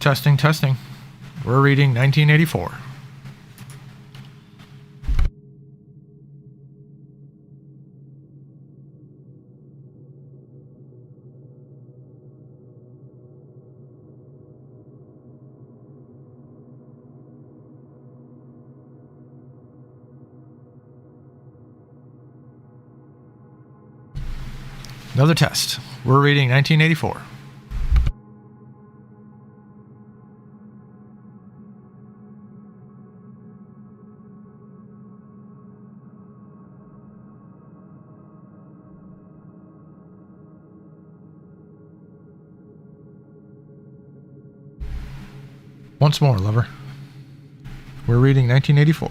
Testing, testing. We're reading 1984. Another test. We're reading 1984. Once more, lover. We're reading 1984.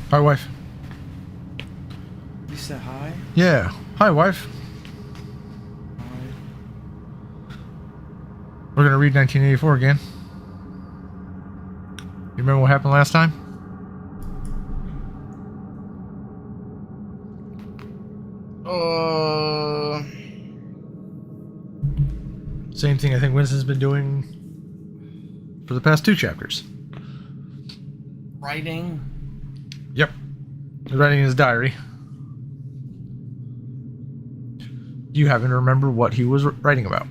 Hi, wife. You said hi? Yeah. Hi, wife. Hi. We're going to read 1984 again. You remember what happened last time? Same thing I think Winston's been doing for the past 2 chapters. Writing? Yep. He's writing in his diary. You happen to remember what he was writing about?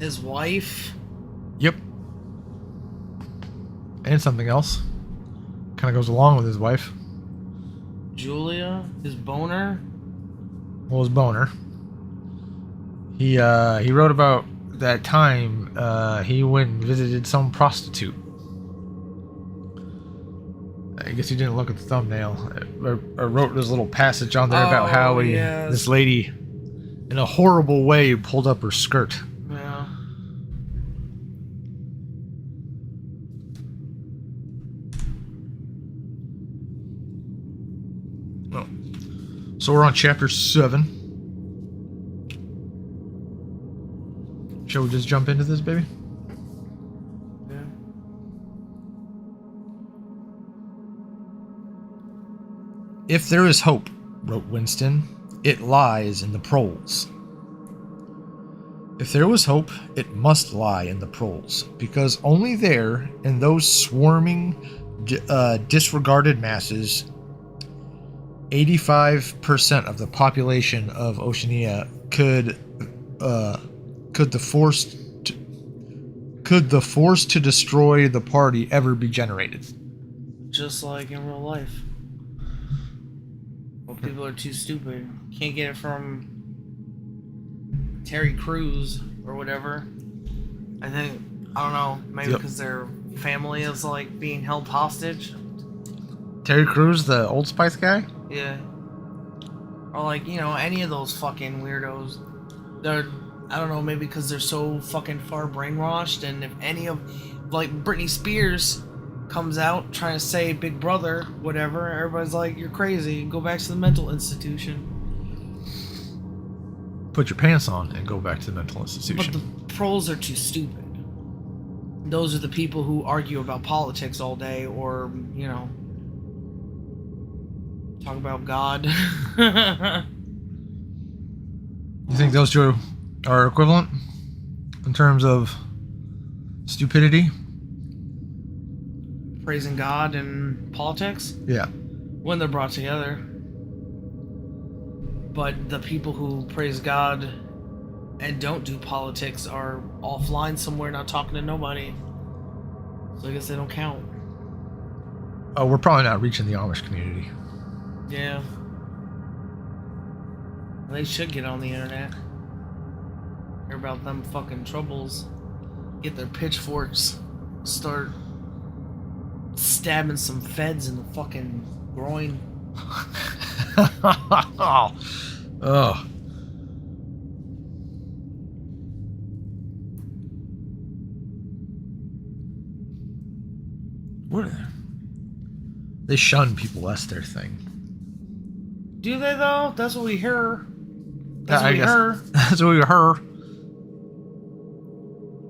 His wife? Yep. And something else. Kind of goes along with his wife. Julia? His boner? Well, his boner. He wrote about that time he went and visited some prostitute. I guess he didn't look at the thumbnail. I wrote this little passage on there about how this lady, in a horrible way, pulled up her skirt. Yeah. Oh. So we're on chapter 7. Shall we just jump into this, baby? Yeah. If there is hope, wrote Winston, it lies in the proles. If there was hope, it must lie in the proles, because only there, in those swarming, disregarded masses, 85% of the population of Oceania could could the force to destroy the party ever be generated? Just like in real life. Well, people are too stupid. Can't get it from Terry Crews or whatever. I think, I don't know, maybe because their family is like being held hostage. Terry Crews, the Old Spice guy? Yeah. Or like, you know, any of those fucking weirdos. They're, I don't know, maybe because they're so fucking far brainwashed, and if any of, like, Britney Spears comes out trying to say Big Brother, whatever, everybody's like, you're crazy, go back to the mental institution. Put your pants on and go back to the mental institution. But the pros are too stupid. Those are the people who argue about politics all day, or, you know, talk about God. You think those two are equivalent in terms of stupidity? Praising God and politics? Yeah. When they're brought together. But the people who praise God and don't do politics are offline somewhere, not talking to nobody. So I guess they don't count. Oh, we're probably not reaching the Amish community. Yeah. They should get on the internet. Hear about them fucking troubles. Get their pitchforks. Start stabbing some feds in the fucking groin. Oh. What are they? They shun people. That's their thing. Do they though? That's what we hear. That's what we heard. That's what we heard.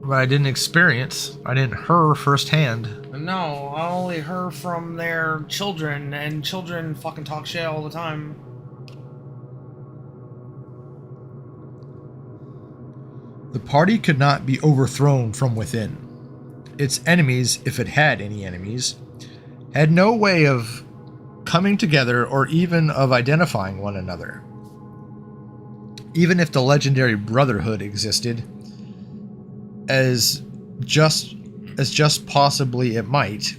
But I didn't experience. I didn't hear firsthand. No, I only heard from their children, and children fucking talk shit all the time. The party could not be overthrown from within. Its enemies, if it had any enemies, had no way of coming together or even of identifying one another. Even if the legendary Brotherhood existed, as just possibly it might,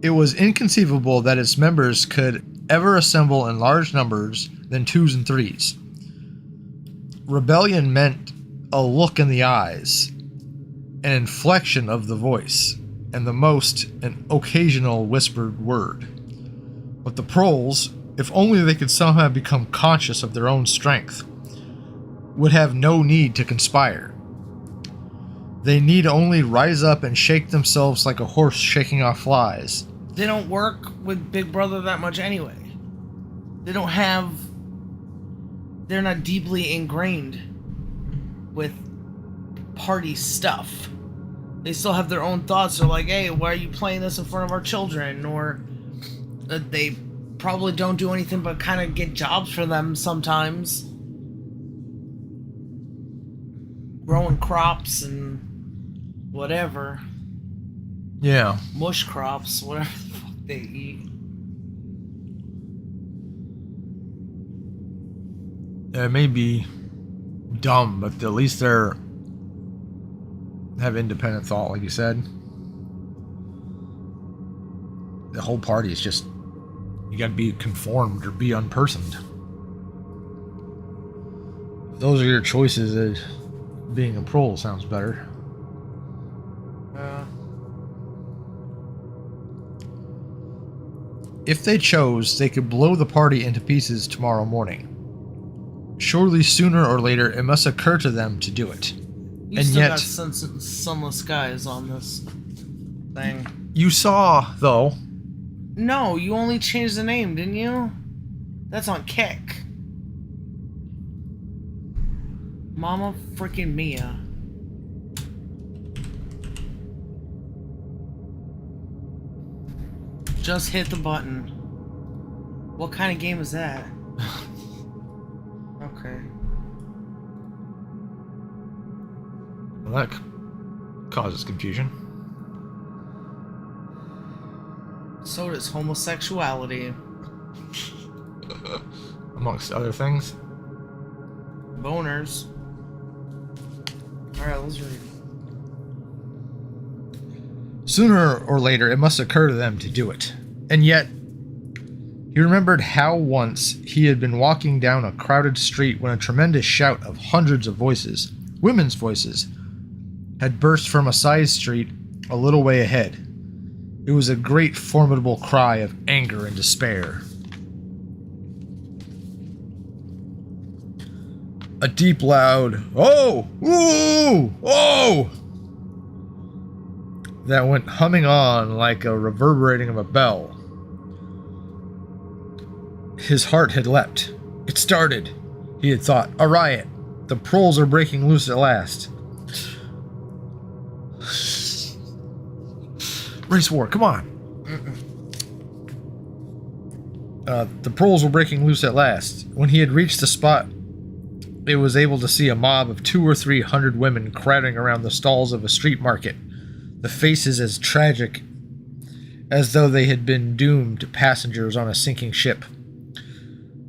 it was inconceivable that its members could ever assemble in large numbers than twos and threes. Rebellion meant a look in the eyes, an inflection of the voice, and the most an occasional whispered word. But the proles, if only they could somehow become conscious of their own strength, would have no need to conspire. They need only rise up and shake themselves like a horse shaking off flies. They don't work with Big Brother that much anyway. They're not deeply ingrained with party stuff. They still have their own thoughts. They're like, hey, why are you playing this in front of our children? Or they probably don't do anything but kind of get jobs for them sometimes. Growing crops and whatever. Yeah. Mush crops, whatever the fuck they eat. It may be dumb, but at least they're have independent thought, like you said. The whole party is just, you gotta be conformed or be unpersoned. If those are your choices, being a prole sounds better. If they chose, they could blow the party into pieces tomorrow morning. Surely sooner or later it must occur to them to do it. You and still yet, got sunless skies on this thing. You saw, though. No, you only changed the name, didn't you? That's on Kick. Mama freaking Mia. Just hit the button. What kind of game is that? Okay. Well, that causes confusion. So does homosexuality. Amongst other things. Boners. Alright, let's read. Sooner or later, it must occur to them to do it. And yet, he remembered how once he had been walking down a crowded street when a tremendous shout of hundreds of voices, women's voices, had burst from a side street a little way ahead. It was a great formidable cry of anger and despair. A deep, loud, "Oh! Ooh! Oh!" that went humming on like a reverberating of a bell. His heart had leapt. It started, he had thought. A riot. The proles are breaking loose at last. Race war, come on. The proles were breaking loose at last. When he had reached the spot, it was able to see a mob of 200 or 300 women crowding around the stalls of a street market, the faces as tragic as though they had been doomed passengers on a sinking ship.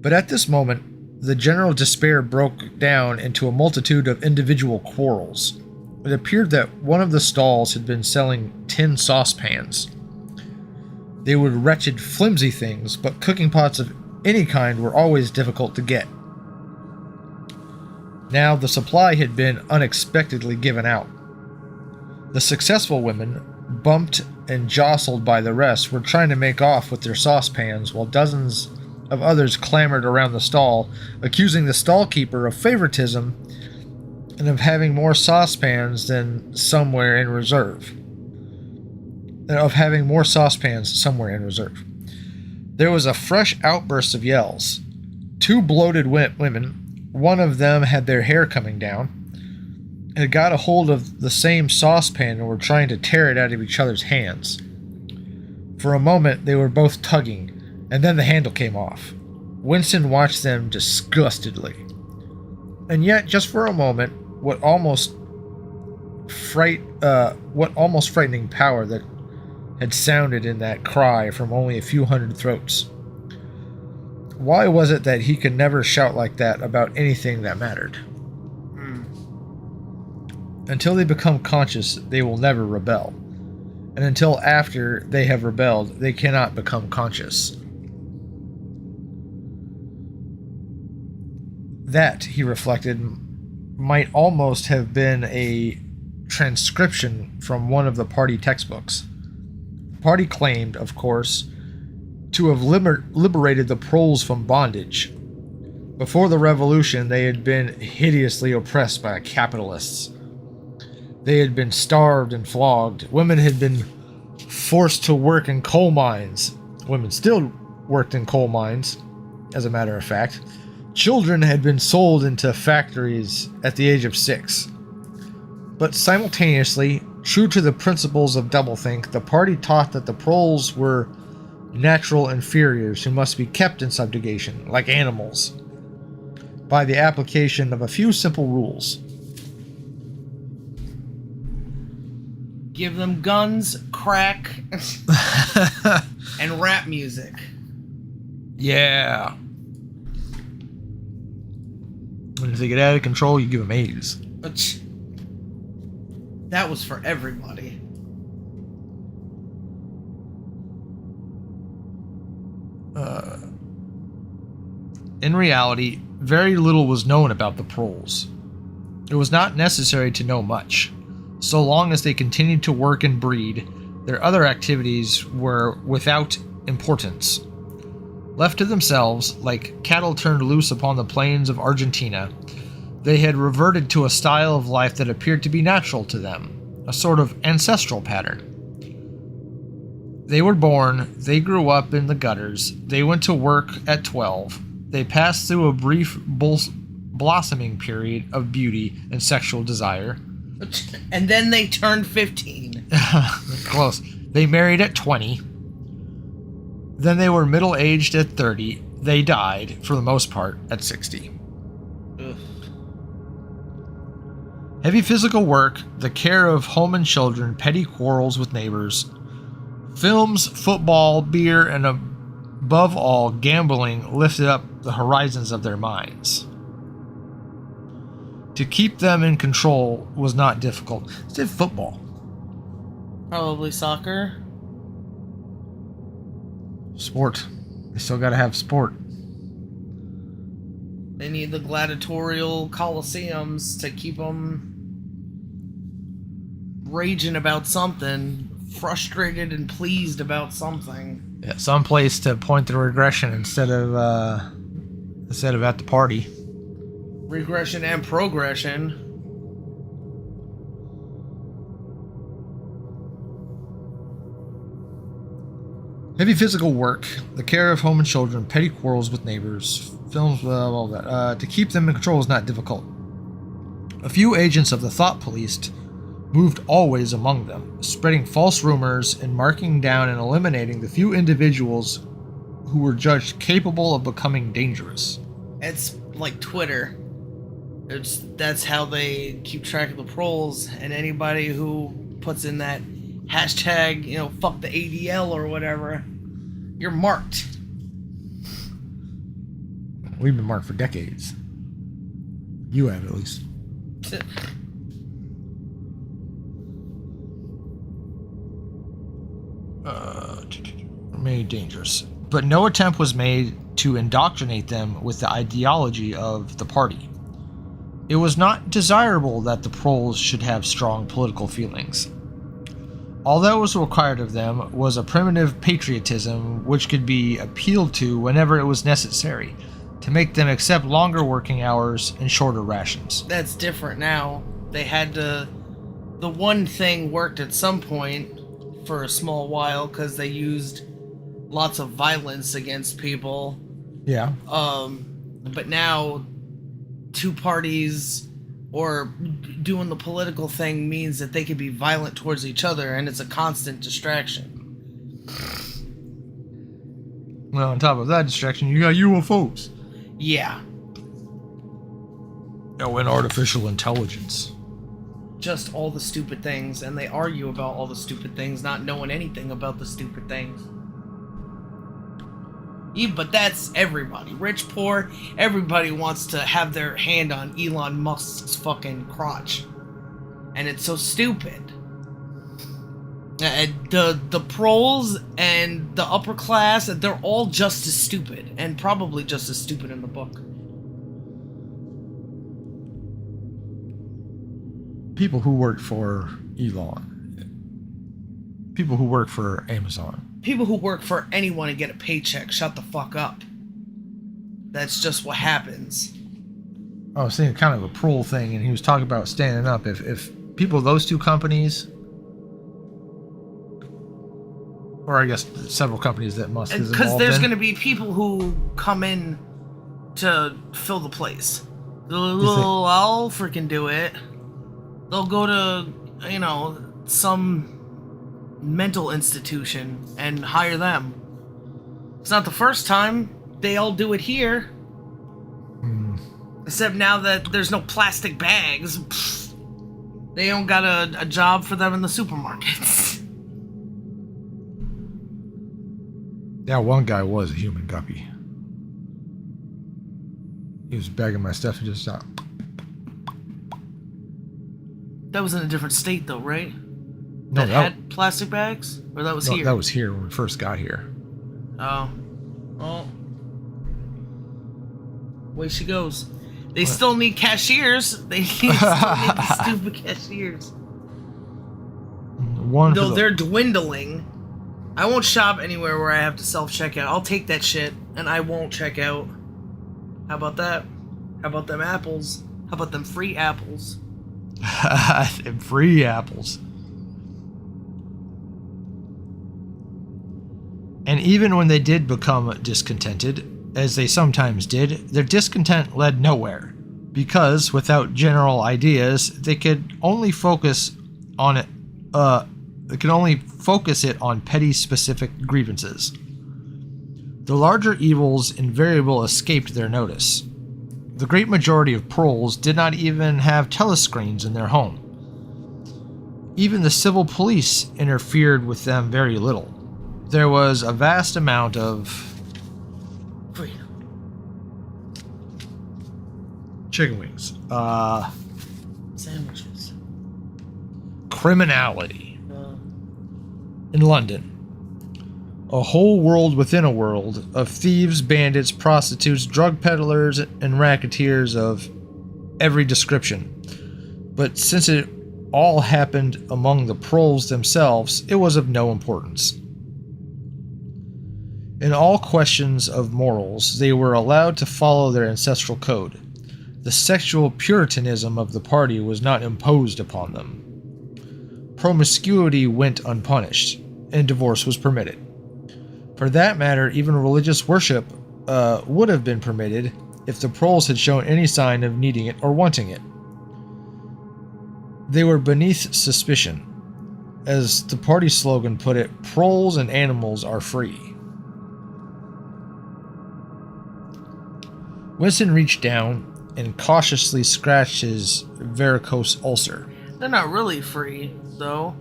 But at this moment, the general despair broke down into a multitude of individual quarrels. It appeared that one of the stalls had been selling tin saucepans. They were wretched, flimsy things, but cooking pots of any kind were always difficult to get. Now the supply had been unexpectedly given out. The successful women, bumped and jostled by the rest, were trying to make off with their saucepans, while dozens of others clamored around the stall, accusing the stall-keeper of favoritism and of having more saucepans somewhere in reserve. There was a fresh outburst of yells. Two bloated women, one of them had their hair coming down, had got a hold of the same saucepan and were trying to tear it out of each other's hands. For a moment they were both tugging, and then the handle came off. Winston watched them disgustedly. And yet, just for a moment, what almost frightening power that had sounded in that cry from only a few hundred throats. Why was it that he could never shout like that about anything that mattered? Until they become conscious, they will never rebel. And until after they have rebelled, they cannot become conscious. That, he reflected, might almost have been a transcription from one of the party textbooks. The party claimed, of course, to have liberated the proles from bondage. Before the revolution, they had been hideously oppressed by capitalists. They had been starved and flogged. Women had been forced to work in coal mines. Women still worked in coal mines, as a matter of fact. Children had been sold into factories at the age of 6. But simultaneously, true to the principles of doublethink, the party taught that the proles were natural inferiors who must be kept in subjugation, like animals, by the application of a few simple rules. Give them guns, crack, and rap music. Yeah. And if they get out of control, you give them AIDS. But that was for everybody. In reality, very little was known about the proles. It was not necessary to know much. So long as they continued to work and breed, their other activities were without importance. Left to themselves, like cattle turned loose upon the plains of Argentina, they had reverted to a style of life that appeared to be natural to them, a sort of ancestral pattern. They were born, they grew up in the gutters, they went to work at 12, they passed through a brief blossoming period of beauty and sexual desire. And then they turned 15. Close. They married at 20. Then they were middle-aged at 30. They died, for the most part, at 60. Ugh. Heavy physical work, the care of home and children, petty quarrels with neighbors, films, football, beer, and above all, gambling lifted up the horizons of their minds. To keep them in control was not difficult. It said football. Probably soccer. Sport. They still got to have sport. They need the gladiatorial coliseums to keep them raging about something, frustrated and pleased about something. Yeah, some place to point the regression instead of at the party. Regression and progression. Heavy physical work, the care of home and children, petty quarrels with neighbors, films, all that. To keep them in control is not difficult. A few agents of the thought police moved always among them, spreading false rumors and marking down and eliminating the few individuals who were judged capable of becoming dangerous. It's like Twitter. That's how they keep track of the proles, and anybody who puts in that hashtag, fuck the ADL or whatever, you're marked. We've been marked for decades. You have, at least. Made dangerous. But no attempt was made to indoctrinate them with the ideology of the party. It was not desirable that the proles should have strong political feelings. All that was required of them was a primitive patriotism which could be appealed to whenever it was necessary, to make them accept longer working hours and shorter rations. That's different now. They had to... The one thing worked at some point for a small while because they used lots of violence against people. Yeah. But now, two parties or doing the political thing means that they can be violent towards each other, and it's a constant distraction. Well, on top of that distraction, you got UFOs. Yeah. Oh, and artificial intelligence. Just all the stupid things, and they argue about all the stupid things, not knowing anything about the stupid things. Yeah, but that's everybody. Rich, poor, everybody wants to have their hand on Elon Musk's fucking crotch. And it's so stupid. The proles and the upper class, they're all just as stupid. And probably just as stupid in the book. People who work for Elon. People who work for Amazon. People who work for anyone and get a paycheck, shut the fuck up. That's just what happens. I was thinking kind of a prole thing, and he was talking about standing up. If people of those two companies, or I guess several companies that Musk is involved in. Because there's going to be people who come in to fill the place. I'll freaking do it. They'll go to, some mental institution and hire them. It's not the first time. They all do it here. Except now that there's no plastic bags, they don't got a job for them in the supermarkets. Yeah, one guy was a human guppy. He was bagging my stuff and just stopped. That was in a different state, though, right? No, that had plastic bags? Or that was here? That was here when we first got here. Oh. Well. Way she goes. They still need cashiers. They still need the stupid cashiers. Though they're dwindling. I won't shop anywhere where I have to self-checkout. I'll take that shit, and I won't check out. How about that? How about them apples? How about them free apples? Free apples. And even when they did become discontented, as they sometimes did, their discontent led nowhere, because without general ideas, they could only focus on it. They could only focus it on petty, specific grievances. The larger evils invariably escaped their notice. The great majority of proles did not even have telescreens in their home. Even the civil police interfered with them very little. There was a vast amount of chicken wings, sandwiches, criminality, In London, a whole world within a world of thieves, bandits, prostitutes, drug peddlers, and racketeers of every description. But since it all happened among the proles themselves, it was of no importance. In all questions of morals, they were allowed to follow their ancestral code. The sexual puritanism of the party was not imposed upon them. Promiscuity went unpunished, and divorce was permitted. For that matter, even religious worship would have been permitted if the proles had shown any sign of needing it or wanting it. They were beneath suspicion. As the party slogan put it, proles and animals are free. Winston reached down and cautiously scratched his varicose ulcer. They're not really free, though.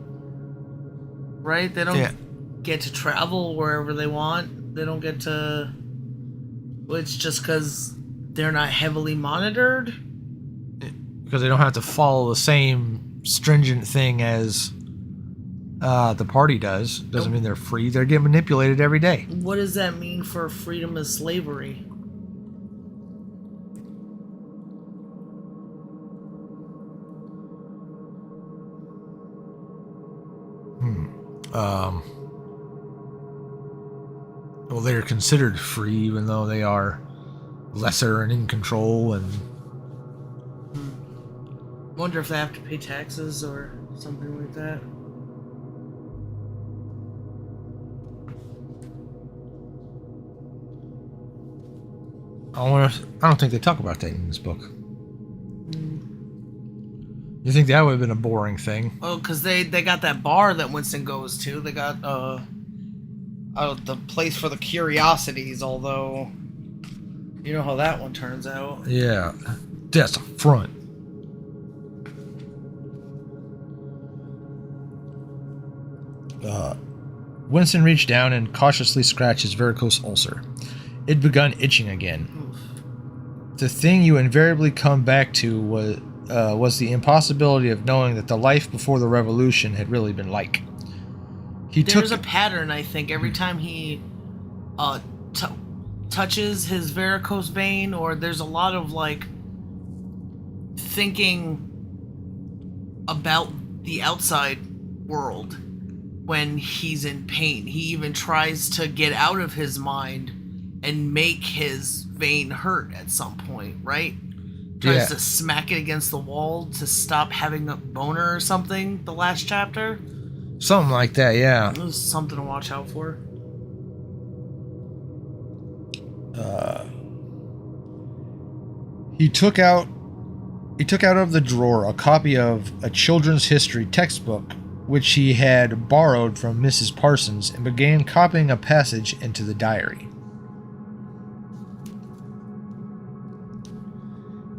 Right? They don't get to travel wherever they want. They don't get to... It's just because they're not heavily monitored? Because they don't have to follow the same stringent thing as the party does. Doesn't mean they're free. They're getting manipulated every day. What does that mean for freedom of slavery? Well, they're considered free, even though they are lesser and in control. And wonder if they have to pay taxes or something like that. I don't think they talk about that in this book. You think that would have been a boring thing? Oh, because they got that bar that Winston goes to. They got the place for the curiosities, although you know how that one turns out. Yeah, that's a front. Winston reached down and cautiously scratched his varicose ulcer. It begun itching again. Oof. The thing you invariably come back to was the impossibility of knowing that the life before the revolution had really been like. There's a pattern, I think, every time he touches his varicose vein, or there's a lot of like thinking about the outside world when he's in pain. He even tries to get out of his mind and make his vein hurt at some point, right? Tries to smack it against the wall to stop having a boner or something, the last chapter. Something like that, yeah. It was something to watch out for. He took out of the drawer a copy of a children's history textbook which he had borrowed from Mrs. Parsons and began copying a passage into the diary.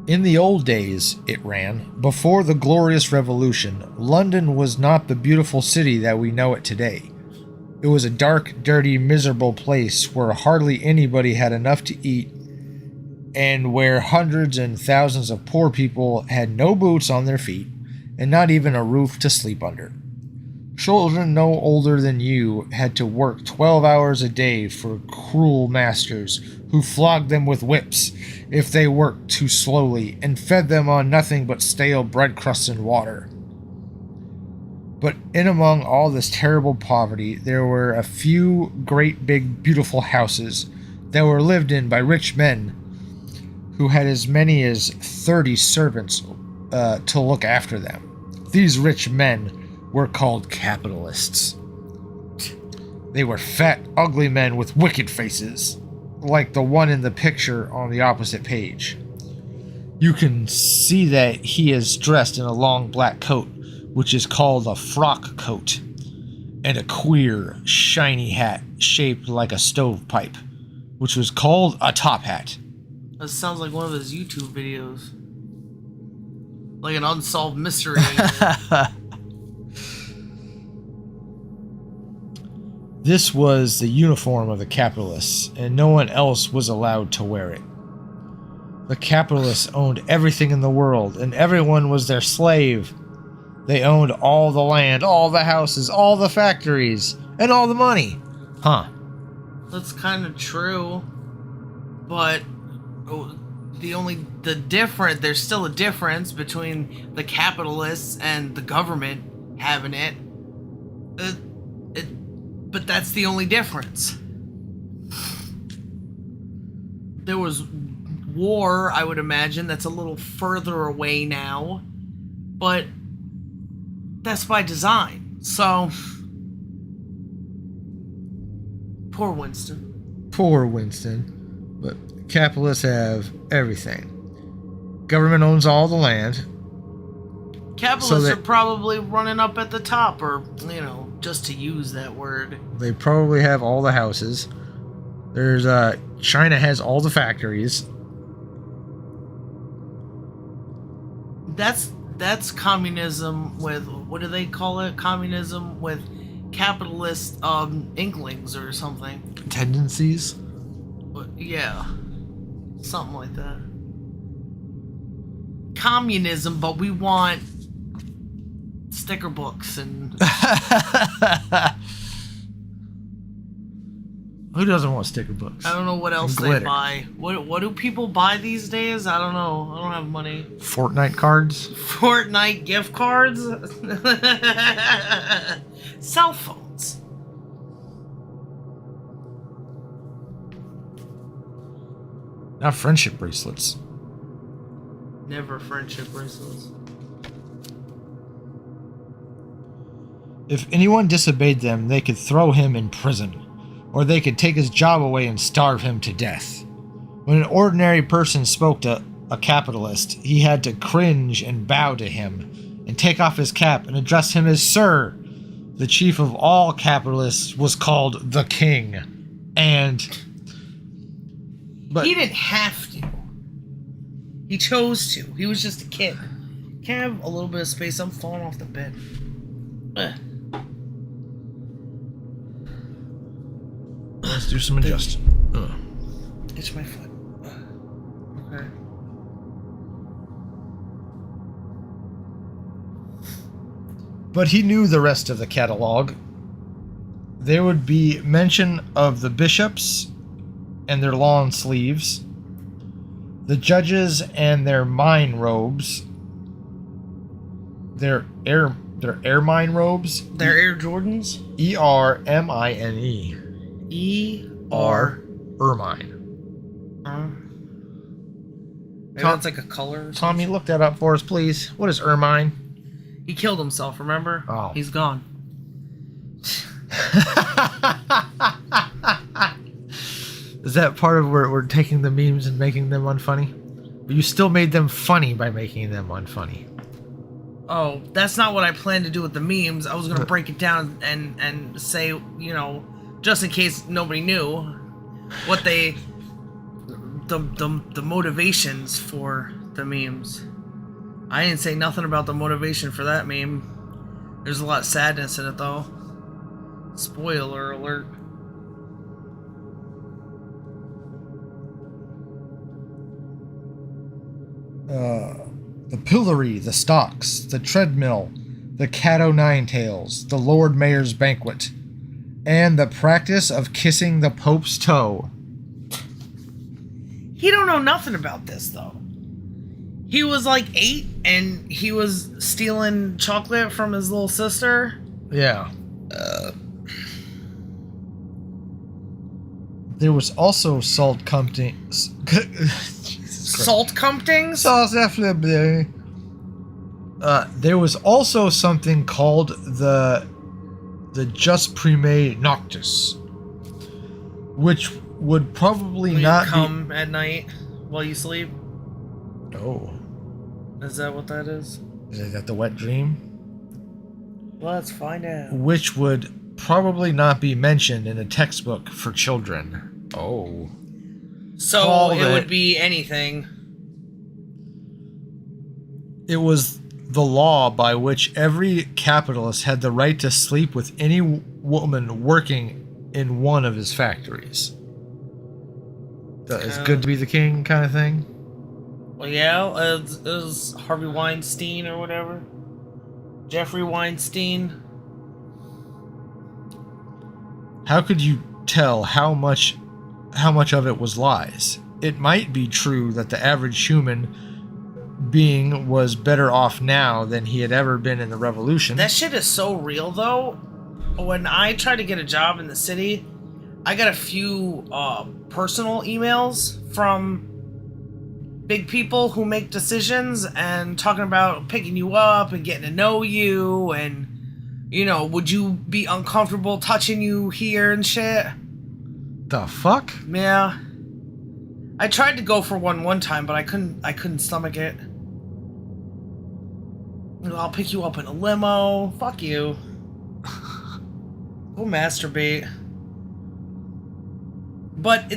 In the old days, it ran, before the glorious revolution, London was not the beautiful city that we know it today. It was a dark, dirty, miserable place where hardly anybody had enough to eat, and where hundreds and thousands of poor people had no boots on their feet, and not even a roof to sleep under. Children no older than you had to work 12 hours a day for cruel masters who flogged them with whips if they worked too slowly and fed them on nothing but stale bread crusts and water. But in among all this terrible poverty, there were a few great big beautiful houses that were lived in by rich men who had as many as 30 servants to look after them. These rich men were called capitalists. They were fat, ugly men with wicked faces, like the one in the picture on the opposite page. You can see that he is dressed in a long black coat, which is called a frock coat, and a queer, shiny hat shaped like a stovepipe, which was called a top hat. That sounds like one of his YouTube videos. Like an unsolved mystery. This was the uniform of the capitalists, and no one else was allowed to wear it. The capitalists owned everything in the world, and everyone was their slave. They owned all the land, all the houses, all the factories, and all the money. Huh. That's kind of true. But there's still a difference between the capitalists and the government having it. But that's the only difference. There was war, I would imagine, that's a little further away now, but that's by design. So, poor Winston. Poor Winston. But capitalists have everything. Government owns all the land. Capitalists are probably running up at the top, or, just to use that word. They probably have all the houses. There's, China has all the factories. That's communism with, what do they call it? Communism with capitalist, inklings or something. Tendencies? Yeah. Something like that. Communism, but we want sticker books and... Who doesn't want sticker books? I don't know what else they buy. What do people buy these days? I don't know. I don't have money. Fortnite cards? Fortnite gift cards? Cell phones. Not friendship bracelets. Never friendship bracelets. If anyone disobeyed them, they could throw him in prison, or they could take his job away and starve him to death. When an ordinary person spoke to a capitalist, he had to cringe and bow to him, and take off his cap and address him as Sir. The chief of all capitalists was called the King, but he didn't have to. He chose to. He was just a kid. Can I have a little bit of space? I'm falling off the bed. Ugh. Let's do some adjusting. Itch my foot. Okay. But he knew the rest of the catalog. There would be mention of the bishops and their lawn sleeves, the judges and their mine robes, their ermine robes. Their Air Jordans? E-R-M-I-N-E. E-R. Ermine. Maybe that's like a color or something. Tommy, look that up for us, please. What is ermine? He killed himself, remember? Oh. He's gone. Is that part of where we're taking the memes and making them unfunny? But you still made them funny by making them unfunny. Oh, that's not what I planned to do with the memes. I was going to break it down and say, just in case nobody knew, what the motivations for the memes. I didn't say nothing about the motivation for that meme. There's a lot of sadness in it, though. Spoiler alert. The pillory, the stocks, the treadmill, the cat o' nine tails, the Lord Mayor's banquet, and the practice of kissing the Pope's toe. He don't know nothing about this, though. He was like 8, and he was stealing chocolate from his little sister. Yeah. There was also salt comptings. Salt comptings? There was also something called the Just Prime Noctis, which would probably Will not you come at night while you sleep? Oh. Is that what that is? Is that the wet dream? Let's find out. Which would probably not be mentioned in a textbook for children. Oh. So it would be anything. It was the law by which every capitalist had the right to sleep with any woman working in one of his factories. It's good to be the king kind of thing. Well, yeah, it was Harvey Weinstein or whatever. Jeffrey Weinstein. How could you tell how much of it was lies? It might be true that the average human being was better off now than he had ever been in the revolution. That shit is so real, though. When I tried to get a job in the city, I got a few personal emails from big people who make decisions and talking about picking you up and getting to know you and, you know, would you be uncomfortable touching you here and shit? The fuck? Yeah. I tried to go for one time, but I couldn't stomach it. I'll pick you up in a limo. Fuck you. Go masturbate. But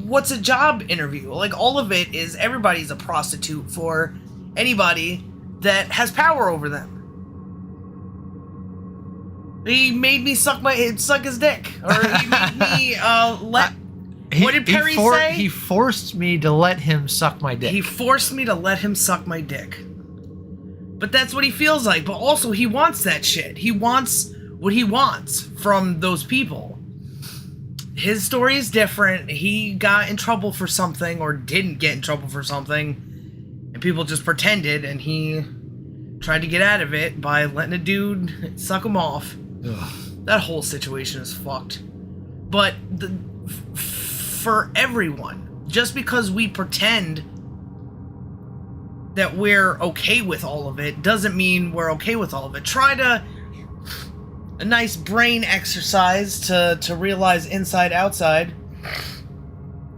what's a job interview? Like, all of it is everybody's a prostitute for anybody that has power over them. He made me suck his dick, or he made me what did Perry say? He forced me to let him suck my dick. He forced me to let him suck my dick. But that's what he feels like. But also, he wants that shit. He wants what he wants from those people. His story is different. He got in trouble for something, or didn't get in trouble for something, and people just pretended, and he tried to get out of it by letting a dude suck him off. Ugh. That whole situation is fucked. But for everyone, just because we pretend that we're okay with all of it doesn't mean we're okay with all of it. Try a nice brain exercise to realize inside outside.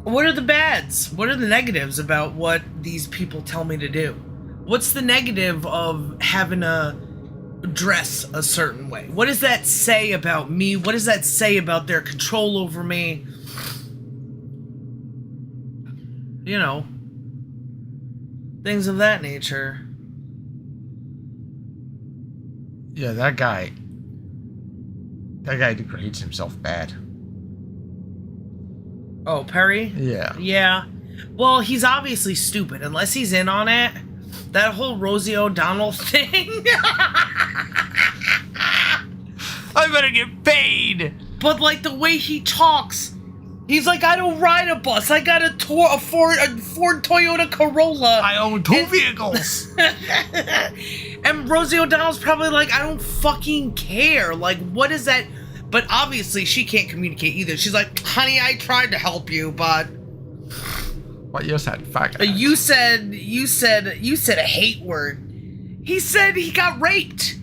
What are the bads? What are the negatives about what these people tell me to do? What's the negative of having to dress a certain way? What does that say about me? What does that say about their control over me? You know, things of that nature. Yeah, that guy degrades himself bad. Oh, Perry? Yeah. Yeah. Well, he's obviously stupid, unless he's in on it. That whole Rosie O'Donnell thing. I better get paid. But, like, the way he talks, he's like, I don't ride a bus. I got a Ford Toyota Corolla. I own two vehicles. And Rosie O'Donnell's probably like, I don't fucking care. Like, what is that? But obviously, she can't communicate either. She's like, honey, I tried to help you, but... What you said? Fuck. You said a hate word. He said he got raped.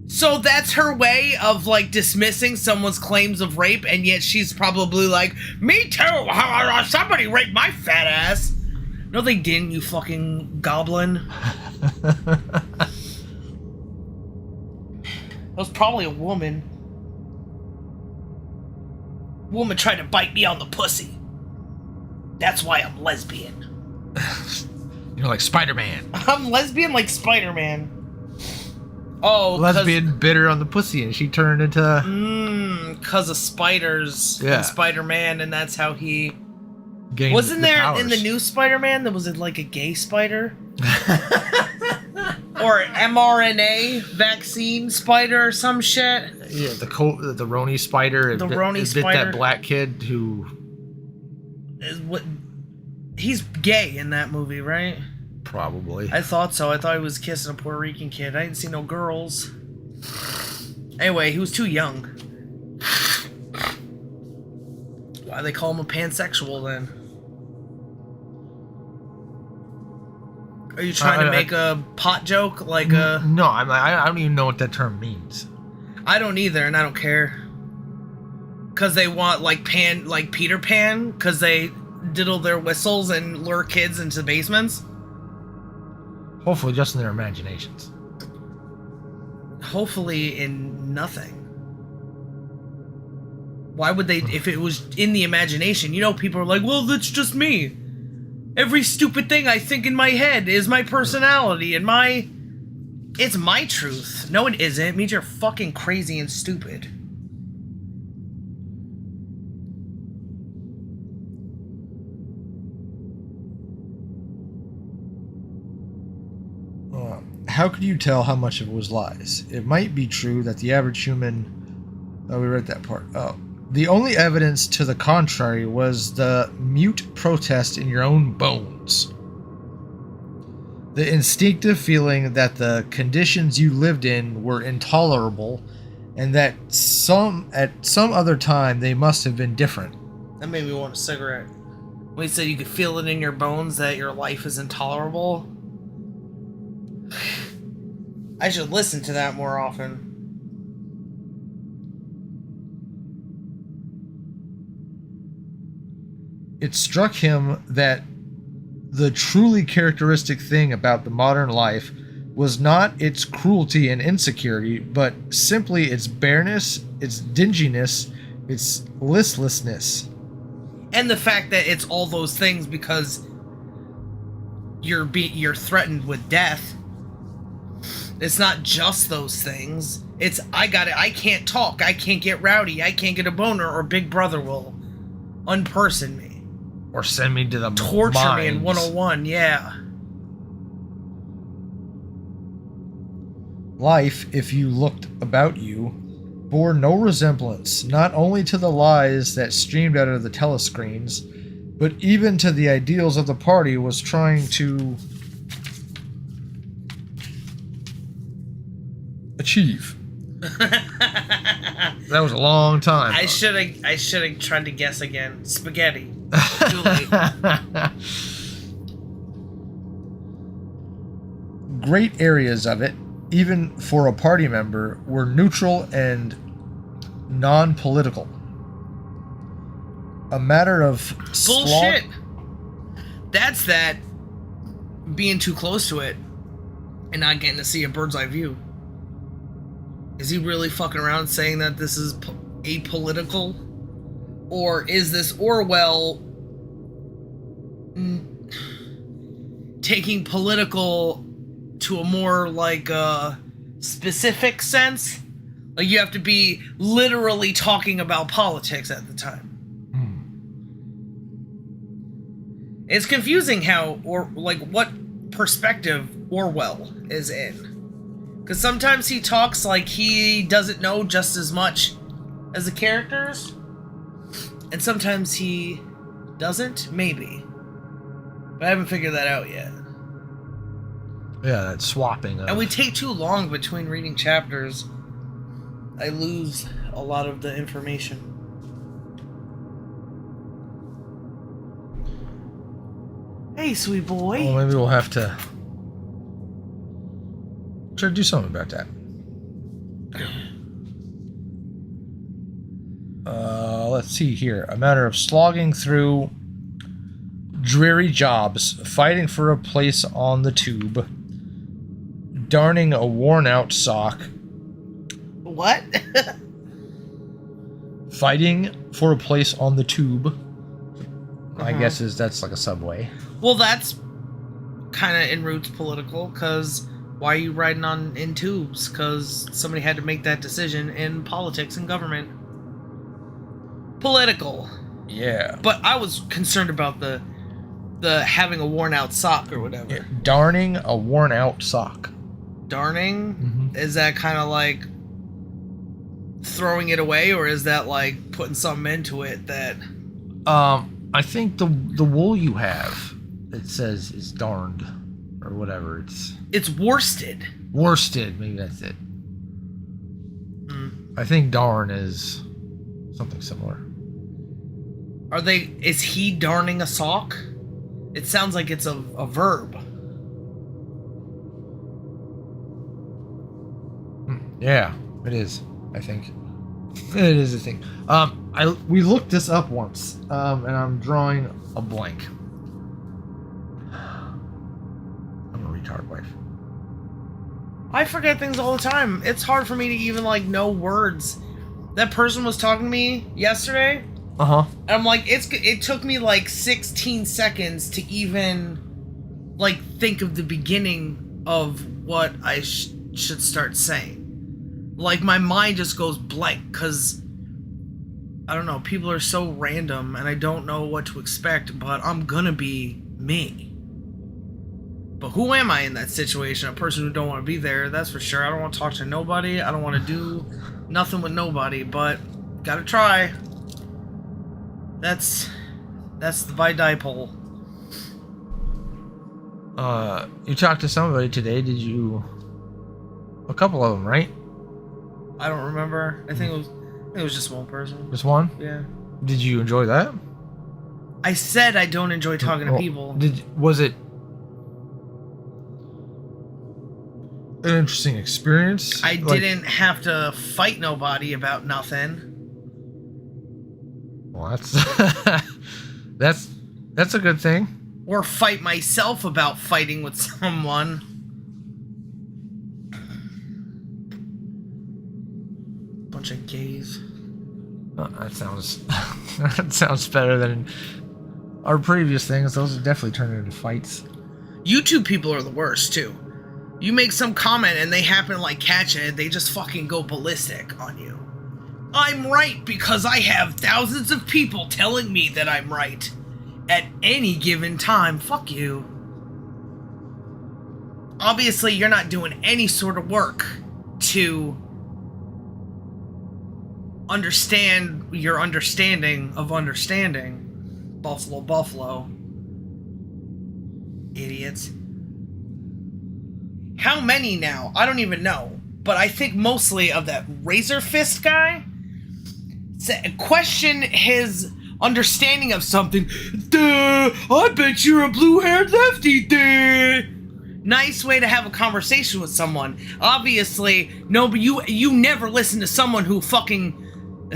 So that's her way of, like, dismissing someone's claims of rape, and yet she's probably like, me too! Somebody raped my fat ass! No, they didn't, you fucking goblin. That was probably a woman. Woman tried to bite me on the pussy. That's why I'm lesbian. You're like Spider-Man. I'm lesbian like Spider-Man. Oh, lesbian bitter on the pussy, and she turned into... Cause of spiders and Spider-Man, and that's how he... Wasn't there powers. In the new Spider-Man, was it like a gay spider? Or mRNA vaccine spider or some shit? Yeah, the Roni spider. The Roni bit spider. That black kid who... He's gay in that movie, right? Probably. I thought so. I thought he was kissing a Puerto Rican kid. I didn't see no girls. Anyway, he was too young. Why they call him a pansexual then? Are you trying to make a pot joke? Like a... No, I don't even know what that term means. I don't either, and I don't care. Cause they want like Peter Pan, cause they diddle their whistles and lure kids into basements. Hopefully just in their imaginations. Hopefully in nothing. Why would they, if it was in the imagination? You know, people are like, well, that's just me. Every stupid thing I think in my head is my personality and it's my truth. No, it isn't. It means you're fucking crazy and stupid. How could you tell how much of it was lies? It might be true that the average human... Oh, we read that part. Oh. The only evidence to the contrary was the mute protest in your own bones. The instinctive feeling that the conditions you lived in were intolerable and that at some other time they must have been different. That made me want a cigarette. When he said you could feel it in your bones that your life is intolerable. I should listen to that more often. It struck him that the truly characteristic thing about the modern life was not its cruelty and insecurity, but simply its bareness, its dinginess, its listlessness. And the fact that it's all those things because you're threatened with death. It's not just those things. It's I can't talk, I can't get rowdy, I can't get a boner, or Big Brother will unperson me. Or send me to the torture mines. me in 101, yeah. Life, if you looked about you, bore no resemblance not only to the lies that streamed out of the telescreens, but even to the ideals of the party was trying to achieve. That was a long time. I should have tried to guess again. Spaghetti. Too late. Great areas of it, even for a party member, were neutral and non-political. A matter of bullshit. That's that being too close to it and not getting to see a bird's eye view. Is he really fucking around saying that this is apolitical? Or is this Orwell taking political to a more like specific sense? Like you have to be literally talking about politics at the time. It's confusing how, or like what perspective Orwell is in. Because sometimes he talks like he doesn't know just as much as the characters. And sometimes he doesn't, maybe. But I haven't figured that out yet. Yeah, that swapping. And we take too long between reading chapters. I lose a lot of the information. Hey, sweet boy. Well, maybe we'll have to try to do something about that. Let's see here. A matter of slogging through dreary jobs, fighting for a place on the tube, darning a worn-out sock. What? Fighting for a place on the tube. I guess that's like a subway. Well, that's kind of en route political, because why are you riding in tubes? Because somebody had to make that decision in politics and government. Political. Yeah. But I was concerned about the having a worn out sock or whatever. Yeah, darning a worn out sock. Darning? Mm-hmm. Is that kind of like throwing it away, or is that like putting something into it that... I think the wool you have, it says is darned or whatever. It's worsted. Worsted, maybe that's it. I think darn is something similar. Is he darning a sock? It sounds like it's a verb. Yeah, it is, I think. It is a thing. We looked this up once, and I'm drawing a blank. I'm a retard wife. I forget things all the time. It's hard for me to even like know words. That person was talking to me yesterday. And I'm like, it took me like 16 seconds to even like think of the beginning of what I should start saying. Like my mind just goes blank because I don't know, people are so random and I don't know what to expect, but I'm gonna be me. But who am I in that situation? A person who don't want to be there, that's for sure. I don't want to talk to nobody. I don't want to do nothing with nobody, but gotta try. That's the bi-dipole. You talked to somebody today, did you? A couple of them, right? I don't remember. I think it was just one person. Just one? Yeah. Did you enjoy that? I said I don't enjoy talking to people. Was it an interesting experience? I didn't have to fight nobody about nothing. Well, that's a good thing. Or fight myself about fighting with someone. Bunch of gays. Oh, that sounds that sounds better than our previous things. Those definitely turn into fights. YouTube people are the worst too. You make some comment and they happen to like catch it, they just fucking go ballistic on you. I'm right because I have thousands of people telling me that I'm right at any given time. Fuck you. Obviously, you're not doing any sort of work to understand your understanding of understanding. Buffalo. Idiots. How many now? I don't even know. But I think mostly of that Razor Fist guy question his understanding of something. Duh, I bet you're a blue-haired lefty. Duh. Nice way to have a conversation with someone. Obviously, no, but you never listen to someone who fucking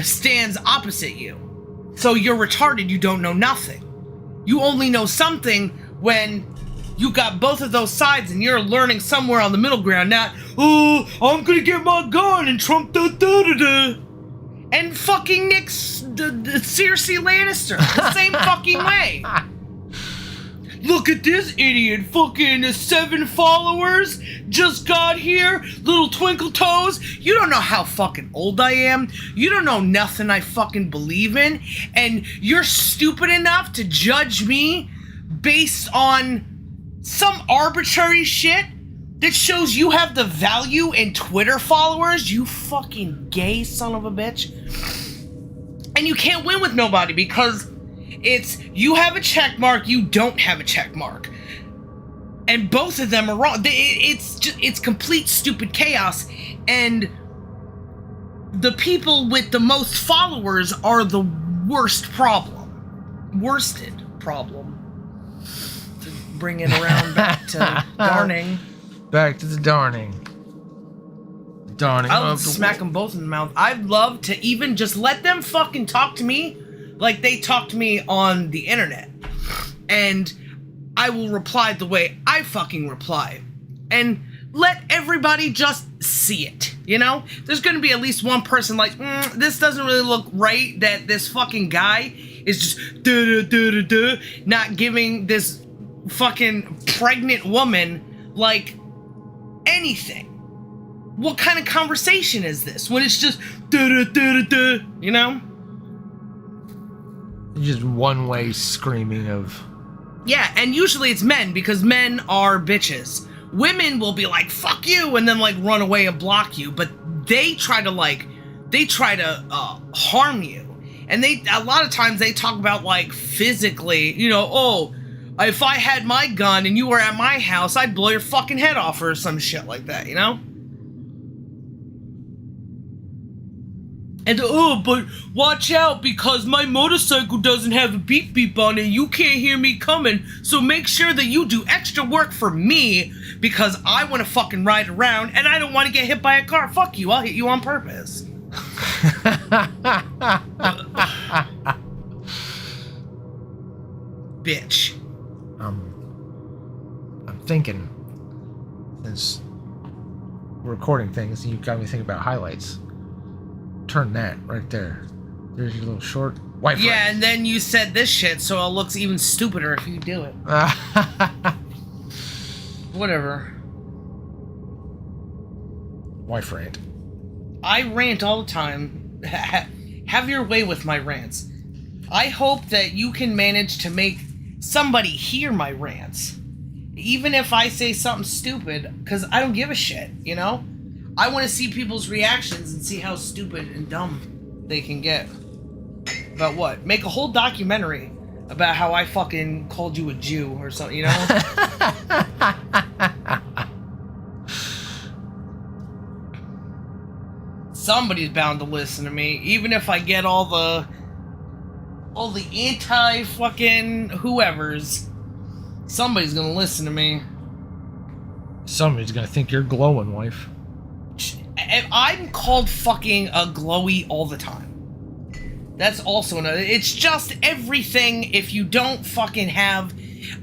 stands opposite you. So you're retarded, you don't know nothing. You only know something when you got both of those sides and you're learning somewhere on the middle ground, not, oh, I'm gonna get my gun and Trump da-da-da-da. And fucking Nick's Cersei Lannister, the same fucking way. Look at this idiot, fucking 7 followers, just got here, little twinkle toes. You don't know how fucking old I am. You don't know nothing I fucking believe in. And you're stupid enough to judge me based on some arbitrary shit that shows you have the value in Twitter followers, you fucking gay son of a bitch. And you can't win with nobody because it's you have a check mark, you don't have a check mark. And both of them are wrong. It's complete stupid chaos. And the people with the most followers are the worst problem. Worsted problem. To bring it around back to darning. Back to the darning. Darning. I would smack them both in the mouth. I'd love to even just let them fucking talk to me like they talk to me on the internet. And I will reply the way I fucking reply. And let everybody just see it, you know? There's gonna be at least one person like, this doesn't really look right that this fucking guy is just not giving this fucking pregnant woman, like, anything. What kind of conversation is this when it's just you know? Just one-way screaming of... Yeah, and usually it's men, because men are bitches. Women will be like, fuck you, and then, like, run away and block you, but they try to harm you. And a lot of times they talk about, like, physically, you know, oh, if I had my gun and you were at my house, I'd blow your fucking head off or some shit like that, you know? And, oh, but watch out because my motorcycle doesn't have a beep beep on it. You can't hear me coming. So make sure that you do extra work for me because I want to fucking ride around and I don't want to get hit by a car. Fuck you. I'll hit you on purpose. Bitch. I'm thinking, since we're recording things, you got me thinking about highlights. Turn that right there. There's your little short white friend. Yeah, and then you said this shit, so it looks even stupider if you do it. Whatever. Wife rant. I rant all the time. Have your way with my rants. I hope that you can manage to make somebody hear my rants. Even if I say something stupid, because I don't give a shit, you know? I want to see people's reactions and see how stupid and dumb they can get. About what? Make a whole documentary about how I fucking called you a Jew or something, you know? Somebody's bound to listen to me, even if I get all the anti-fucking whoever's. Somebody's gonna listen to me. Somebody's gonna think you're glowing, wife. I'm called fucking a glowy all the time. That's also another. It's just everything. If you don't fucking have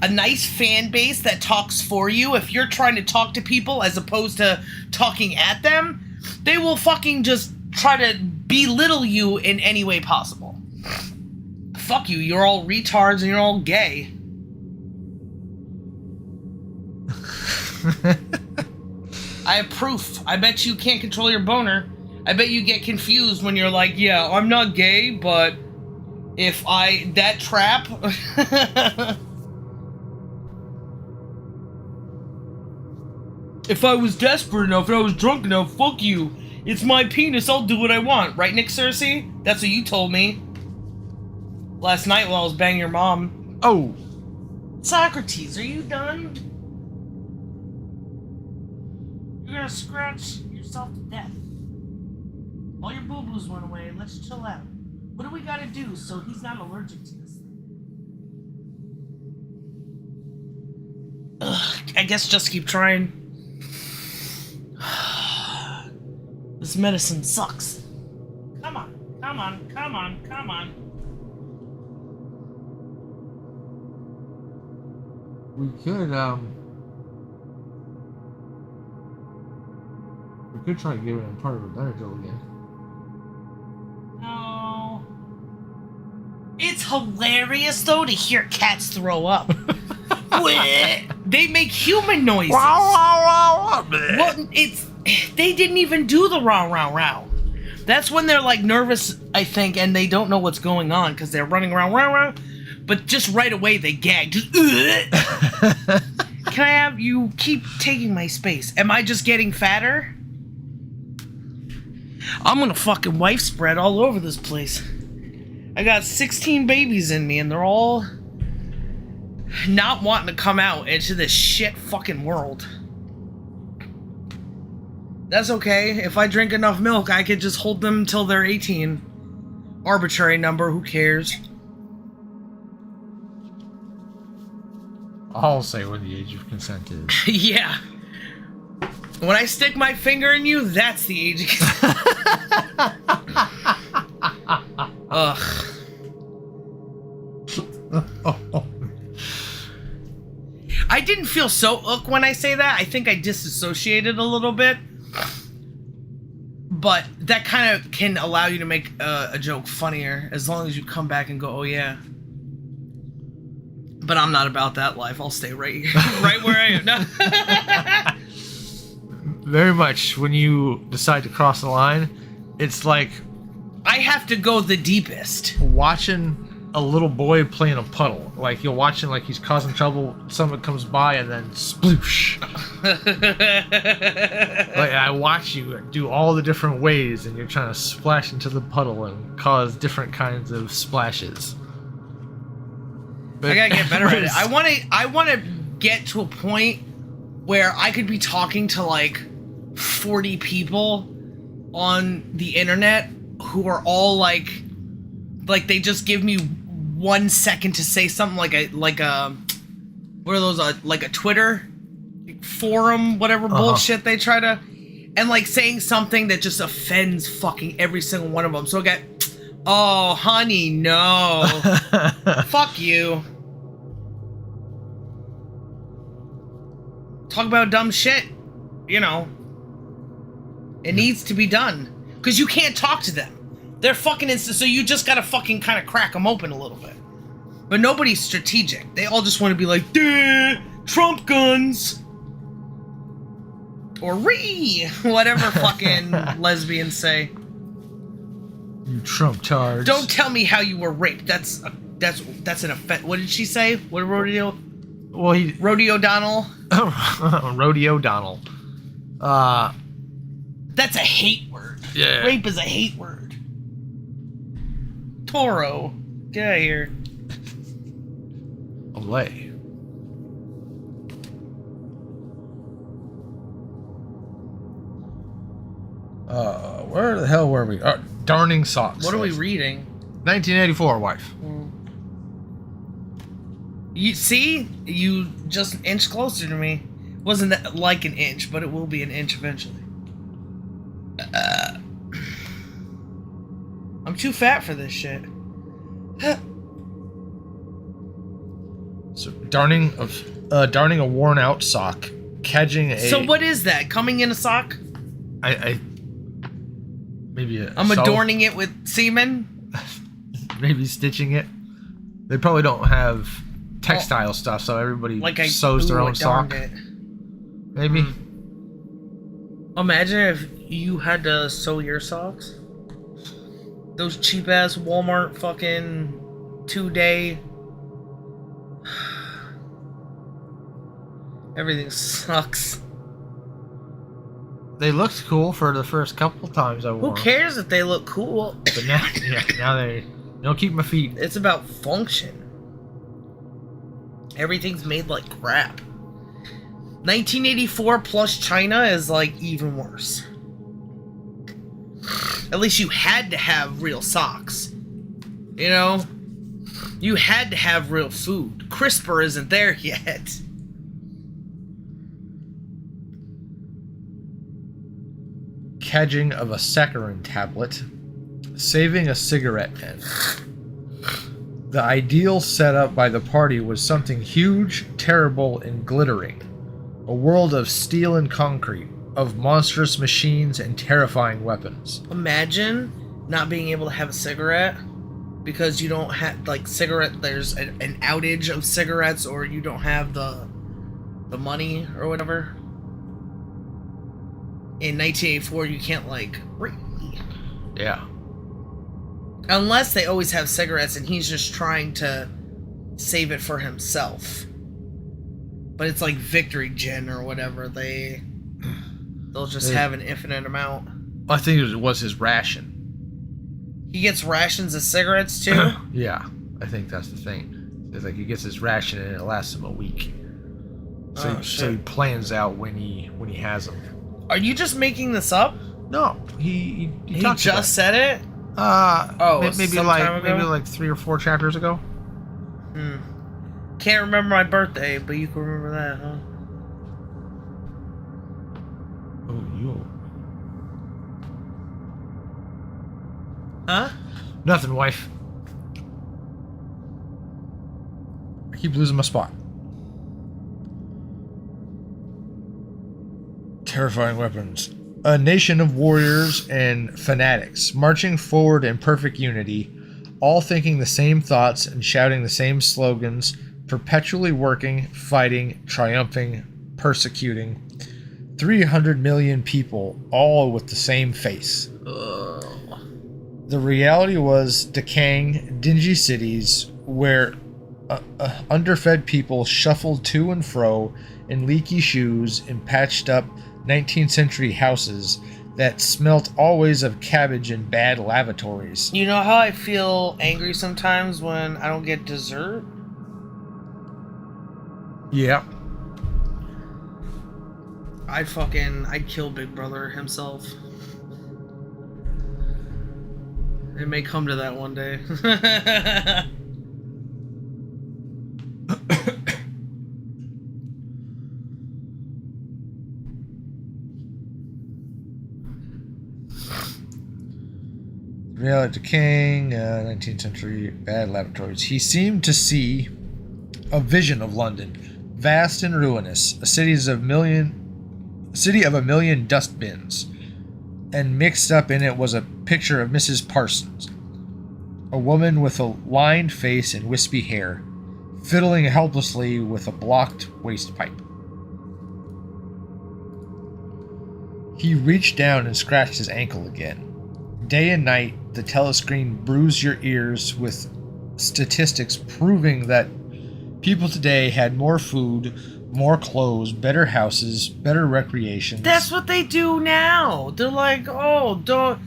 a nice fan base that talks for you, if you're trying to talk to people as opposed to talking at them, they will fucking just try to belittle you in any way possible. Fuck you, you're all retards and you're all gay. I have proof. I bet you can't control your boner. I bet you get confused when you're like, yeah, I'm not gay, but if that trap... If I was desperate enough, if I was drunk enough, fuck you. It's my penis, I'll do what I want. Right, Nick Cersei? That's what you told me. Last night while I was banging your mom. Oh! Socrates, are you done? You're gonna scratch yourself to death. All your boo-boos went away, let's chill out. What do we gotta do so he's not allergic to this thing? Ugh, I guess just keep trying. This medicine sucks. Come on, come on, come on, come on. We could try to give it part of a better joke again. No. It's hilarious though to hear cats throw up. They make human noises. Well, they didn't even do the row row row. That's when they're like nervous, I think, and they don't know what's going on because they're running around row row. But just right away they gag. Just, can I have you keep taking my space? Am I just getting fatter? I'm gonna fucking wife spread all over this place. I got 16 babies in me and they're all not wanting to come out into this shit fucking world. That's okay. If I drink enough milk, I could just hold them till they're 18. Arbitrary number, who cares? I'll say when the age of consent is. Yeah. When I stick my finger in you, that's the age of consent. Ugh. I didn't feel so when I say that. I think I disassociated a little bit. But that kind of can allow you to make a joke funnier as long as you come back and go, oh yeah. But I'm not about that life. I'll stay right where I am. No. Very much when you decide to cross the line, it's like I have to go the deepest. Watching a little boy play in a puddle. Like you're watching like he's causing trouble, someone comes by and then sploosh. Like I watch you do all the different ways and you're trying to splash into the puddle and cause different kinds of splashes. But I gotta get better at it. I wanna get to a point where I could be talking to like 40 people on the internet who are all like they just give me 1 second to say something like a what are those like a Twitter forum, whatever bullshit they try to, and like saying something that just offends fucking every single one of them. So I get, oh honey, no. Fuck you. Talk about dumb shit, you know. It needs to be done because you can't talk to them. They're fucking so you just gotta fucking kind of crack them open a little bit. But nobody's strategic. They all just want to be like, duh, Trump guns. Or whatever fucking lesbians say. You Trump tards. Don't tell me how you were raped. That's an offense. What did she say? What were you? Well, he Rodeo Donald. Rodeo Donald. That's a hate word. Yeah. Rape is a hate word. Toro. Get out of here. Olay. Where the hell were we? Darning socks. What are we reading? 1984, wife. You see? You just an inch closer to me. Wasn't that like an inch, but it will be an inch eventually. I'm too fat for this shit. So darning a worn out sock, catching a. So what is that? Coming in a sock? I maybe a. I'm adorning it with semen. Maybe stitching it. They probably don't have textile stuff, so everybody sews their own sock. It. Maybe. Imagine if you had to sew your socks. Those cheap ass Walmart fucking 2-day. Everything sucks. They looked cool for the first couple times I wore. Who cares if they look cool? But now they don't keep my feet. It's about function. Everything's made like crap. 1984 plus China is like even worse. At least you had to have real socks. You know? You had to have real food. CRISPR isn't there yet. Kedging of a saccharin tablet. Saving a cigarette end. The ideal setup by the party was something huge, terrible, and glittering. A world of steel and concrete, of monstrous machines and terrifying weapons. Imagine not being able to have a cigarette because you don't have, like, there's an outage of cigarettes, or you don't have the money or whatever. In 1984, you can't, like, really. Yeah. Unless they always have cigarettes and he's just trying to save it for himself. But it's like Victory Gin or whatever. They'll just have an infinite amount. I think it was his ration. He gets rations of cigarettes too? Yeah, I think that's the thing. It's like he gets his ration and it lasts him a week. So he plans out when he has them. Are you just making this up? No, he just said it. Maybe like 3 or 4 chapters ago. Can't remember my birthday, but you can remember that, huh? Oh, yo. Huh? Nothing, wife. I keep losing my spot. Terrifying weapons. A nation of warriors and fanatics, marching forward in perfect unity, all thinking the same thoughts and shouting the same slogans, perpetually working, fighting, triumphing, persecuting. 300 million people, all with the same face. The reality was decaying, dingy cities where underfed people shuffled to and fro in leaky shoes in patched up 19th century houses that smelt always of cabbage and bad lavatories. You know how I feel angry sometimes when I don't get dessert? Yeah. I'd kill Big Brother himself. It may come to that one day. Reality decaying, 19th century bad lavatories. He seemed to see a vision of London, vast and ruinous, a city of a million dustbins, and mixed up in it was a picture of Mrs. Parsons, a woman with a lined face and wispy hair, fiddling helplessly with a blocked waste pipe. He reached down and scratched his ankle again. Day and night, the telescreen bruised your ears with statistics proving that People today had more food, more clothes, better houses, better recreations. That's what they do now. They're like, oh, don't.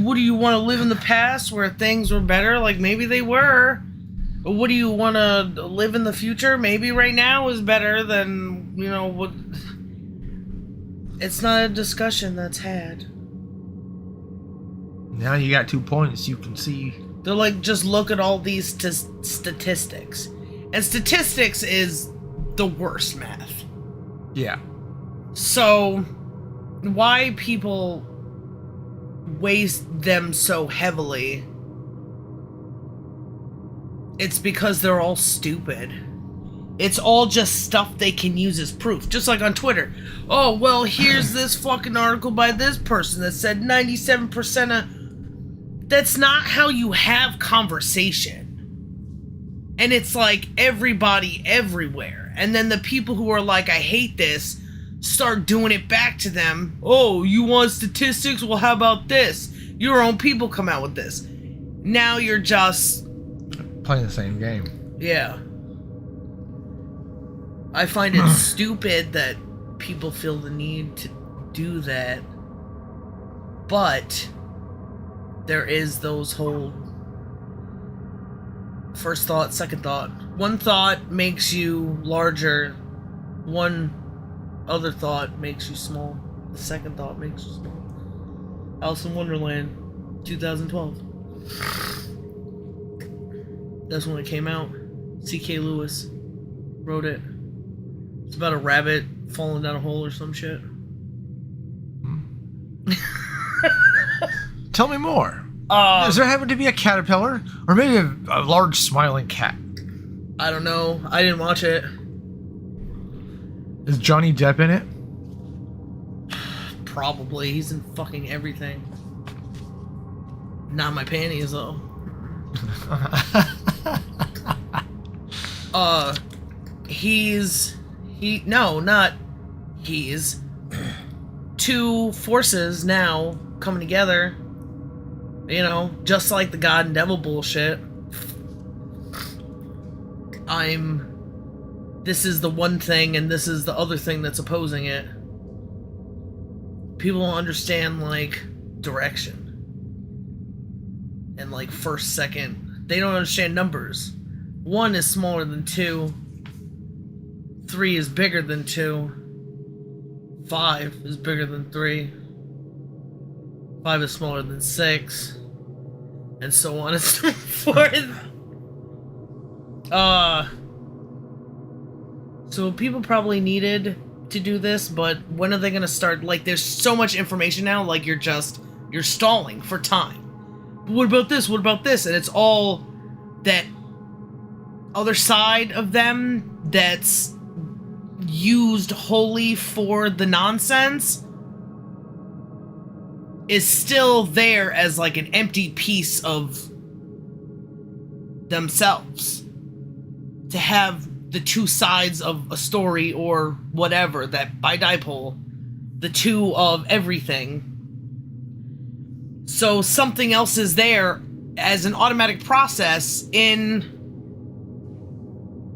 What do you want to live in the past where things were better? Like, maybe they were. But what do you want to live in the future? Maybe right now is better than, you know, what. It's not a discussion that's had. Now you got 2 points. You can see. They're like, just look at all these statistics. And statistics is the worst math. Yeah. So, why people waste them so heavily? It's because they're all stupid. It's all just stuff they can use as proof. Just like on Twitter. Oh, well, here's this fucking article by this person that said 97% of... That's not how you have conversation. And it's like everybody everywhere. And then the people who are like, I hate this, start doing it back to them. Oh, you want statistics? Well, how about this? Your own people come out with this. Now you're just... playing the same game. Yeah. I find it stupid that people feel the need to do that. But there is those whole first thought, second thought. One thought makes you larger. One other thought makes you small. The second thought makes you small. Alice in Wonderland, 2012. That's when it came out. C.K. Lewis wrote it. It's about a rabbit falling down a hole or some shit. Tell me more. Does there happen to be a caterpillar? Or maybe a large smiling cat? I don't know. I didn't watch it. Is Johnny Depp in it? Probably. He's in fucking everything. Not my panties, though. He's two forces now coming together. You know, just like the God and Devil bullshit. This is the one thing and this is the other thing that's opposing it. People don't understand, like, direction. And, like, first, second. They don't understand numbers. 1 is smaller than 2. 3 is bigger than 2. 5 is bigger than 3. 5 is smaller than 6. And so on and so forth. So people probably needed to do this, but when are they gonna start? Like, there's so much information now, like, you're stalling for time. But what about this? What about this? And it's all that other side of them that's used wholly for the nonsense is still there as, like, an empty piece of themselves. To have the two sides of a story or whatever, that by dipole, the two of everything. So something else is there as an automatic process in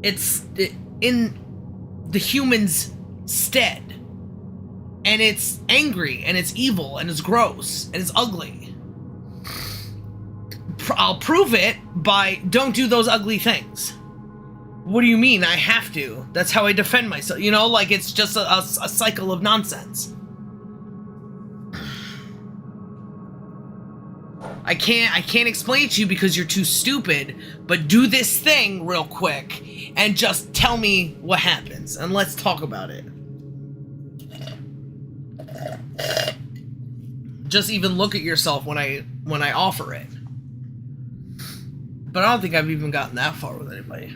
the human's stead. And it's angry, and it's evil, and it's gross, and it's ugly. I'll prove it by don't do those ugly things. What do you mean? I have to. That's how I defend myself. You know, like, it's just a cycle of nonsense. I can't explain it to you because you're too stupid, but do this thing real quick and just tell me what happens, and let's talk about it. Just even look at yourself when I offer it. But I don't think I've even gotten that far with anybody.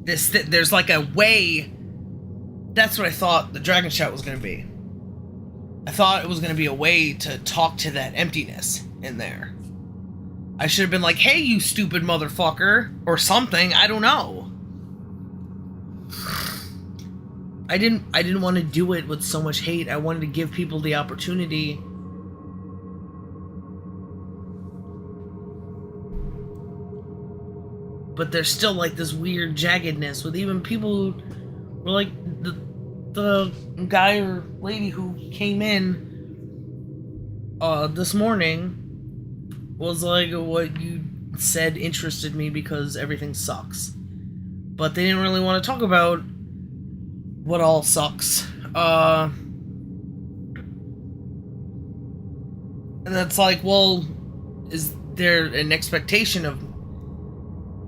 There's like a way. That's what I thought the Dragon Shout was going to be. I thought it was going to be a way to talk to that emptiness in there. I should have been like, hey, you stupid motherfucker, or something. I don't know. I didn't want to do it with so much hate. I wanted to give people the opportunity but there's still like this weird jaggedness with even people who were like the guy or lady who came in this morning was like, what you said interested me because everything sucks. But they didn't really want to talk about what all sucks. And that's like, well, is there an expectation of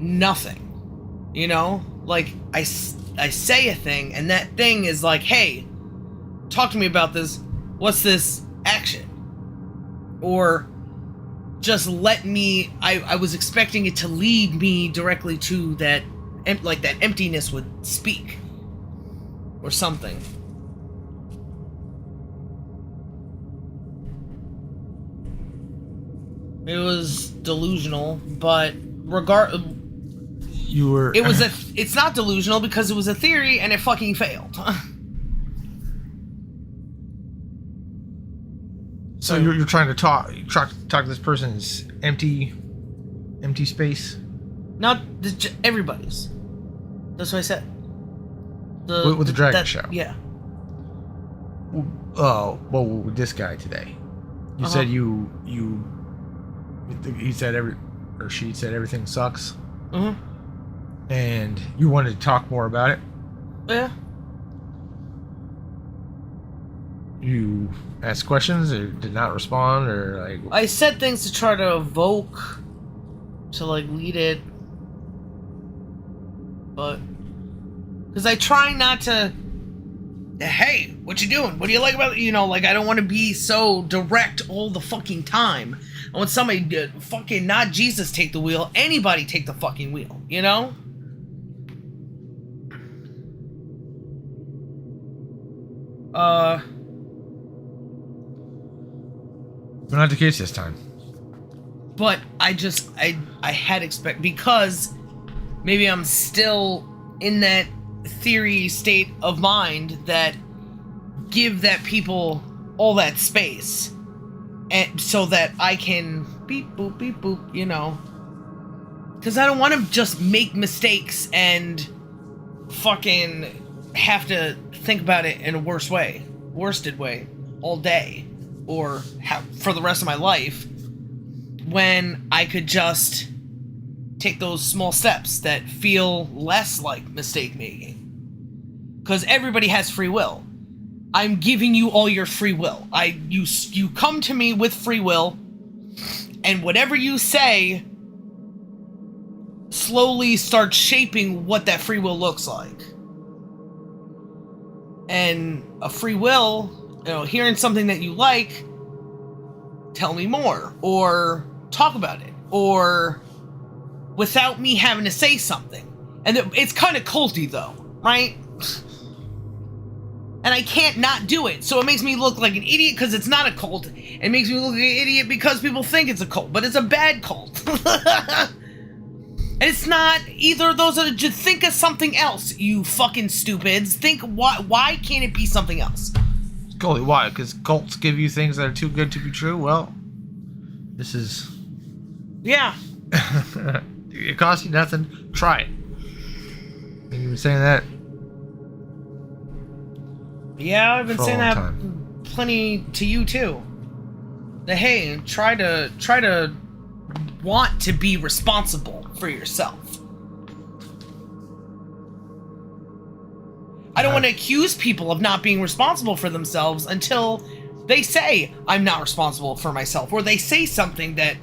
nothing? You know? Like, I say a thing, and that thing is like, hey, talk to me about this. What's this action? Or just let me... I was expecting it to lead me directly to that, like that emptiness would speak. Or something. It was delusional, but you were... It's not delusional because it was a theory and it fucking failed. So you're trying to talk to this person's empty space? Not everybody's. That's what I said. With the dragon show? Yeah. Oh, well, with this guy today. You said he said she said everything sucks. And you wanted to talk more about it? Yeah. You asked questions or did not respond, or like... I said things to try to evoke, to like lead it, but because I try not to, hey, what you doing? What do you like about it? You know, like I don't want to be so direct all the fucking time. I want somebody to fucking, not Jesus take the wheel, anybody take the fucking wheel, you know? But not the case this time. But I had because maybe I'm still in that theory state of mind that give that people all that space, and so that I can beep boop, you know, because I don't want to just make mistakes and fucking have to think about it in a worsted way all day, or for the rest of my life, when I could just take those small steps that feel less like mistake making. Because everybody has free will. I'm giving you all your free will. You come to me with free will, and whatever you say slowly starts shaping what that free will looks like. And a free will, you know, hearing something that you like, tell me more, or talk about it, or without me having to say something. And it's kind of culty though, right? And I can't not do it, so it makes me look like an idiot because it's not a cult. It makes me look like an idiot because people think it's a cult, but it's a bad cult. And it's not either of those. Just think of something else, you fucking stupids. Think, why can't it be something else? Golly, why? Because cults give you things that are too good to be true? Well, this is... Yeah. It costs you nothing. Try it. And you've been saying that. Yeah, I've been saying that time. Plenty to you too. That hey, try to want to be responsible for yourself. I don't want to accuse people of not being responsible for themselves until they say I'm not responsible for myself, or they say something that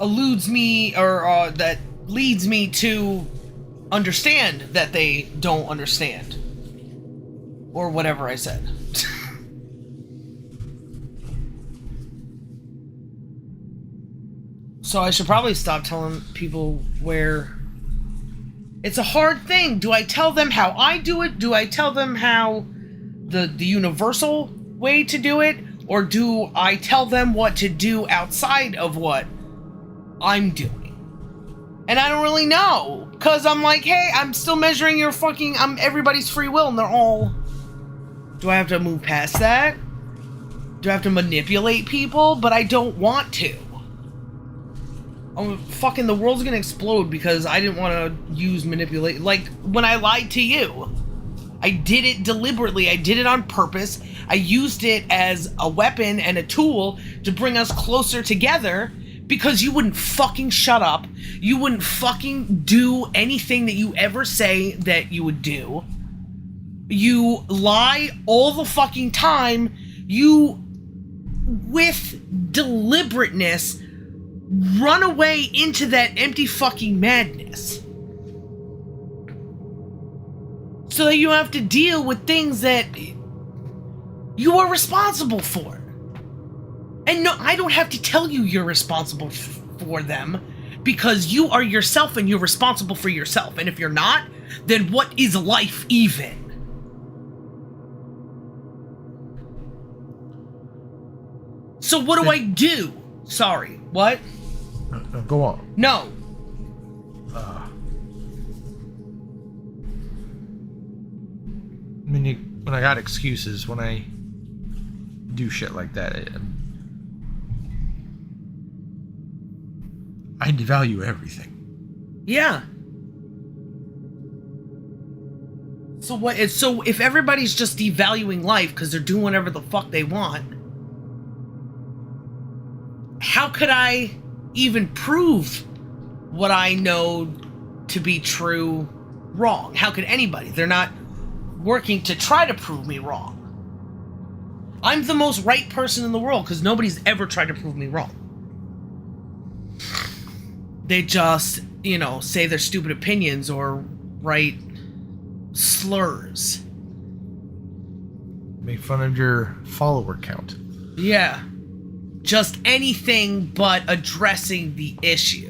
eludes me, or that leads me to understand that they don't understand, or whatever I said. So I should probably stop telling people where... It's a hard thing. Do I tell them how I do it? Do I tell them how the universal way to do it? Or do I tell them what to do outside of what I'm doing? And I don't really know. Because I'm like, hey, I'm still measuring your fucking... everybody's free will, and they're all... Do I have to move past that? Do I have to manipulate people? But I don't want to. fucking the world's gonna explode because I didn't want to use manipulate. Like when I lied to you, I did it deliberately. I did it on purpose. I used it as a weapon and a tool to bring us closer together because you wouldn't fucking shut up. You wouldn't fucking do anything that you ever say that you would do. You lie all the fucking time. You, with deliberateness, run away into that empty fucking madness. So that you don't have to deal with things that you are responsible for. And no, I don't have to tell you you're responsible for them because you are yourself and you're responsible for yourself. And if you're not, then what is life even? So what do I do? Sorry, what? No, go on. No. I mean, when I got excuses, when I do shit like that, I devalue everything. Yeah. So what? So if everybody's just devaluing life because they're doing whatever the fuck they want, how could I even prove what I know to be true wrong? How could anybody? They're not working to try to prove me wrong. I'm the most right person in the world because nobody's ever tried to prove me wrong. They just, say their stupid opinions or write slurs. Make fun of your follower count. Yeah. Just anything but addressing the issue.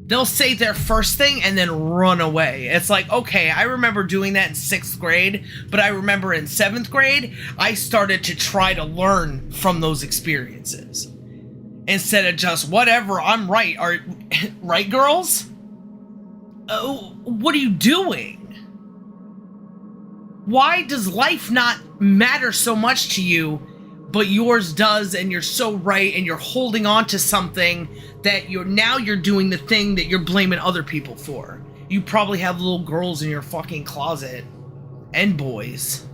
They'll say their first thing and then run away. It's like, okay, I remember doing that in 6th grade, but I remember in 7th grade, I started to try to learn from those experiences. Instead of just, whatever, I'm right. Right, girls? What are you doing? Why does life not matter so much to you, but yours does, and you're so right, and you're holding on to something that you're doing the thing that you're blaming other people for. You probably have little girls in your fucking closet, and boys,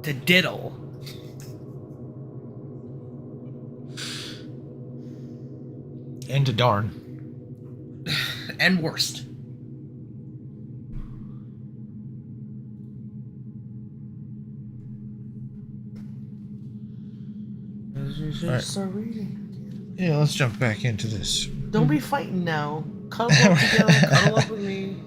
to diddle. And to darn. And worst. Right. Start reading. Yeah, let's jump back into this. Don't be fighting now. Cuddle up together. Cuddle up with me.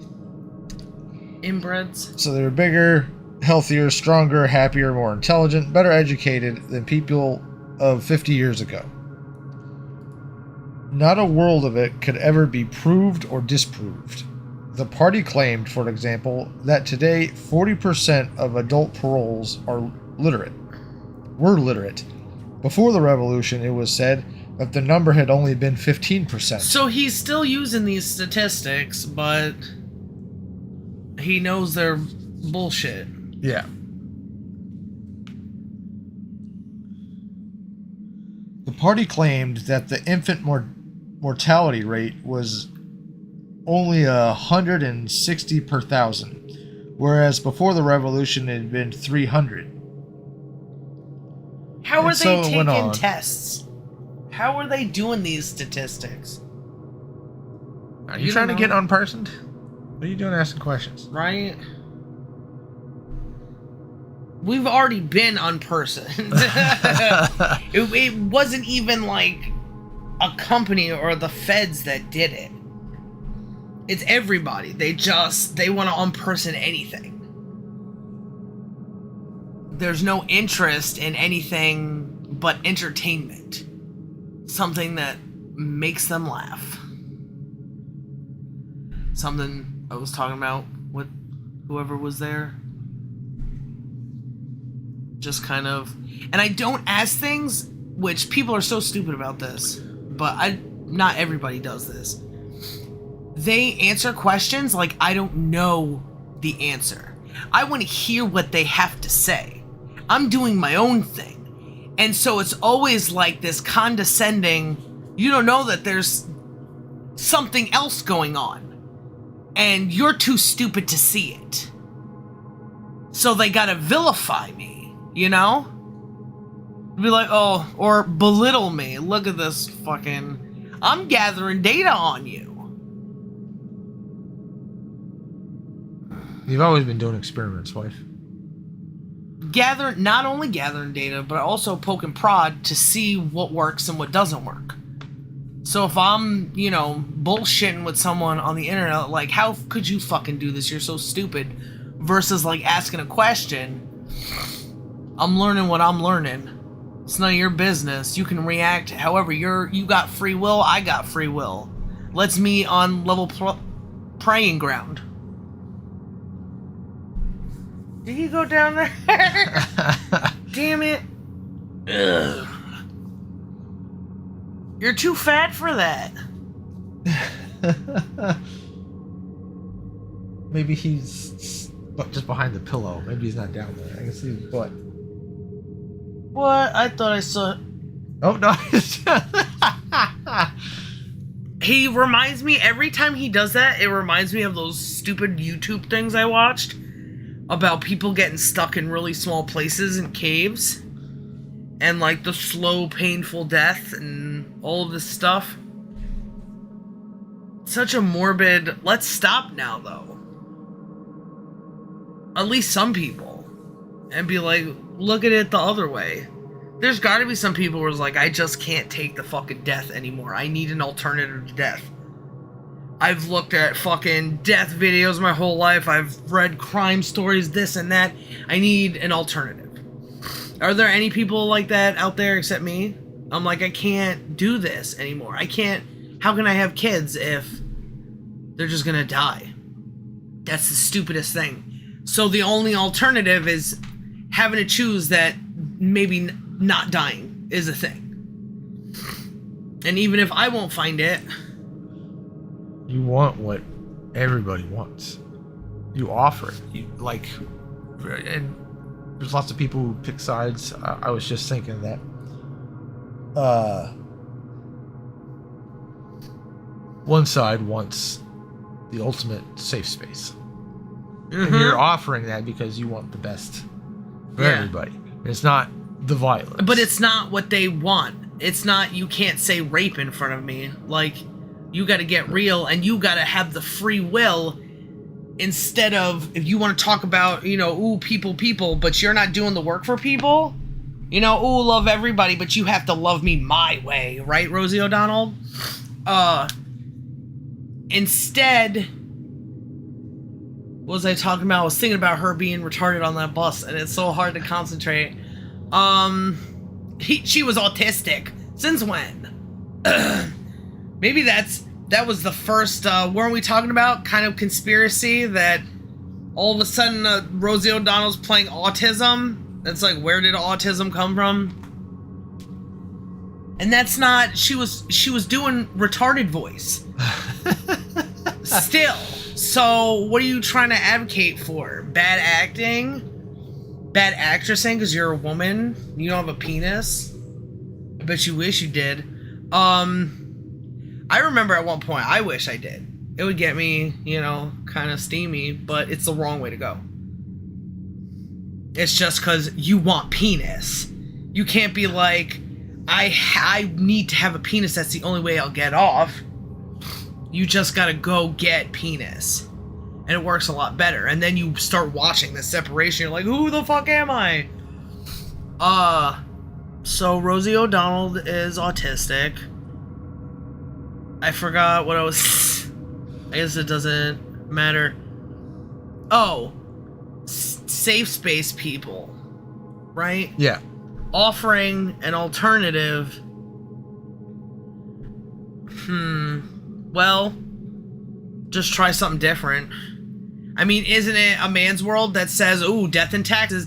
Inbreds. So they were bigger, healthier, stronger, happier, more intelligent, better educated than people of 50 years ago. Not a world of it could ever be proved or disproved. The party claimed, for example, that today 40% of adult paroles were literate. Before the revolution, it was said that the number had only been 15%. So he's still using these statistics, but he knows they're bullshit. Yeah. The party claimed that the infant mortality rate was only 160 per thousand, whereas before the revolution it had been 300. How are they taking on. tests? How are they doing these statistics? Are you trying to get unpersoned? What are you doing asking questions? Right? We've already been unpersoned. It wasn't even like a company or the feds that did it. It's everybody. They want to unperson anything. There's no interest in anything but entertainment. Something that makes them laugh. Something I was talking about with whoever was there. Just kind of... And I don't ask things, which people are so stupid about this, but not everybody does this. They answer questions like I don't know the answer. I want to hear what they have to say. I'm doing my own thing. And so it's always like this condescending, You don't know that there's something else going on. And you're too stupid to see it. So they gotta vilify me, you know? Be like, oh, or belittle me. Look at this fucking... I'm gathering data on you. You've always been doing experiments, wife. Not only gathering data, but also poke and prod to see what works and what doesn't work. So if I'm, bullshitting with someone on the internet, like, how could you fucking do this? You're so stupid. Versus, like, asking a question. I'm learning what I'm learning. It's none of your business. You can react however you got free will, I got free will. Let's meet on level praying ground. Did he go down there? Damn it. Ugh. You're too fat for that. Maybe he's just behind the pillow. Maybe he's not down there. I can see his butt. What? I thought I saw... Oh, no. He reminds me, every time he does that, it reminds me of those stupid YouTube things I watched about people getting stuck in really small places and caves. And, like, the slow, painful death and all of this stuff. Such a morbid... Let's stop now, though. At least some people. And be like, look at it the other way. There's gotta be some people where it's like, I just can't take the fucking death anymore. I need an alternative to death. I've looked at fucking death videos my whole life. I've read crime stories, this and that. I need an alternative. Are there any people like that out there except me? I'm like, I can't do this anymore. I can't... How can I have kids if they're just gonna die? That's the stupidest thing. So the only alternative is having to choose that maybe not dying is a thing. And even if I won't find it... You want what everybody wants. You offer it. And there's lots of people who pick sides. I was just thinking that. One side wants the ultimate safe space. And you're offering that because you want the best for everybody. It's not the violence. But it's not what they want. It's not, you can't say rape in front of me. Like, you gotta get real and you gotta have the free will instead of, if you want to talk about, ooh, people, but you're not doing the work for people. Ooh, love everybody, but you have to love me my way. Right, Rosie O'Donnell? Instead... What was I talking about? I was thinking about her being retarded on that bus, and it's so hard to concentrate. She was autistic. Since when? Maybe that was the first, weren't we talking about kind of conspiracy that all of a sudden Rosie O'Donnell's playing autism? It's like, where did autism come from? And that's not, she was doing retarded voice. Still. So, what are you trying to advocate for? Bad acting? Bad actressing because you're a woman? You don't have a penis? I bet you wish you did. I remember at one point, I wish I did. It would get me, kind of steamy, but it's the wrong way to go. It's just because you want penis. You can't be like, I need to have a penis, that's the only way I'll get off. You just gotta go get penis. And it works a lot better. And then you start watching the separation. You're like, who the fuck am I? So Rosie O'Donnell is autistic. I forgot what I was... I guess it doesn't matter. Oh. Safe space people. Right? Yeah. Offering an alternative... Well, just try something different. I mean, isn't it a man's world that says, ooh, death and taxes,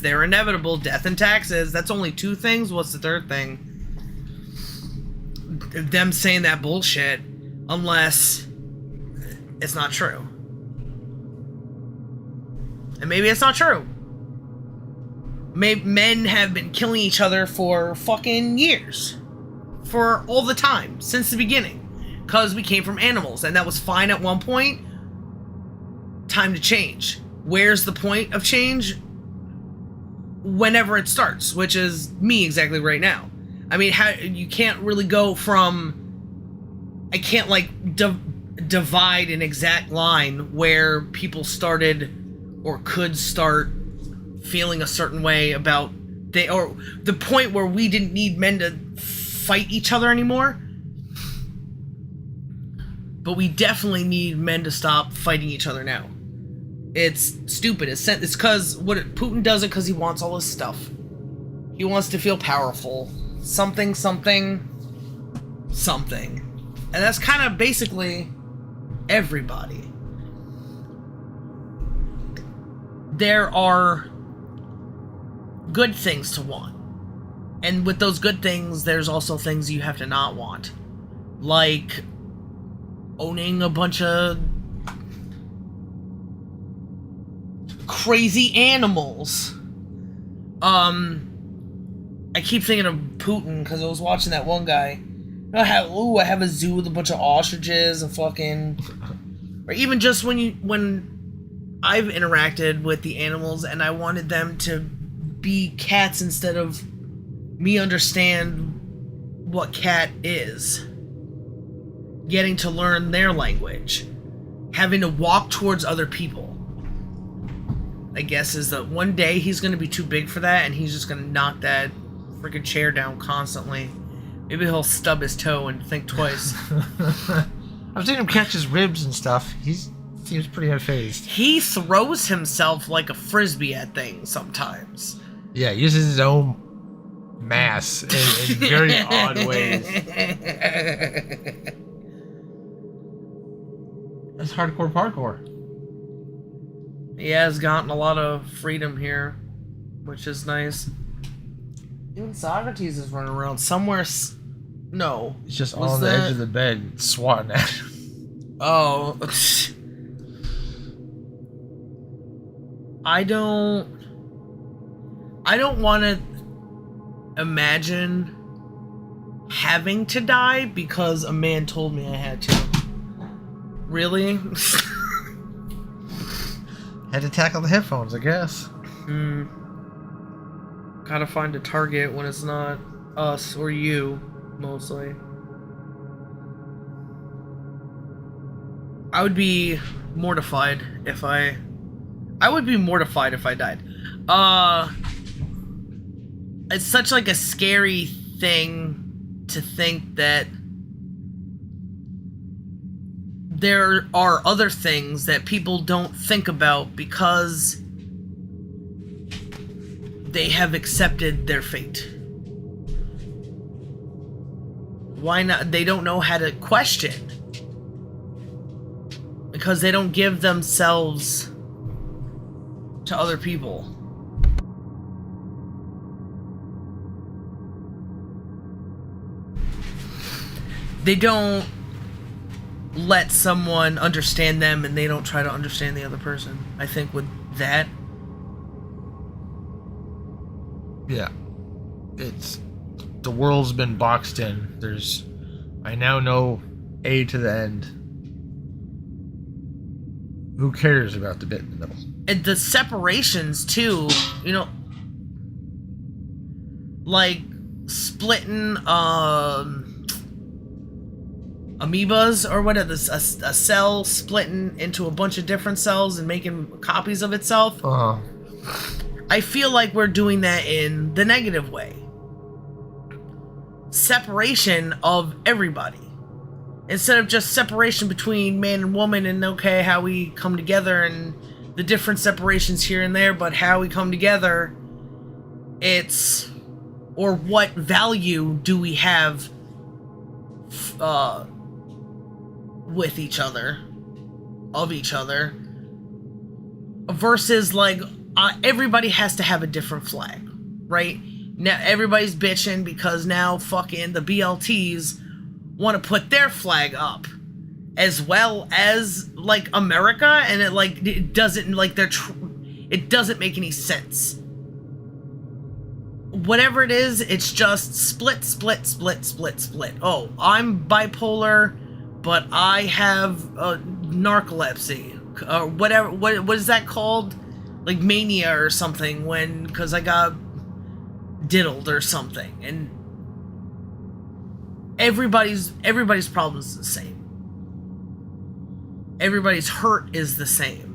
they're inevitable, death and taxes, that's only two things? What's the third thing? Them saying that bullshit, unless it's not true. And maybe it's not true. Men have been killing each other for fucking years. for all the time, since the beginning. Because we came from animals, and that was fine at one point. Time to change. Where's the point of change? Whenever it starts, which is me exactly right now. I mean, you can't really go from... I can't, like, divide an exact line where people started or could start feeling a certain way about... or the point where we didn't need men to fight each other anymore. But we definitely need men to stop fighting each other now. It's stupid. It's because Putin does it because he wants all his stuff. He wants to feel powerful. Something. And that's kind of basically everybody. There are good things to want. And with those good things, there's also things you have to not want. Like owning a bunch of crazy animals. I keep thinking of Putin because I was watching that one guy. I have a zoo with a bunch of ostriches and fucking... Or even just when I've interacted with the animals and I wanted them to be cats instead of me understand what cat is. Getting to learn their language. Having to walk towards other people. I guess is that one day he's going to be too big for that and he's just going to knock that freaking chair down constantly. Maybe he'll stub his toe and think twice. I've seen him catch his ribs and stuff. He seems pretty unfazed. He throws himself like a frisbee at things sometimes. Yeah, he uses his own mass in very odd ways. That's hardcore parkour. He has gotten a lot of freedom here, which is nice. Even Socrates is running around somewhere. No. He's just on the edge of the bed, swatting at him. Oh. I don't want to imagine having to die because a man told me I had to. Really? Had to tackle the headphones, I guess. Gotta find a target when it's not us or you, mostly. I would be mortified if I died. It's such like a scary thing to think that there are other things that people don't think about because they have accepted their fate. Why not? They don't know how to question. Because they don't give themselves to other people. They don't let someone understand them and they don't try to understand the other person. I think with that. Yeah. It's... The world's been boxed in. I now know A to the end. Who cares about the bit in the middle? And the separations, too, like splitting amoebas or whatever, a cell splitting into a bunch of different cells and making copies of itself. I feel like we're doing that in the negative way. Separation of everybody. Instead of just separation between man and woman and okay, how we come together and the different separations here and there, but how we come together, it's, or what value do we have with each other, of each other, versus like everybody has to have a different flag, right? Now everybody's bitching because now fucking the BLTs want to put their flag up as well as like America, and it doesn't like it doesn't make any sense. whatever it is, it's just split, split, split, split, split. Oh, I'm bipolar, but I have narcolepsy, or whatever. What is that called? Like mania or something? Because I got diddled or something, and everybody's problem is the same. Everybody's hurt is the same.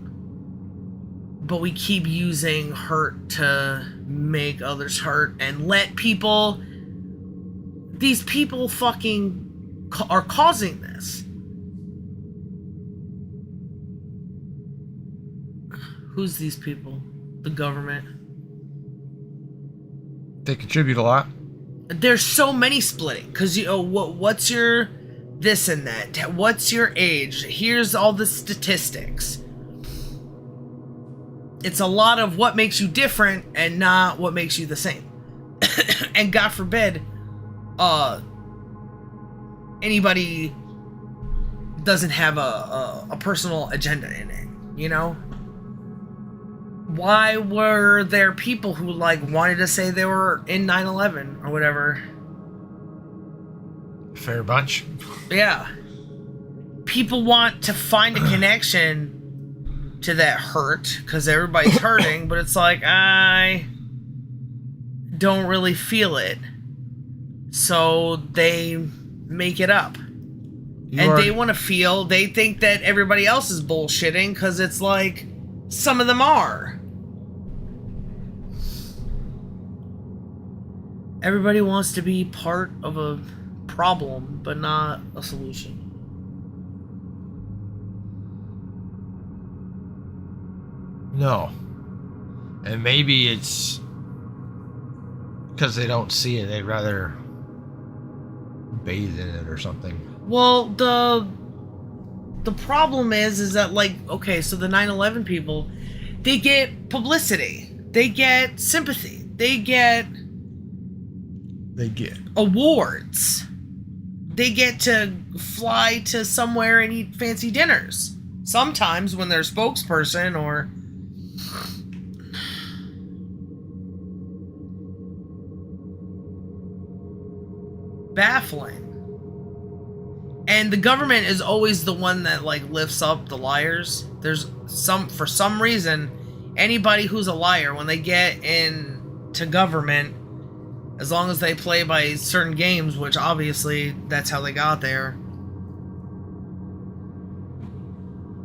But we keep using hurt to make others hurt and let people... These people fucking are causing this. Who's these people? The government. They contribute a lot. There's so many splitting. Because, what's your this and that? What's your age? Here's all the statistics. It's a lot of what makes you different and not what makes you the same. And God forbid, anybody doesn't have a personal agenda in it, you know? Why were there people who, like, wanted to say they were in 9/11 or whatever? Fair bunch. Yeah. People want to find a connection to that hurt because everybody's hurting, but it's like, I don't really feel it, so they make it up. They want to feel, they think that everybody else is bullshitting because it's like some of them are. Everybody wants to be part of a problem but not a solution. No. And maybe it's because they don't see it. They'd rather bathe in it or something. Well, the problem is that, like, okay, so the 9/11 people, they get publicity. They get sympathy. They get awards. They get to fly to somewhere and eat fancy dinners. Sometimes when they're a spokesperson or... baffling. And the government is always the one that, like, lifts up the liars. For some reason, anybody who's a liar, when they get into government, as long as they play by certain games, which obviously that's how they got there.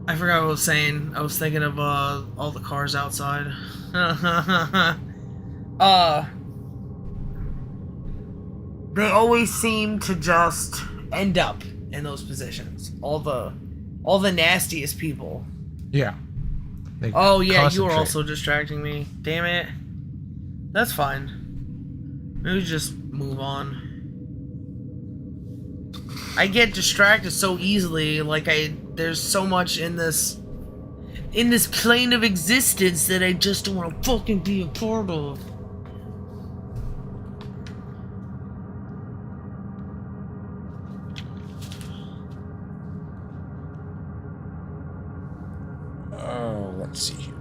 I forgot what I was saying. I was thinking of all the cars outside. They always seem to just end up in those positions. All the nastiest people. Yeah. Oh yeah, you were also distracting me. Damn it. That's fine. Maybe just move on. I get distracted so easily. Like there's so much in this plane of existence that I just don't want to fucking be a part of. Let's see here.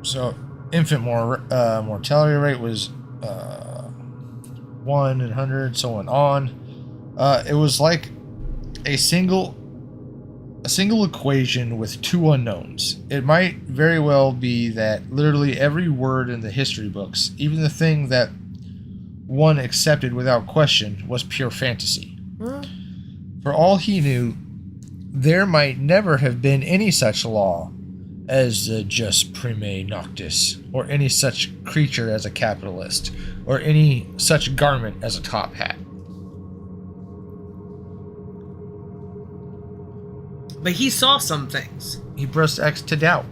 So, infant mortality rate was 1 in 100, so on. It was like a single equation with two unknowns. It might very well be that literally every word in the history books, even the thing that one accepted without question, was pure fantasy. For all he knew, there might never have been any such law as the jus prime noctis, or any such creature as a capitalist, or any such garment as a top hat. But he saw some things. He pressed X to doubt.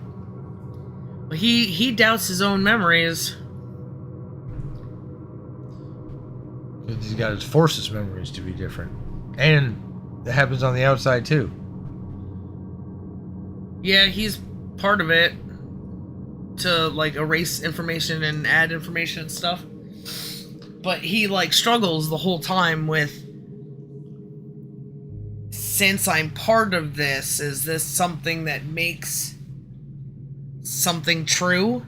But he doubts his own memories. He's got to force his memories to be different. And that happens on the outside too. Yeah, he's part of it to, like, erase information and add information and stuff. But he, like, struggles the whole time with, since I'm part of this, is this something that makes something true?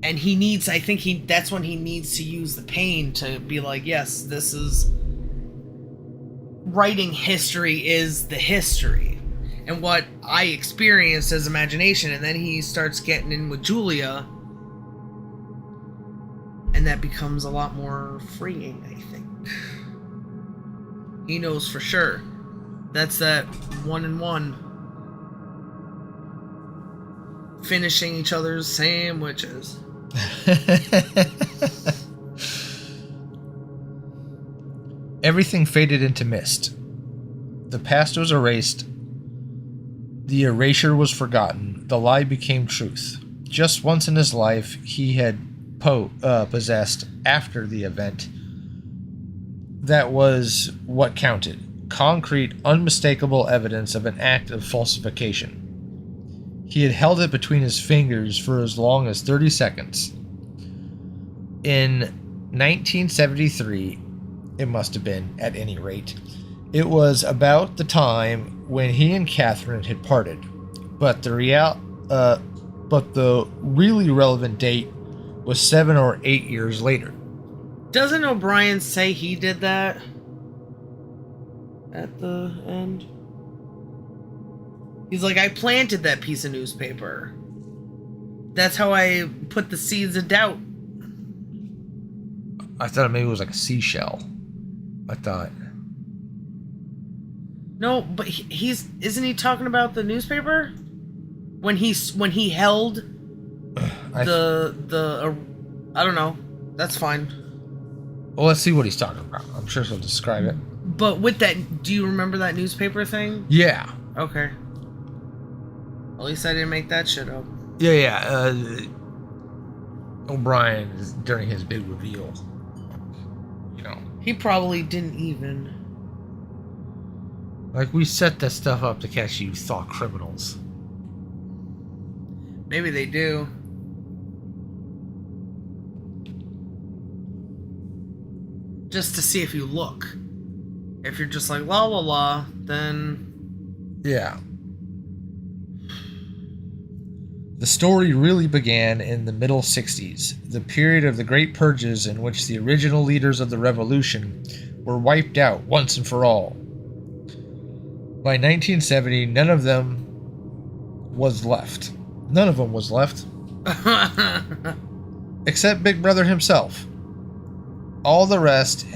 And he needs, I think that's when he needs to use the pain to be like, yes, this is, writing history is the history. And what I experienced as imagination, and then he starts getting in with Julia, and that becomes a lot more freeing, I think. He knows for sure. That's that 1-1. Finishing each other's sandwiches. Everything faded into mist. The past was erased. The erasure was forgotten. The lie became truth. Just once in his life, he had possessed after the event. That was what counted. Concrete, unmistakable evidence of an act of falsification. He had held it between his fingers for as long as 30 seconds. In 1973, it must have been, at any rate, it was about the time when he and Catherine had parted. But the really relevant date was 7 or 8 years later. Doesn't O'Brien say he did that at the end? He's like, I planted that piece of newspaper. That's how I put the seeds of doubt. I thought maybe it was like a seashell. I thought. No, but isn't he talking about the newspaper? When he held I don't know. That's fine. Well, let's see what he's talking about. I'm sure he'll describe it. But with that, do you remember that newspaper thing? Yeah. Okay. At least I didn't make that shit up. Yeah. O'Brien, during his big reveal, he probably didn't even. Like, we set that stuff up to catch you thought criminals. Maybe they do. Just to see if you look. If you're just like, la la la, then... Yeah. The story really began in the middle 60s, the period of the Great Purges in which the original leaders of the revolution were wiped out once and for all. By 1970, none of them was left. Except Big Brother himself. All the rest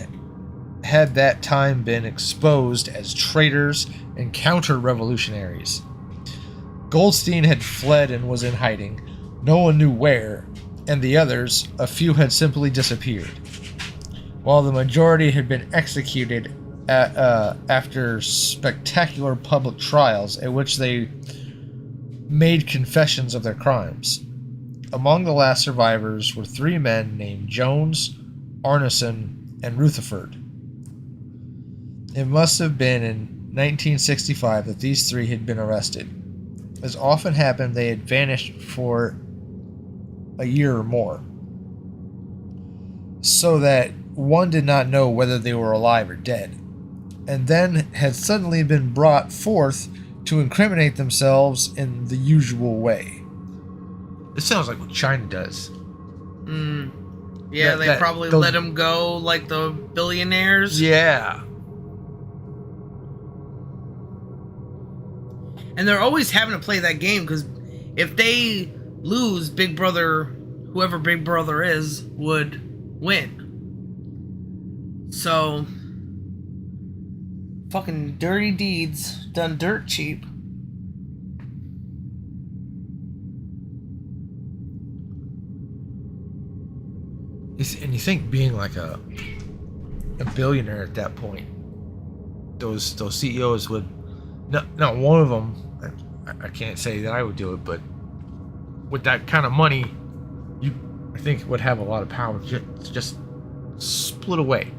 had that time been exposed as traitors and counter-revolutionaries. Goldstein had fled and was in hiding. No one knew where, and the others, a few, had simply disappeared, while the majority had been executed after spectacular public trials at which they made confessions of their crimes. Among the last survivors were 3 men named Jones, Arneson, and Rutherford. It must have been in 1965 that these 3 had been arrested. As often happened, they had vanished for a year or more, so that one did not know whether they were alive or dead, and then had suddenly been brought forth to incriminate themselves in the usual way. This sounds like what China does. Yeah, they probably let them go like the billionaires. Yeah. And they're always having to play that game, because if they lose, Big Brother, whoever Big Brother is, would win. So, fucking dirty deeds done dirt cheap. And you think being like a billionaire at that point, those CEOs would, not one of them, I can't say that I would do it, but with that kind of money, I think would have a lot of power to just split away,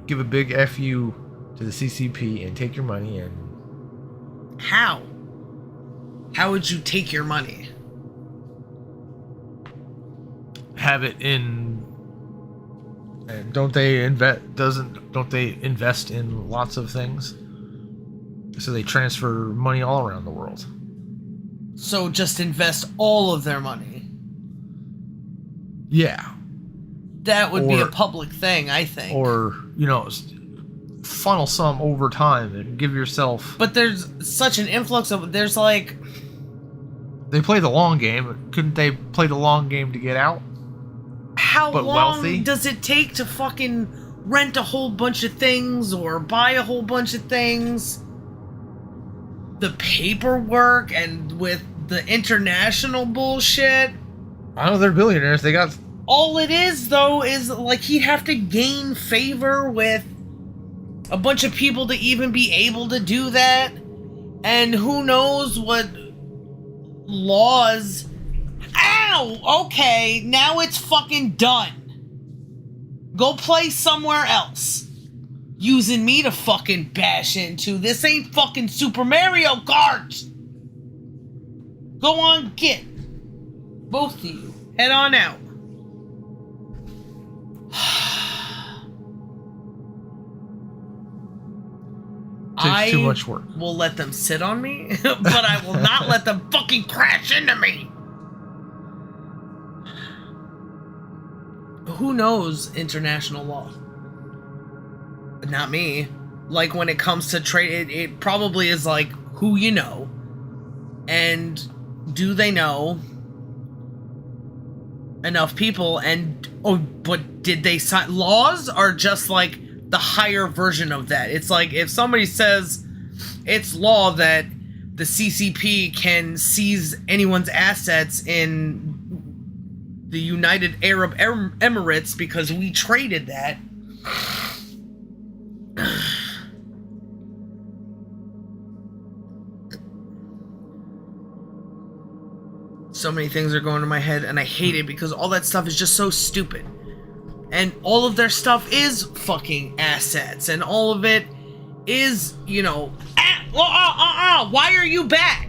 give a big FU to the CCP and take your money. And how would you take your money? Have it in, and don't they invest in lots of things? So they transfer money all around the world. So just invest all of their money. Yeah. That would be a public thing, I think. Or, you know, funnel some over time and give yourself... But there's such an influx of... There's like... They play the long game. Couldn't they play the long game to get out? How but long wealthy? does it take to fucking rent a whole bunch of things or buy a whole bunch of things? The paperwork and with the international bullshit. I know they're billionaires. They got... All it is, though, is like he'd have to gain favor with a bunch of people to even be able to do that. And who knows what laws... Ow! Okay, now it's fucking done. Go play somewhere else. Using me to fucking bash into. This ain't fucking Super Mario Kart! Go on, get. Both of you. Head on out. Takes too much work. Will let them sit on me, but I will not let them fucking crash into me. Who knows international law? Not me. Like when it comes to trade, it probably is like who you know, and do they know enough people? And but did they sign? Laws are just like the higher version of that. It's like if somebody says it's law that the CCP can seize anyone's assets in the United Arab Emirates because we traded that. So many things are going to my head and I hate it because all that stuff is just so stupid. And all of their stuff is fucking assets, and all of it is, you know, why are you back?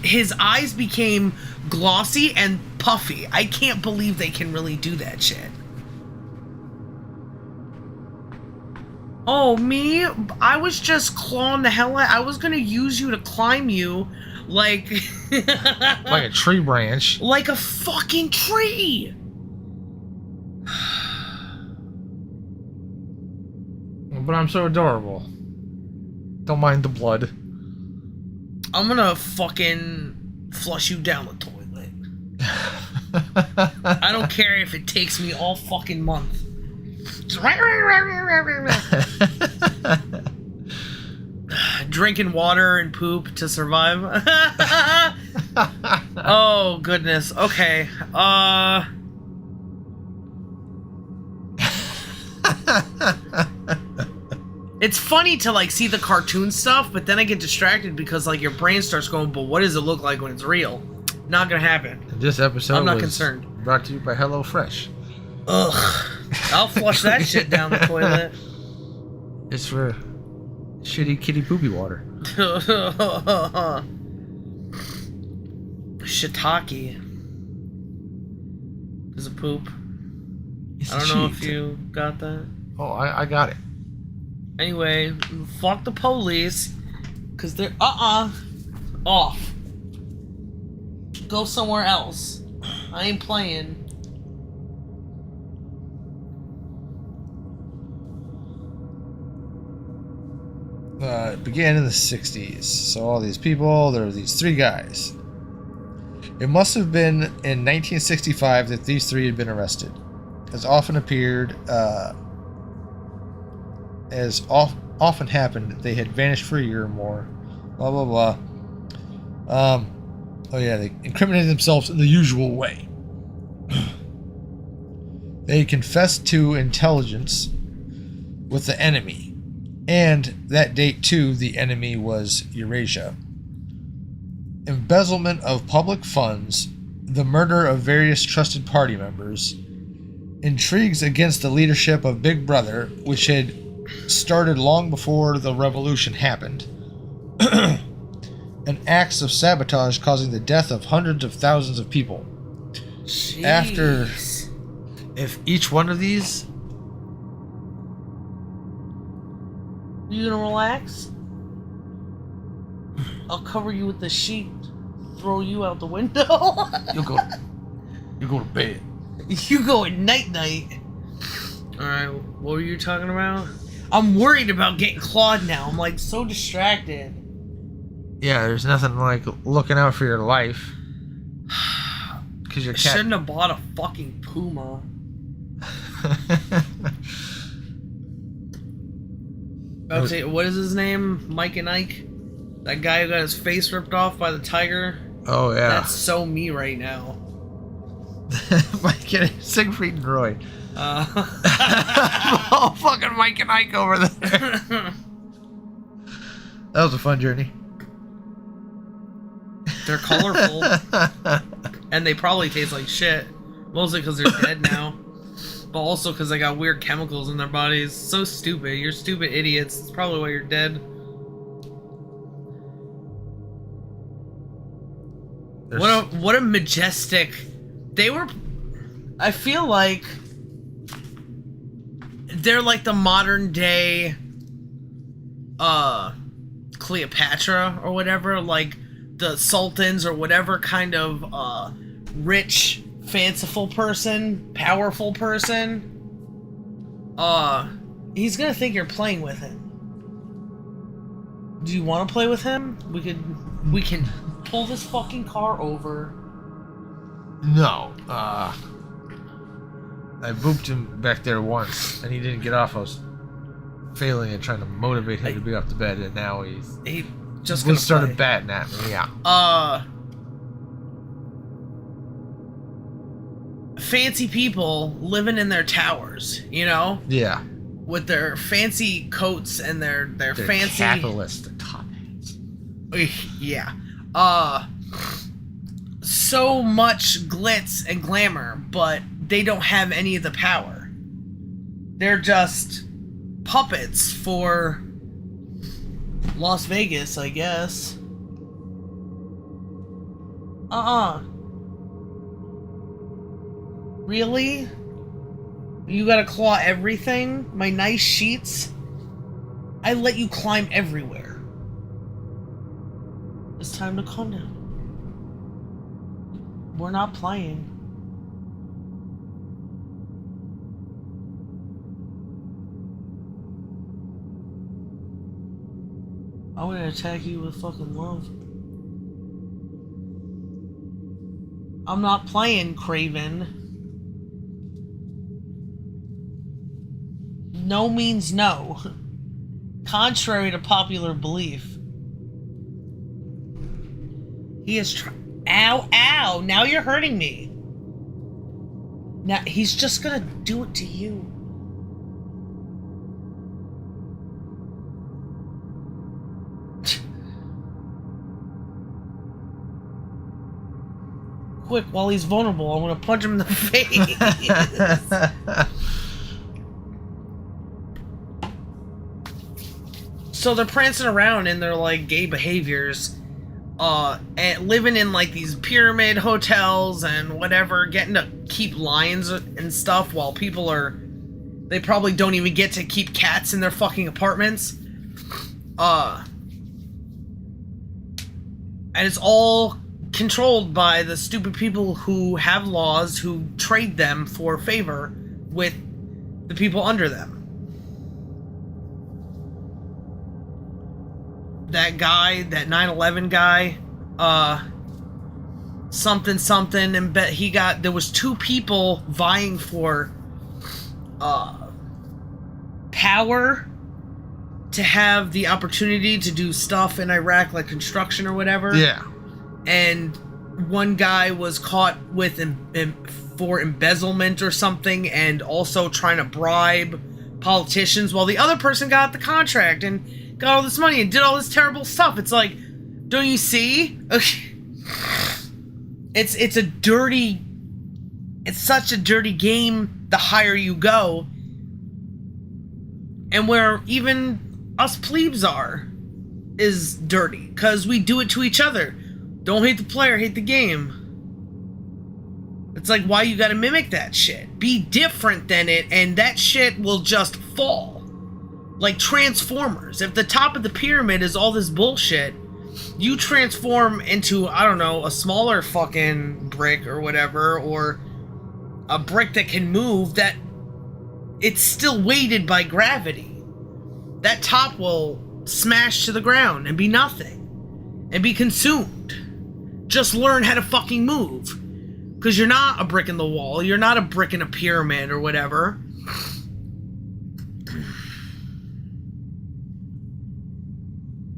His eyes became glossy and puffy. I can't believe they can really do that shit. Oh, me? I was just clawing the hell out. I was gonna use you to climb you like... like a tree branch. Like a fucking tree! But I'm so adorable. Don't mind the blood. I'm gonna fucking flush you down the toilet. I don't care if it takes me all fucking month. Drinking water and poop to survive. Oh goodness. Okay. It's funny to like see the cartoon stuff, but then I get distracted because like your brain starts going, but what does it look like when it's real? Not gonna happen. This episode I'm not was concerned. Brought to you by HelloFresh. Ugh. I'll flush that shit down the toilet. It's for shitty kitty poopy water. Shiitake is a poop. It's I don't know if you got that. Oh, I got it. Anyway, fuck the police, cause they're off. Go somewhere else. I ain't playing. It began in the 60s. So all these people, there were these three guys. It must have been in 1965 that these three had been arrested. As often appeared, often happened, they had vanished for a year or more. Blah, blah, blah. Oh yeah, they incriminated themselves in the usual way. They confessed to intelligence with the enemy. And that date, too, the enemy was Eurasia. Embezzlement of public funds, the murder of various trusted party members, intrigues against the leadership of Big Brother, which had started long before the revolution happened, and acts of sabotage causing the death of hundreds of thousands of people. Jeez. After, if each one of these... You gonna relax? I'll cover you with the sheet, throw you out the window. You go to bed. You go at night. Alright, what were you talking about? I'm worried about getting clawed now. I'm like so distracted. Yeah, there's nothing like looking out for your life. Because your I cat... shouldn't have bought a fucking puma. What is his name? Mike and Ike? That guy who got his face ripped off by the tiger? Oh, yeah. That's so me right now. Mike and Siegfried and Roy. Uh, Oh, fucking Mike and Ike over there. That was a fun journey. They're colorful. And they probably taste like shit. Mostly because they're dead now. But also because they got weird chemicals in their bodies. So stupid. You're stupid idiots. It's probably why you're dead. What a majestic... They were... I feel like... They're like the modern day... Cleopatra or whatever. Like the sultans or whatever kind of rich... fanciful person, powerful person, he's gonna think you're playing with him. Do you want to play with him? We can pull this fucking car over. No. I booped him back there once, and he didn't get off. I was failing at trying to motivate him to be off the bed, and now he just gonna started batting at me. Yeah. Fancy people living in their towers, you know? Yeah. With their fancy coats and their fancy... capitalist top hats. Yeah. So much glitz and glamour, but they don't have any of the power. They're just puppets for Las Vegas, I guess. Really? You gotta claw everything? My nice sheets? I let you climb everywhere. It's time to calm down. We're not playing. I'm gonna attack you with fucking love. I'm not playing, Craven. No means no. Contrary to popular belief. He is Ow, ow! Now you're hurting me. Now, he's just gonna do it to you. Quick, while he's vulnerable, I'm gonna punch him in the face. So they're prancing around in their like gay behaviors, and living in like these pyramid hotels and whatever, getting to keep lions and stuff while people they probably don't even get to keep cats in their fucking apartments. And it's all controlled by the stupid people who have laws who trade them for favor with the people under them. That guy, that 9/11 guy, something, and there was two people vying for power to have the opportunity to do stuff in Iraq, like construction or whatever. Yeah. And one guy was caught with for embezzlement or something, and also trying to bribe politicians while the other person got the contract and got all this money and did all this terrible stuff. It's like, don't you see? It's a dirty... It's such a dirty game the higher you go. And where even us plebes are is dirty. Because we do it to each other. Don't hate the player, hate the game. It's like, why you gotta mimic that shit? Be different than it, and that shit will just fall. Like Transformers. If the top of the pyramid is all this bullshit, you transform into, I don't know, a smaller fucking brick or whatever, or a brick that can move, that it's still weighted by gravity. That top will smash to the ground and be nothing. And be consumed. Just learn how to fucking move. Because you're not a brick in the wall. You're not a brick in a pyramid or whatever.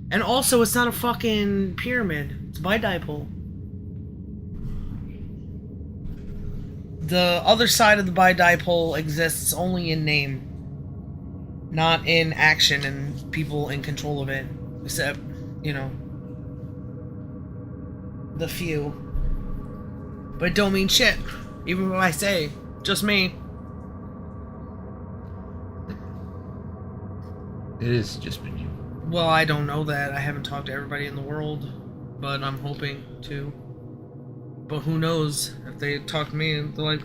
And also, it's not a fucking pyramid. It's a bidipole. The other side of the bidipole exists only in name. Not in action and people in control of it. Except, you know, the few. But it don't mean shit. Even when I say, just me. It is just been you. Well, I don't know that. I haven't talked to everybody in the world. But I'm hoping to. But who knows? If they talk to me and they're like,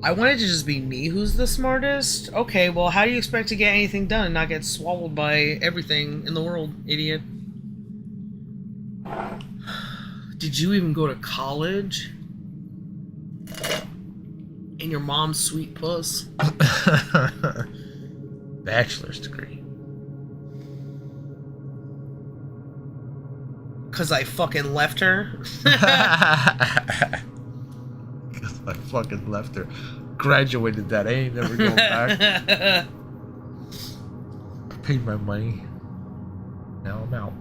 I wanted to just be me who's the smartest? Okay, well, how do you expect to get anything done and not get swallowed by everything in the world, idiot? Did you even go to college? In your mom's sweet puss? Bachelor's degree. Cause I fucking left her? Cause I fucking left her. Graduated that. I ain't never going back. Paid my money. Now I'm out.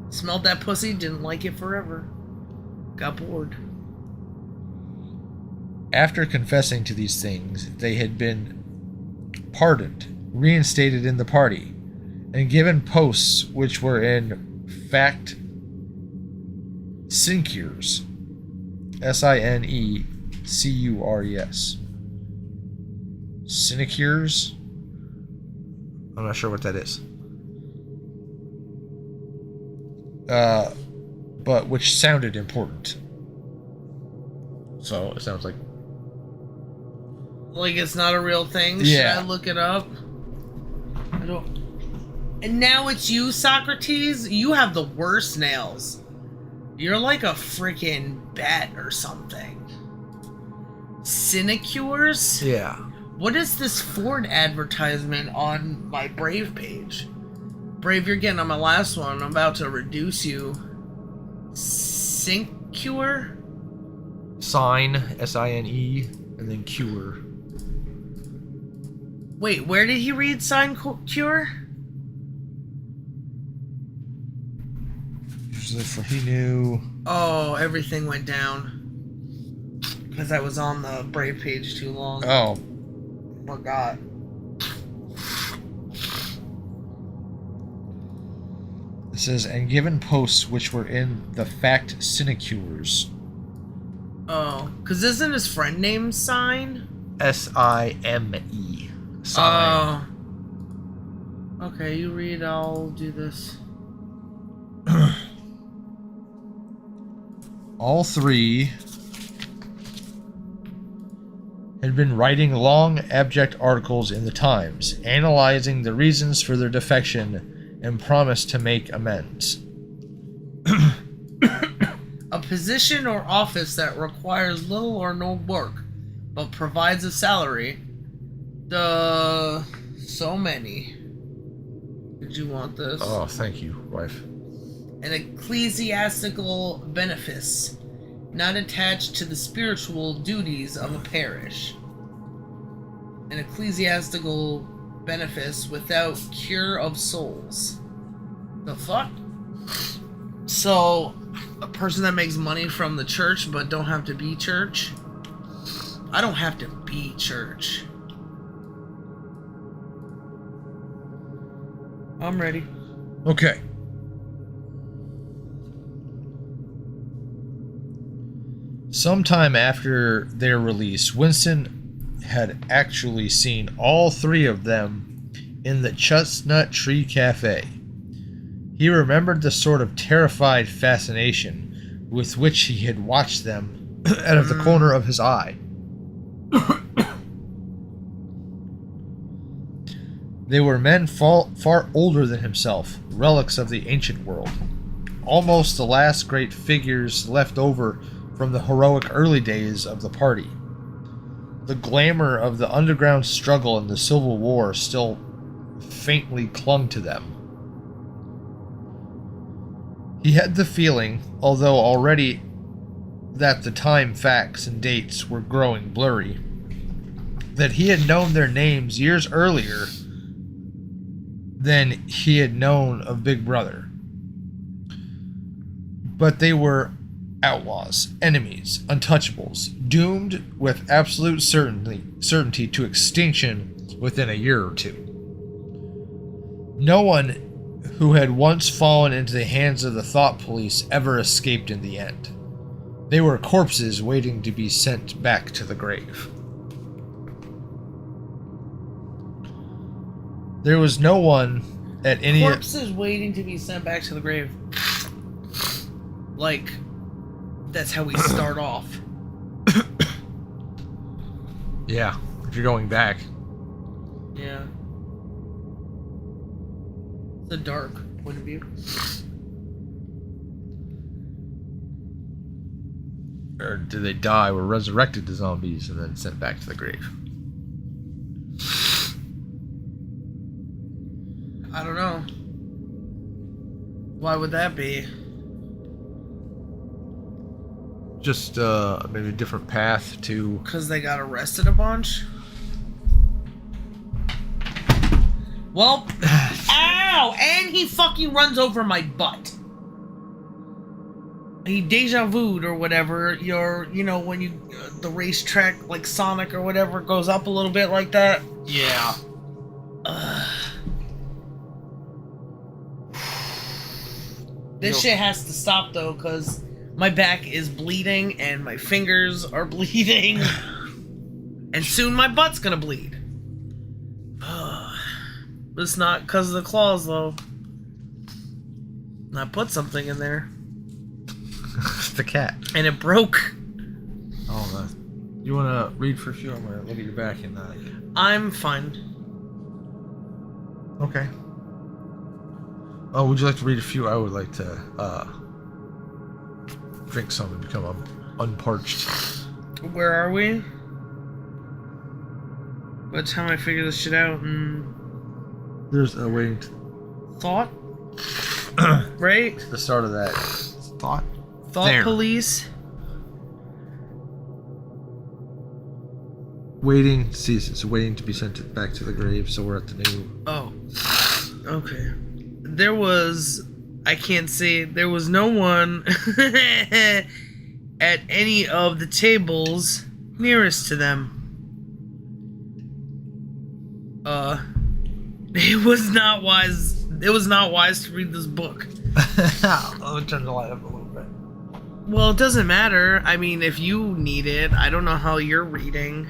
Smelled that pussy, didn't like it forever. Got bored. After confessing to these things, they had been pardoned, reinstated in the party, and given posts which were in fact sinecures. Sinecures. Sinecures? I'm not sure what that is. But which sounded important. So it sounds like it's not a real thing. Yeah. Should I look it up? I don't. And now it's you, Socrates. You have the worst nails. You're like a freaking bat or something. Sinecures? yeah. What is this Ford advertisement on my Brave page? Brave, you're getting on my last one. I'm about to reduce you. Sinecure? Sign, S-I-N-E, and then cure. Wait, where did he read sign cure? Usually for he knew. Oh, everything went down. Because I was on the Brave page too long. Oh. Forgot. It says, and given posts which were in the fact sinecures. Oh, because isn't his friend named Sign? S-I-M-E. Sign. Oh. Okay, you read, I'll do this. All three had been writing long, abject articles in the Times, analyzing the reasons for their defection and promised to make amends. A position or office that requires little or no work, but provides a salary. So many. Did you want this? Oh, thank you, wife. An ecclesiastical benefice, not attached to the spiritual duties of a parish. An ecclesiastical benefice without cure of souls. The fuck? So, a person that makes money from the church but don't have to be church? I don't have to be church. I'm ready. Okay. Sometime after their release, Winston had actually seen all three of them in the Chestnut Tree Cafe. He remembered the sort of terrified fascination with which he had watched them out of the corner of his eye. They were men far older than himself, relics of the ancient world, almost the last great figures left over from the heroic early days of the party. The glamour of the underground struggle in the Civil War still faintly clung to them. He had the feeling, although already that the time facts and dates were growing blurry, that he had known their names years earlier than he had known of Big Brother. But they were outlaws, enemies, untouchables, doomed with absolute certainty to extinction within a year or two. No one who had once fallen into the hands of the thought police ever escaped in the end. They were corpses waiting to be sent back to the grave. There was no one at any... Corpses waiting to be sent back to the grave. Like, that's how we start off. Yeah, if you're going back. Yeah. It's a dark point of view. Or did they die, were resurrected to zombies, and then sent back to the grave? I don't know. Why would that be? Just maybe a different path to... Because they got arrested a bunch? Well, ow! And he fucking runs over my butt. He deja vu'd or whatever. You know, when you, the racetrack, like Sonic or whatever, goes up a little bit like that. Yeah. This shit has to stop though, because my back is bleeding and my fingers are bleeding. And soon my butt's gonna bleed. But it's not because of the claws though. I put something in there. The cat. And it broke. Oh, you want to read for a few? I'm going to look at your back and I'm fine. Okay. Oh, would you like to read a few? I would like to drink some and become unparched. Where are we? By the time I figure this shit out and... There's a waiting... Thought? Right? The start of that. Thought? Thought there. police? Waiting ceases. Waiting to be sent back to the grave, so we're at the new... Oh. Okay. There was... I can't say... There was no one at any of the tables nearest to them. It was not wise... It was not wise to read this book. I'll turn the light up a little bit. Well, it doesn't matter. I mean, if you need it, I don't know how you're reading.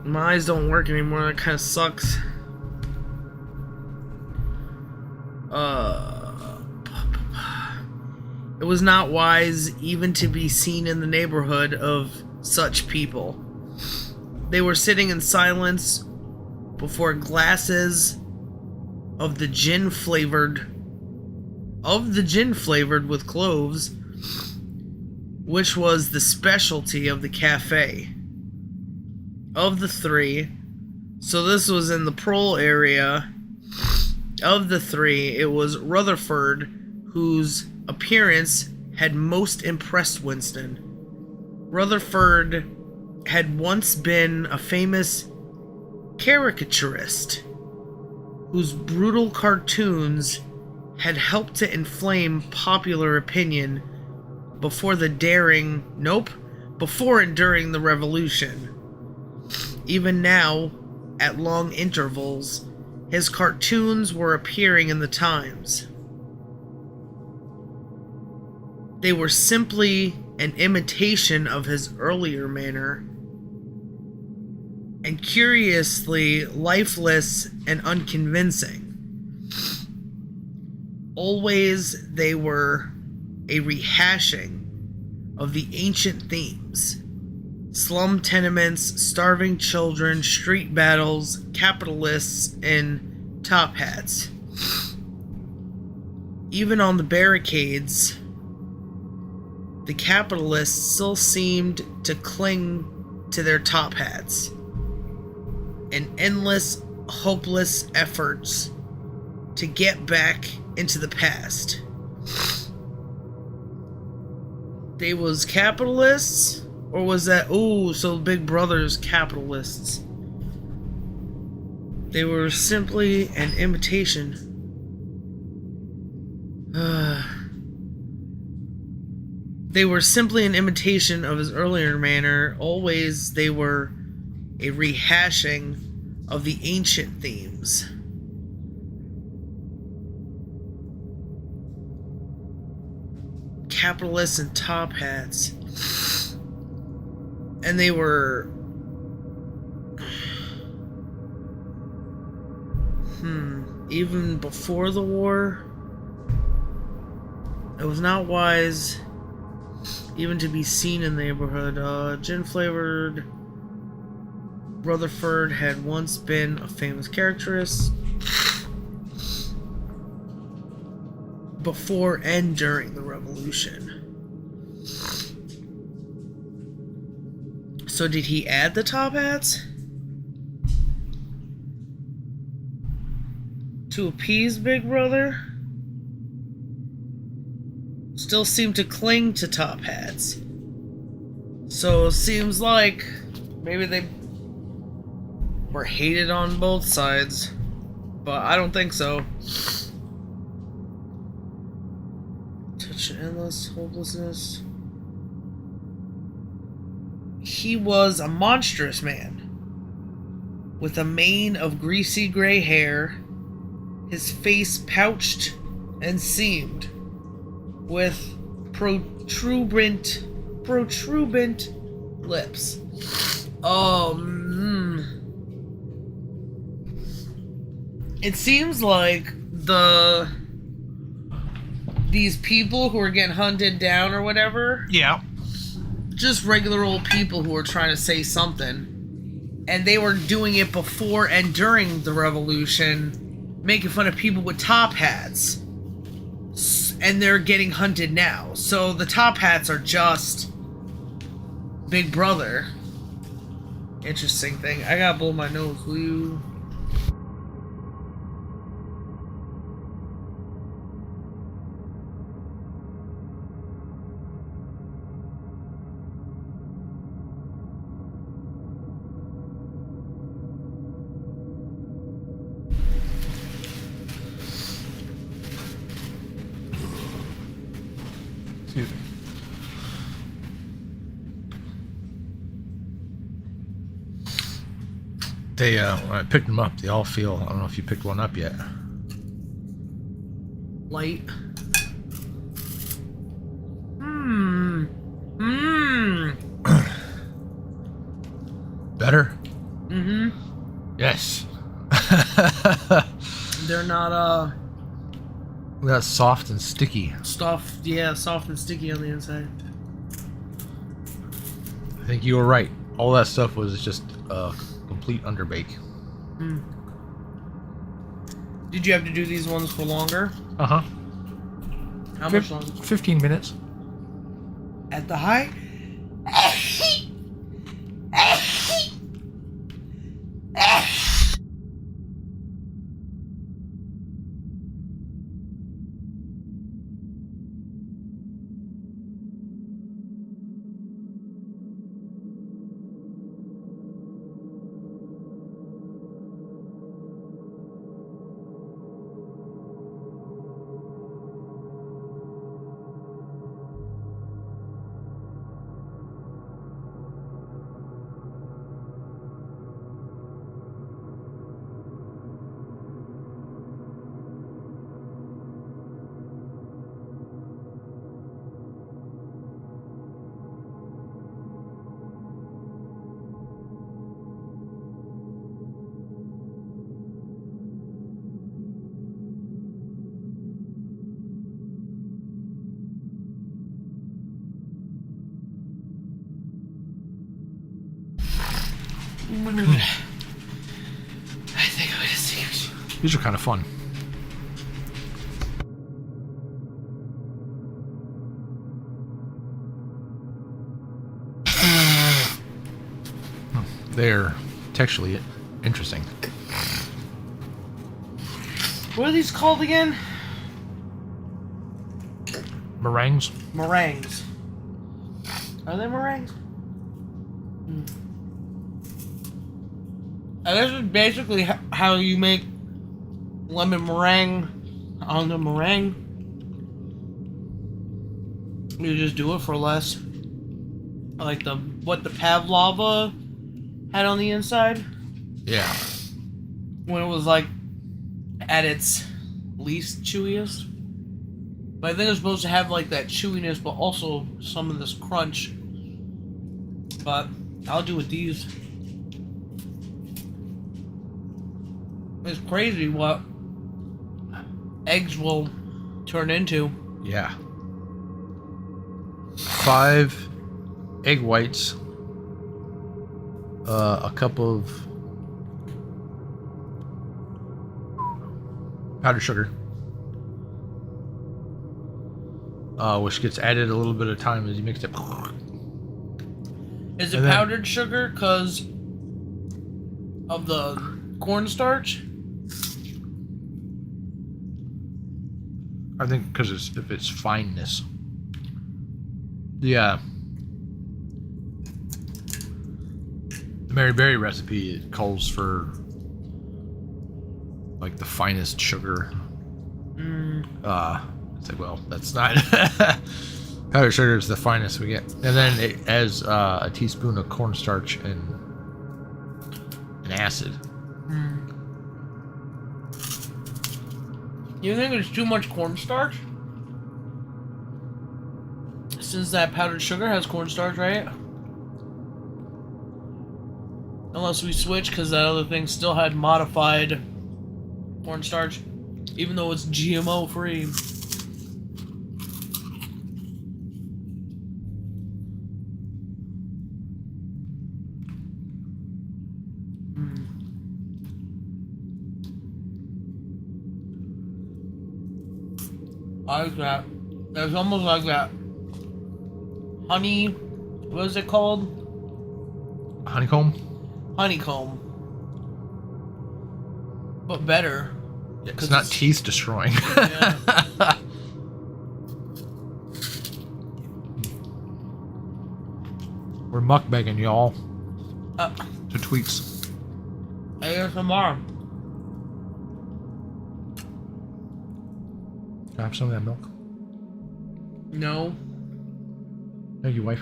My eyes don't work anymore. That kind of sucks. It was not wise even to be seen in the neighborhood of such people. They were sitting in silence before glasses of the gin flavored with cloves, which was the specialty of the cafe. Of the three, so this was in the Prole area. Of the three, it was Rutherford whose appearance had most impressed Winston. Rutherford had once been a famous caricaturist whose brutal cartoons had helped to inflame popular opinion before and during the Revolution. Even now, at long intervals, his cartoons were appearing in the Times. They were simply an imitation of his earlier manner, and curiously lifeless and unconvincing. Always they were a rehashing of the ancient themes: slum tenements, starving children, street battles, capitalists in top hats. Even on the barricades, the capitalists still seemed to cling to their top hats in endless, hopeless efforts to get back into the past. They was capitalists, or was that, so Big Brother's capitalists? They were simply an imitation. They were simply an imitation of his earlier manner. Always they were a rehashing of the ancient themes. Capitalists in top hats. And they were... Even before the war, it was not wise even to be seen in the neighborhood. Gin-flavored Rutherford had once been a famous characterist before and during the Revolution. So did he add the top hats to appease Big Brother? Still seem to cling to top hats. So it seems like maybe they were hated on both sides, but I don't think so. Touch endless hopelessness. He was a monstrous man with a mane of greasy gray hair, his face pouched and seamed with protuberant lips. It seems like these people who are getting hunted down or whatever, Yeah. just regular old people who are trying to say something, and they were doing it before and during the Revolution, making fun of people with top hats. And they're getting hunted now. So the top hats are just Big Brother. Interesting thing. I gotta blow my nose. Will you? Excuse me. They, when I picked them up, they all feel, I don't know if you picked one up yet. Light. Better? Mm-hmm. Yes. They're not, That's soft and sticky. soft and sticky on the inside. I think you were right. All that stuff was just complete underbake. Did you have to do these ones for longer? Uh-huh. How much longer? 15 minutes. At the high? I think I'm gonna see. These are kind of fun. They're textually interesting. What are these called again? Meringues? Meringues. Are they meringues? And this is basically how you make lemon meringue on the meringue. You just do it for less. Like what the pavlova had on the inside. Yeah. When it was like at its least chewiest. But I think it's supposed to have like that chewiness, but also some of this crunch. But I'll do with these. It's crazy what eggs will turn into. Yeah. 5 egg whites. A cup of powdered sugar. Which gets added a little bit of time as you mix it. Is it powdered sugar because of the cornstarch? I think because if it's fineness. Yeah. The Mary Berry recipe, it calls for like the finest sugar. It's like, well, that's not powdered sugar is the finest we get, and then it adds a teaspoon of cornstarch and acid. You think there's too much cornstarch? Since that powdered sugar has cornstarch, right? Unless we switch, because that other thing still had modified cornstarch, even though it's GMO free. I like that. It's almost like that honey. What is it called? Honeycomb? Honeycomb. But better. It's not teeth destroying. Yeah. We're mukbanging, y'all. To tweets. ASMR. Can I have some of that milk? No. Thank you, wife.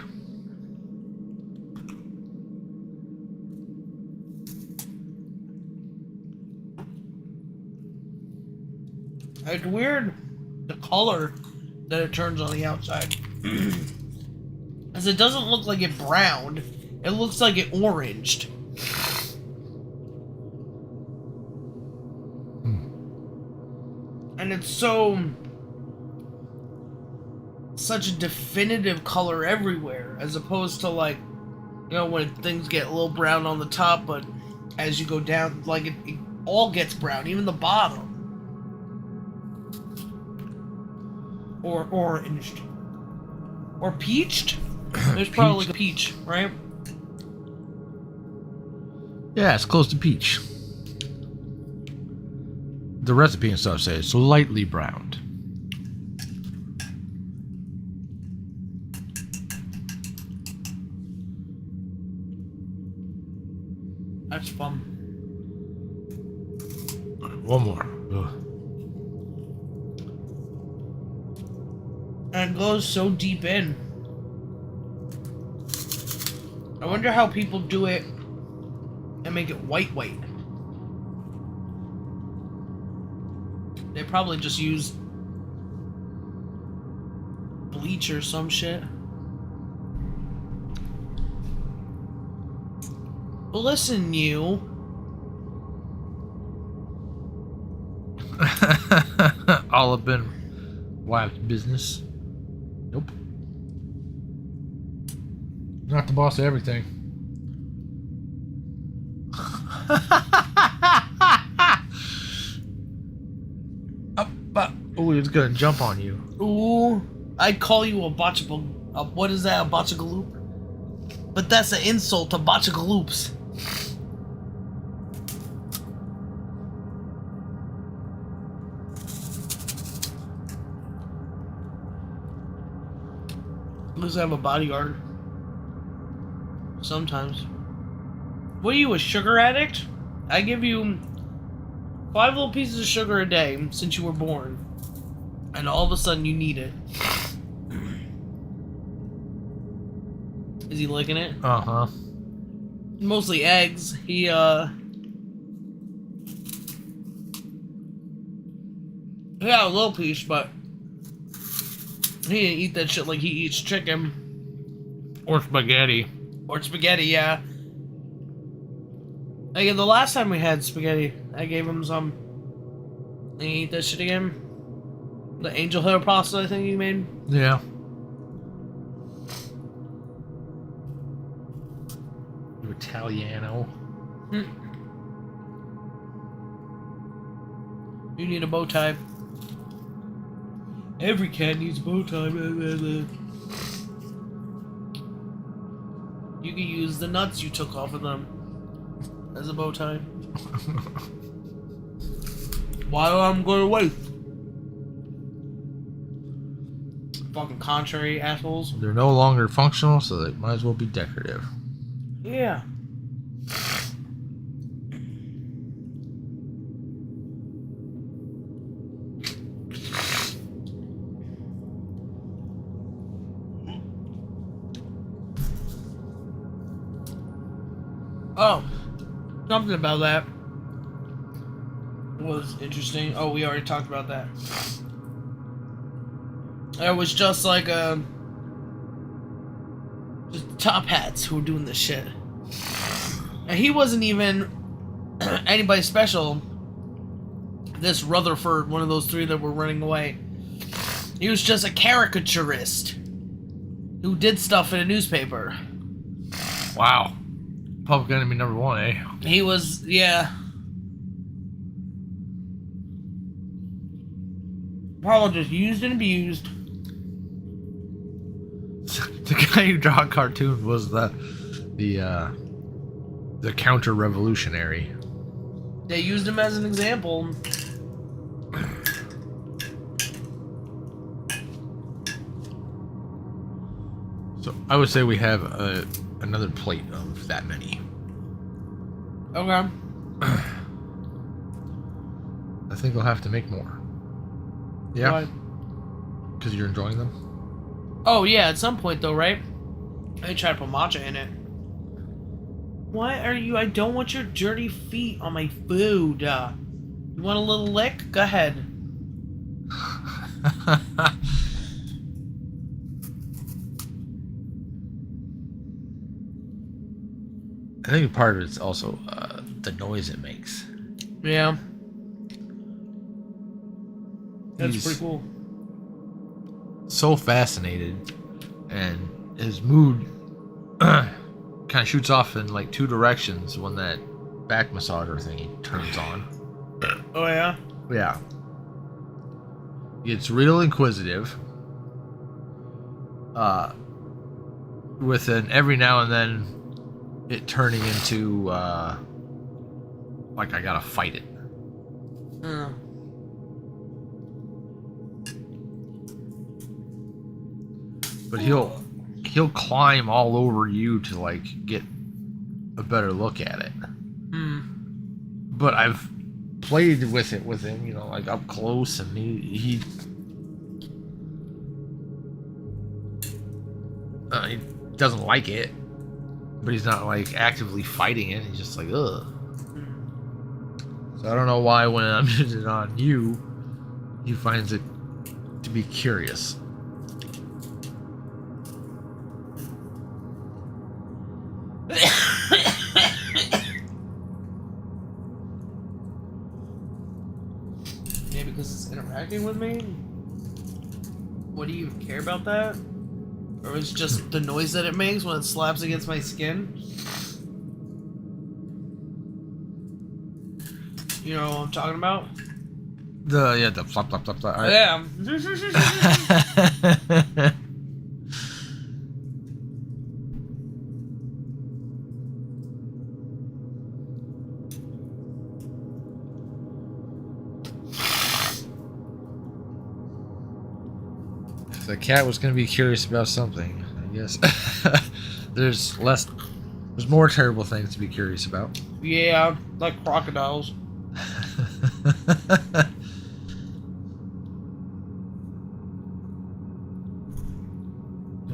It's weird the color that it turns on the outside. As it doesn't look like it browned, it looks like it oranged. And it's such a definitive color everywhere, as opposed to like, you know, when things get a little brown on the top, but as you go down, like it all gets brown, even the bottom. Or oranged. Or peached? There's probably like a peach, right? Yeah, it's close to peach. The recipe and stuff says it's lightly browned. That's fun. One more. Ugh. And it goes so deep in. I wonder how people do it and make it white. They probably just use bleach or some shit. Listen, you. All up in wife's business. Nope. Not the boss of everything. Oh, he was gonna jump on you. Ooh, I'd call you a botchable. What is that? A botchagaloop? But that's an insult to botchagaloops. At least I have a bodyguard. Sometimes. What are you, a sugar addict? I give you 5 little pieces of sugar a day since you were born. And all of a sudden you need it. Is he licking it? Uh-huh. Mostly eggs. He, yeah, a little piece, but he didn't eat that shit like he eats chicken. Or spaghetti. Or spaghetti, yeah. Like, the last time we had spaghetti, I gave him some. And he ate that shit again. The angel hair pasta, I think you made. Yeah. You Italiano. You need a bow tie. Every cat needs a bow tie. You can use the nuts you took off of them as a bow tie. Why I'm going to waste? Fucking contrary assholes. They're no longer functional, so they might as well be decorative. Yeah. Oh, something about that was interesting. Oh, we already talked about that. It was just like just top hats who were doing this shit. And he wasn't even anybody special. This Rutherford, one of those 3 that were running away. He was just a caricaturist who did stuff in a newspaper. Wow. Public enemy number 1, eh? He was, yeah. Probably just used and abused. The guy who drew cartoons was the counter-revolutionary. They used him as an example. So I would say we have another plate of that many. Okay. I think we'll have to make more. Yeah? Because you're enjoying them? Oh, yeah, at some point, though, right? I try to put matcha in it. Why are you... I don't want your dirty feet on my food. You want a little lick? Go ahead. I think part of it's also the noise it makes. Yeah. That's He's pretty cool. so fascinated, and his mood kind of shoots off in like 2 directions when that back massager thingy turns on. Oh, yeah? Yeah. It's real inquisitive. With an every now and then it turning into like I gotta fight it. But he'll climb all over you to like get a better look at it. But I've played with it with him, you know, like up close, and he doesn't like it, but he's not like actively fighting it. He's just like, ugh. So I don't know why when I'm using it on you, he finds it to be curious. Maybe because it's interacting with me? What do you even care about that? Or it's just the noise that it makes when it slaps against my skin? You know what I'm talking about? The flop flop flop flop. All right. Yeah. If the cat was going to be curious about something, I guess there's more terrible things to be curious about. Yeah, like crocodiles.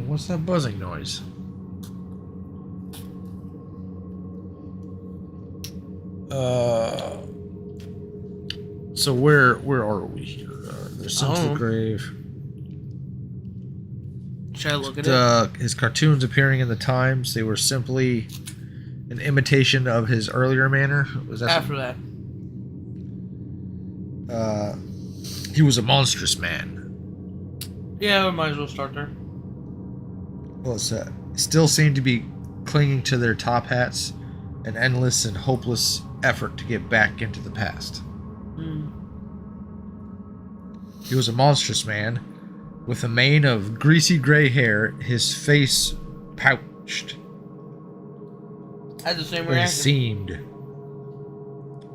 What's that buzzing noise? So where are we here? There's some to the grave. Should I look at it? His cartoons appearing in the Times, they were simply an imitation of his earlier manner. Was that After that? He was a monstrous man. Yeah, we might as well start there. Well, still seemed to be clinging to their top hats, an endless and hopeless effort to get back into the past. He was a monstrous man, with a mane of greasy gray hair, his face pouched. Had the same Or reaction. seamed,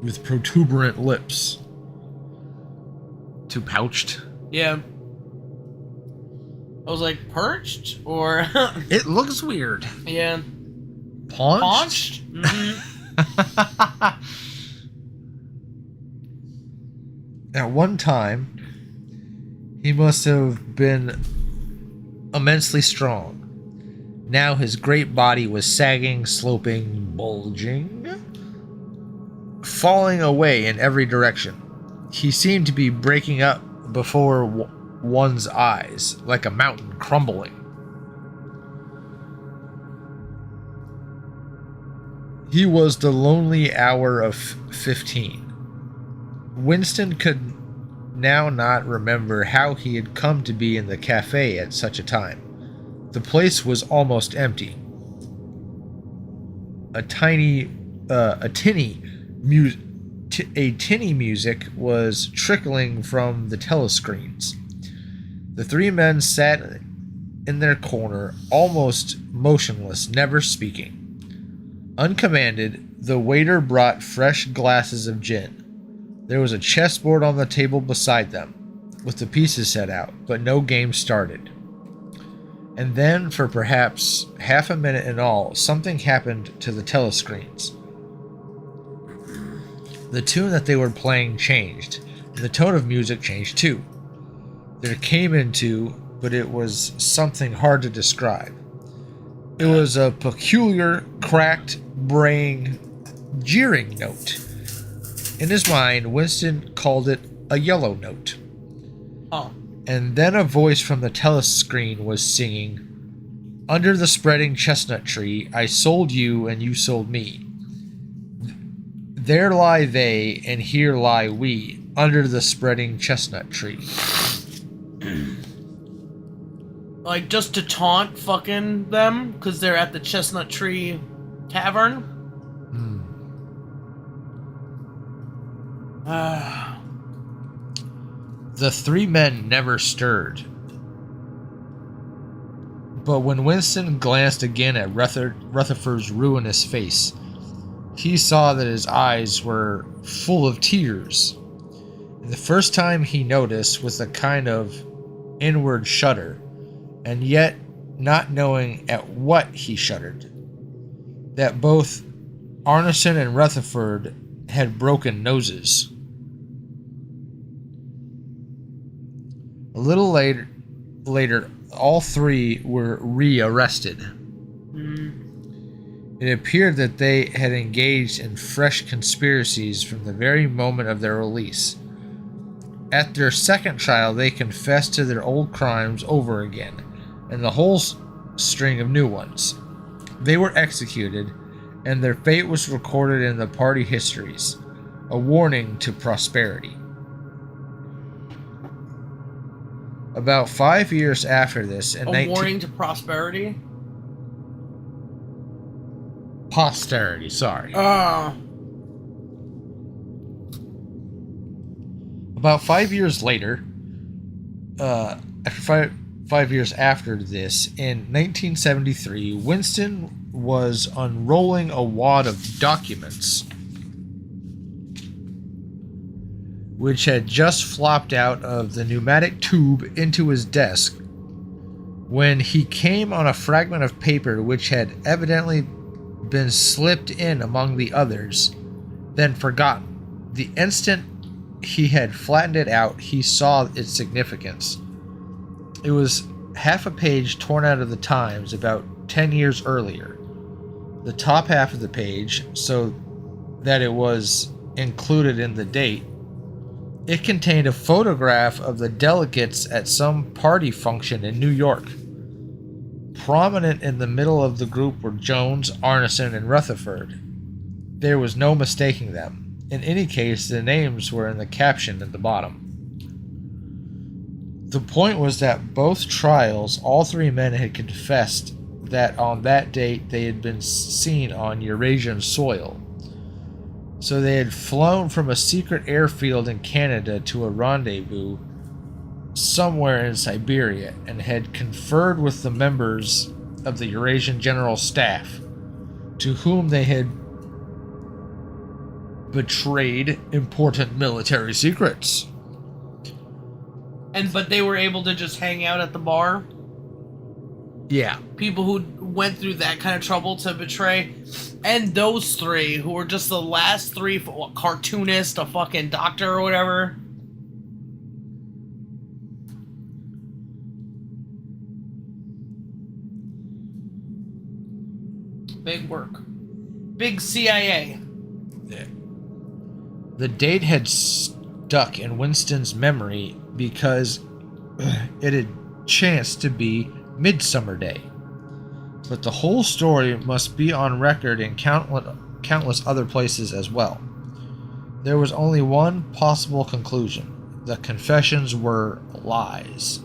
with protuberant lips. Too pouched? Yeah. I was like, perched? Or... It looks weird. yeah. Paunched? At one time, he must have been immensely strong. Now his great body was sagging, sloping, bulging, falling away in every direction. He seemed to be breaking up before one's eyes, like a mountain crumbling. He was the lonely hour of 15. Winston could now not remember how he had come to be in the cafe at such a time. The place was almost empty. A tinny music was trickling from the telescreens. The three men sat in their corner, almost motionless, never speaking. Uncommanded, the waiter brought fresh glasses of gin. There was a chessboard on the table beside them, with the pieces set out, but no game started. And then, for perhaps half a minute in all, something happened to the telescreens. The tune that they were playing changed, and the tone of music changed too. There came into, but it was something hard to describe. It was a peculiar, cracked, braying, jeering note. In his mind, Winston called it a yellow note. Oh. And then a voice from the telescreen was singing, "Under the spreading chestnut tree, I sold you and you sold me. There lie they, and here lie we, under the spreading chestnut tree." Like, just to taunt fucking them, because they're at the Chestnut Tree Tavern? The three men never stirred. But when Winston glanced again at Rutherford's ruinous face, he saw that his eyes were full of tears. And the first time he noticed, with a kind of inward shudder, and yet not knowing at what he shuddered, that both Arneson and Rutherford had broken noses. A little later, all three were rearrested. It appeared that they had engaged in fresh conspiracies from the very moment of their release. At their second trial, they confessed to their old crimes over again, and the whole string of new ones. They were executed, and their fate was recorded in the party histories, a warning to prosperity. About 5 years after this, in warning to prosperity? Posterity, sorry. About 5 years later, after five years after this, in 1973, Winston was unrolling a wad of documents which had just flopped out of the pneumatic tube into his desk when he came on a fragment of paper which had evidently been slipped in among the others, then forgotten. The instant he had flattened it out, he saw its significance. It was half a page torn out of the Times about 10 years earlier. The top half of the page, so that it was included in the date, it contained a photograph of the delegates at some party function in New York. Prominent in the middle of the group were Jones, Arneson, and Rutherford. There was no mistaking them. In any case, the names were in the caption at the bottom. The point was that both trials, all three men had confessed that on that date they had been seen on Eurasian soil. So they had flown from a secret airfield in Canada to a rendezvous somewhere in Siberia and had conferred with the members of the Eurasian General Staff, to whom they had betrayed important military secrets. But they were able to just hang out at the bar? Yeah. People who went through that kind of trouble to betray. And those three, who were just the last three, what, cartoonist, a fucking doctor or whatever. Big work. Big CIA. Yeah. The date had stuck in Winston's memory because it had chanced to be Midsummer Day. But the whole story must be on record in countless other places as well. There was only one possible conclusion. The confessions were lies.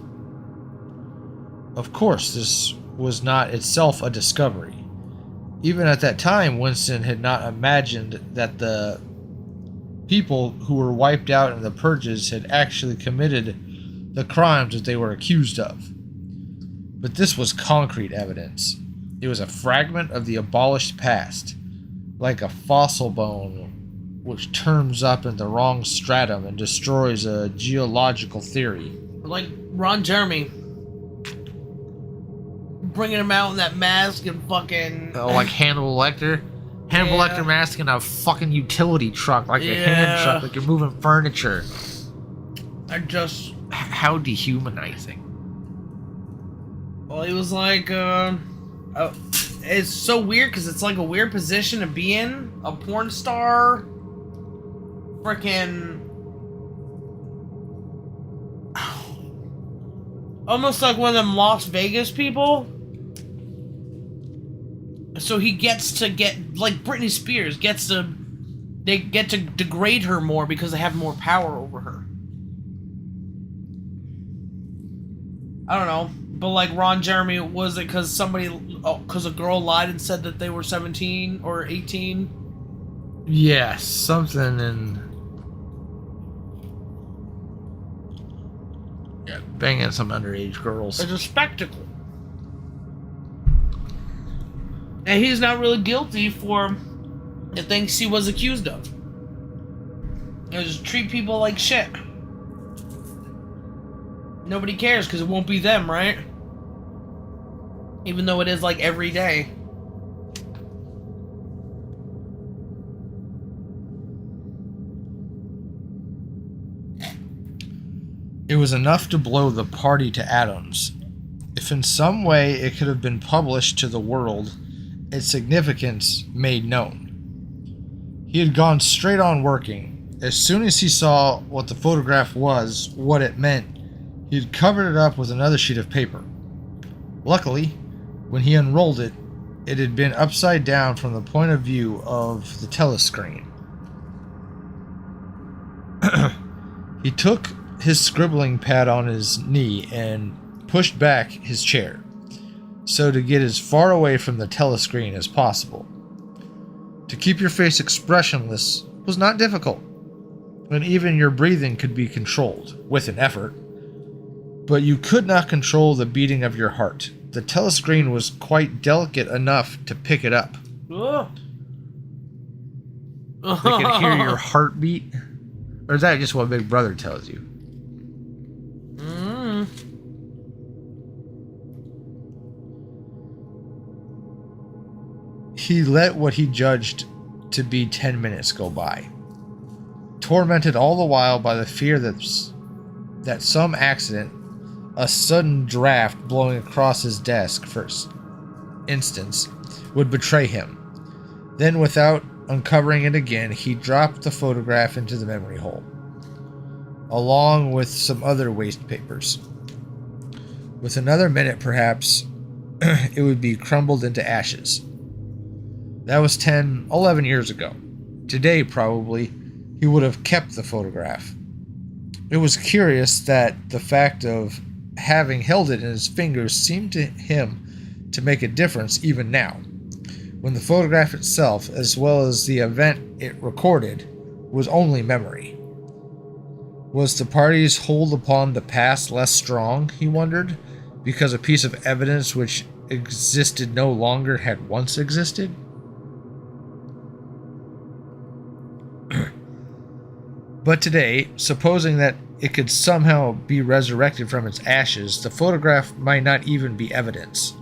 Of course, this was not itself a discovery. Even at that time, Winston had not imagined that the people who were wiped out in the purges had actually committed the crimes that they were accused of. But this was concrete evidence. It was a fragment of the abolished past, like a fossil bone which turns up in the wrong stratum and destroys a geological theory. Like Ron Jeremy. Bringing him out in that mask and fucking... Oh, like Hannibal Lecter? Hannibal Lecter mask in a fucking utility truck, like a hand truck, like you're moving furniture. I just... How dehumanizing. Well, he was like, it's so weird because it's like a weird position to be in. A porn star. Freaking... Almost like one of them Las Vegas people. So he gets to get, like Britney Spears, they get to degrade her more because they have more power over her. I don't know. But like Ron Jeremy, was it because because a girl lied and said that they were 17 or 18? Yes, something in... Yeah, banging some underage girls. It's a spectacle. And he's not really guilty for the things he was accused of. You just treat people like shit. Nobody cares because it won't be them, right? Even though it is like every day. It was enough to blow the party to atoms. If in some way it could have been published to the world, its significance made known. He had gone straight on working. As soon as he saw what the photograph was, what it meant, he had covered it up with another sheet of paper. Luckily, when he unrolled it, it had been upside down from the point of view of the telescreen. He took his scribbling pad on his knee and pushed back his chair, so to get as far away from the telescreen as possible. To keep your face expressionless was not difficult. and even your breathing could be controlled, with an effort. But you could not control the beating of your heart. The telescreen was quite delicate enough to pick it up. Ugh. They could hear your heartbeat? Or is that just what Big Brother tells you? He let what he judged to be 10 minutes go by, tormented all the while by the fear that some accident, a sudden draft blowing across his desk, for instance, would betray him. Then, without uncovering it again, he dropped the photograph into the memory hole, along with some other waste papers. With another minute, perhaps, it would be crumbled into ashes. That was 10, 11 years ago. Today, probably, he would have kept the photograph. It was curious that the fact of having held it in his fingers seemed to him to make a difference even now, when the photograph itself, as well as the event it recorded, was only memory. Was the party's hold upon the past less strong, he wondered, because a piece of evidence which existed no longer had once existed? But today, supposing that it could somehow be resurrected from its ashes, the photograph might not even be evidence.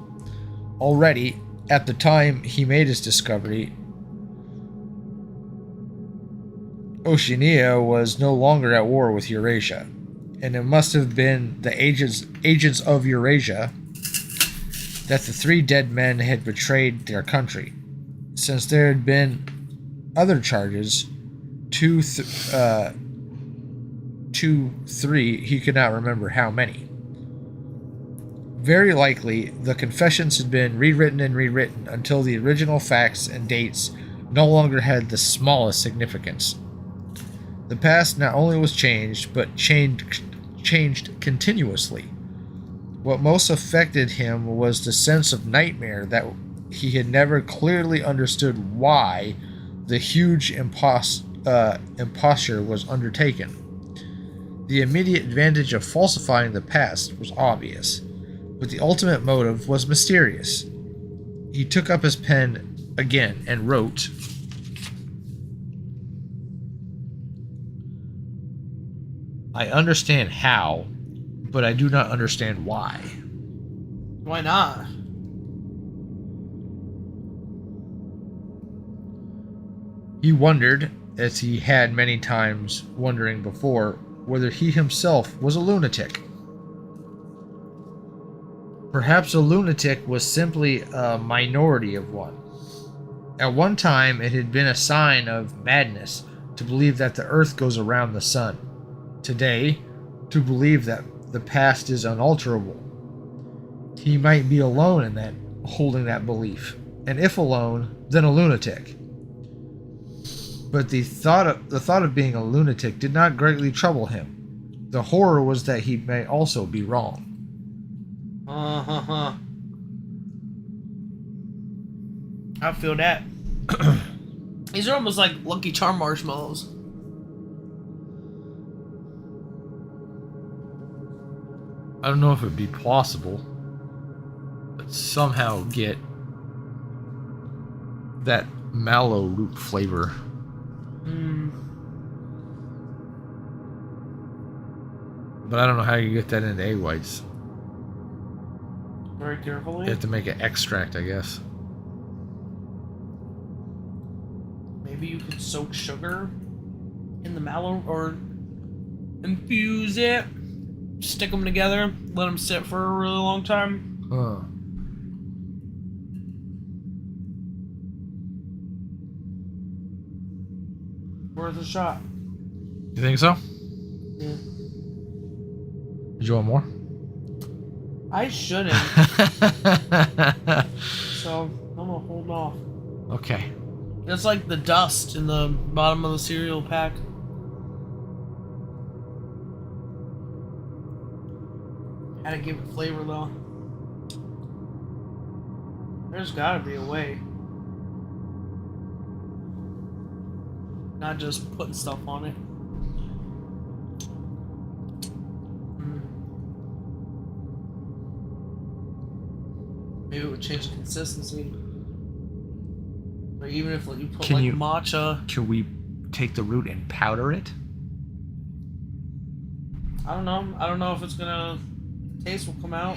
Already, at the time he made his discovery, Oceania was no longer at war with Eurasia, and it must have been the agents of Eurasia that the three dead men had betrayed their country, since there had been other charges, two, three, he could not remember how many. Very likely, the confessions had been rewritten and rewritten until the original facts and dates no longer had the smallest significance. The past not only was changed, but changed continuously. What most affected him was the sense of nightmare that he had never clearly understood why the huge imposture was undertaken. The immediate advantage of falsifying the past was obvious, but the ultimate motive was mysterious. He took up his pen again and wrote, "I understand how, but I do not understand why." Why not? He wondered, as he had many times wondering before, whether he himself was a lunatic. Perhaps a lunatic was simply a minority of one. At one time, it had been a sign of madness to believe that the earth goes around the sun. Today, to believe that the past is unalterable. He might be alone in that, holding that belief, and if alone, then a lunatic. But the thought of being a lunatic did not greatly trouble him. The horror was that he may also be wrong. I feel that. These are almost like Lucky Charm marshmallows. I don't know if it would be possible, but somehow get that mallow root flavor. But I don't know how you get that into egg whites. Very carefully. You have to make an extract, I guess. Maybe you could soak sugar in the mallow or infuse it, stick them together, let them sit for a really long time. Huh. Worth a shot. You think so? Yeah. Did you want more? I shouldn't. So I'm gonna hold off. Okay. It's like the dust in the bottom of the cereal pack. Had to give it flavor though. There's gotta be a way. Not just putting stuff on it. Maybe it would change the consistency. Or even if you put Can like you- matcha. Can we take the root and powder it? I don't know. I don't know if it's gonna. The taste will come out.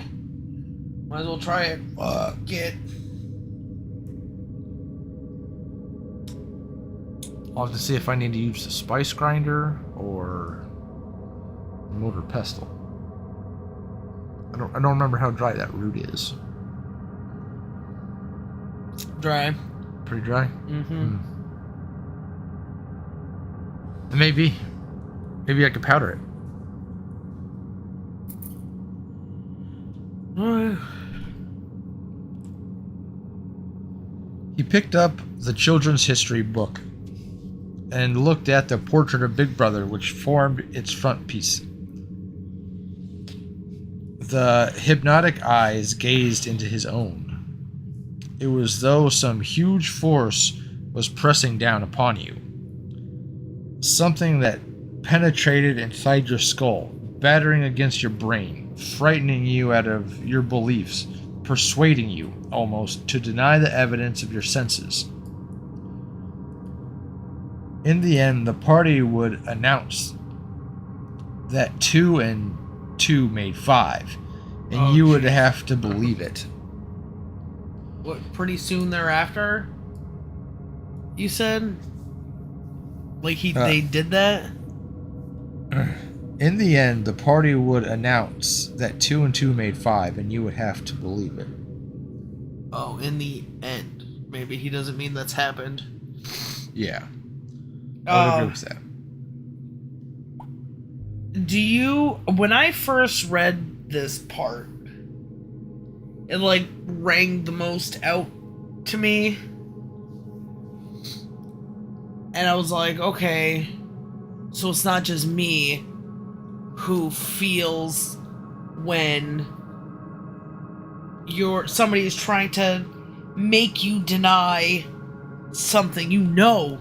Might as well try it. Get. I'll have to see if I need to use the spice grinder or motor pestle. I don't remember how dry that root is. Dry. Pretty dry? Mm-hmm. And maybe I could powder it. He picked up the children's history book and looked at the portrait of Big Brother, which formed its frontispiece. The hypnotic eyes gazed into his own. It was as though some huge force was pressing down upon you. Something that penetrated inside your skull, battering against your brain, frightening you out of your beliefs, persuading you, almost, to deny the evidence of your senses. In the end, the party would announce that 2 and 2 made 5, and you would have to believe it. What, pretty soon thereafter? You said? Like they did that? In the end, the party would announce that 2 and 2 made 5, and you would have to believe it. Oh, in the end. Maybe he doesn't mean that's happened. Yeah. I would agree with that. When I first read this part, it like rang the most out to me. And I was like, okay, so it's not just me who feels when somebody is trying to make you deny something you know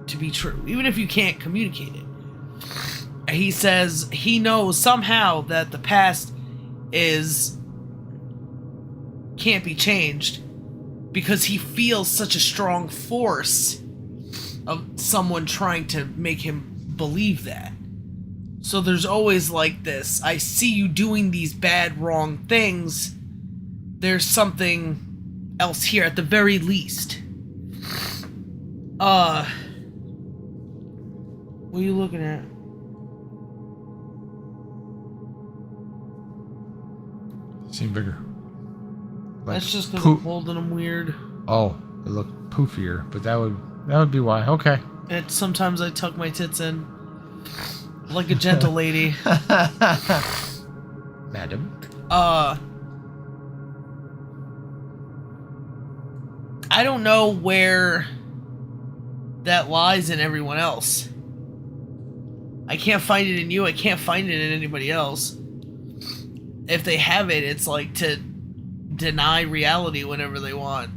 to be true, even if you can't communicate it. He says he knows somehow that the past can't be changed because he feels such a strong force of someone trying to make him believe that. So there's always like this, I see you doing these bad, wrong things. There's something else here at the very least. What are you looking at? Seem bigger. Like That's just because I'm holding them weird. Oh, they look poofier, but that would be why. Okay. And sometimes I tuck my tits in like a gentle lady. Madam. I don't know where that lies in everyone else. I can't find it in you. I can't find it in anybody else. If they have it, it's like to deny reality whenever they want.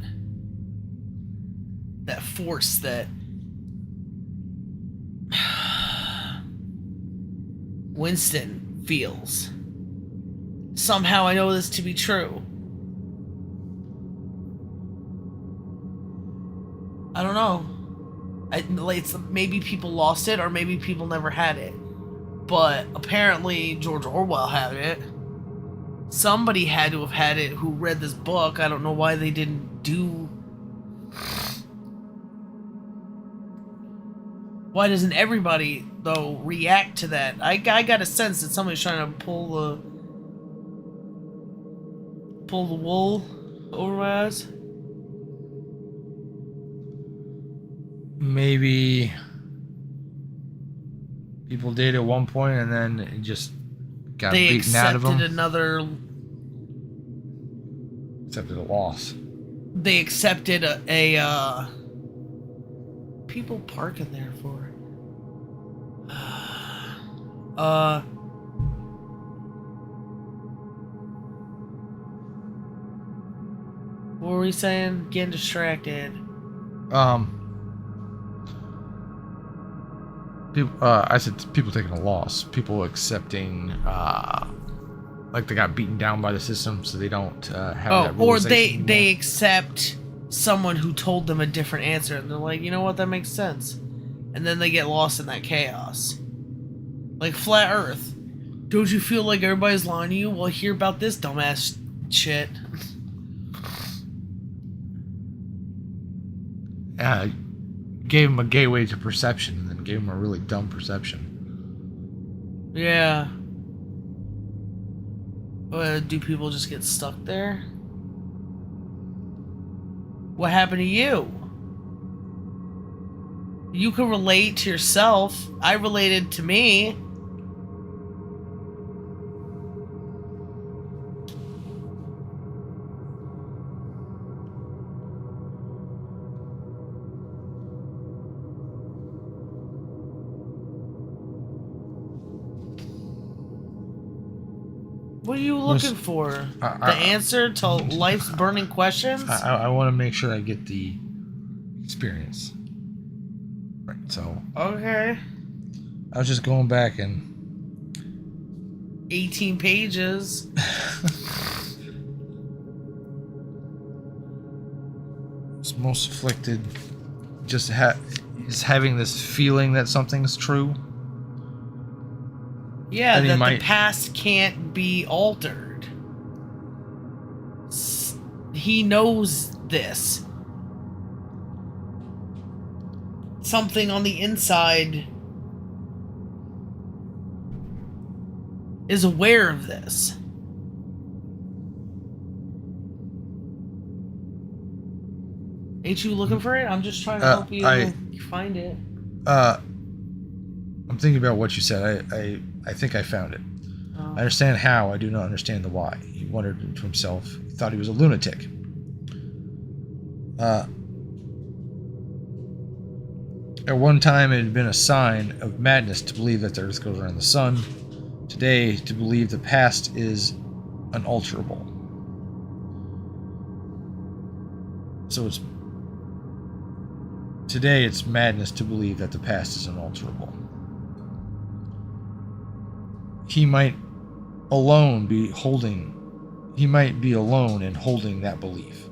That force that Winston feels. Somehow I know this to be true. I don't know. It's maybe people lost it, or maybe people never had it. But apparently George Orwell had it. Somebody had to have had it who read this book. I don't know why they didn't do... Why doesn't everybody, though, react to that? I got a sense that somebody's trying to pull the wool over my eyes. Maybe people did at one point, and then it just got beaten out of them. Accepted a loss. They accepted a people parking there for. What were we saying? Getting distracted. People, I said people taking a loss. People accepting like they got beaten down by the system, so they don't have Oh, that or realization they anymore. accept someone who told them a different answer, and they're like, you know what, that makes sense, and then they get lost in that chaos. Like flat Earth. Don't you feel like everybody's lying to you? Well, hear about this dumbass shit. Gave him a gateway to perception, and then gave him a really dumb perception. Yeah. Do people just get stuck there? What happened to you? You can relate to yourself. I related to me. What are you looking for? The answer to life's burning questions? I want to make sure I get the experience. Right, so... Okay. I was just going back and... 18 pages. It's most afflicted just is having this feeling that something's true. Yeah, that the past can't be altered. He knows this. Something on the inside is aware of this. Ain't you looking for it? I'm just trying to help you find it. I'm thinking about what you said. I think I found it. I understand how. I do not understand the why. He wondered to himself. He thought he was a lunatic. At one time, it had been a sign of madness to believe that the Earth goes around the sun. Today, to believe the past is unalterable. So today it's madness to believe that the past is unalterable. He might be alone in holding that belief.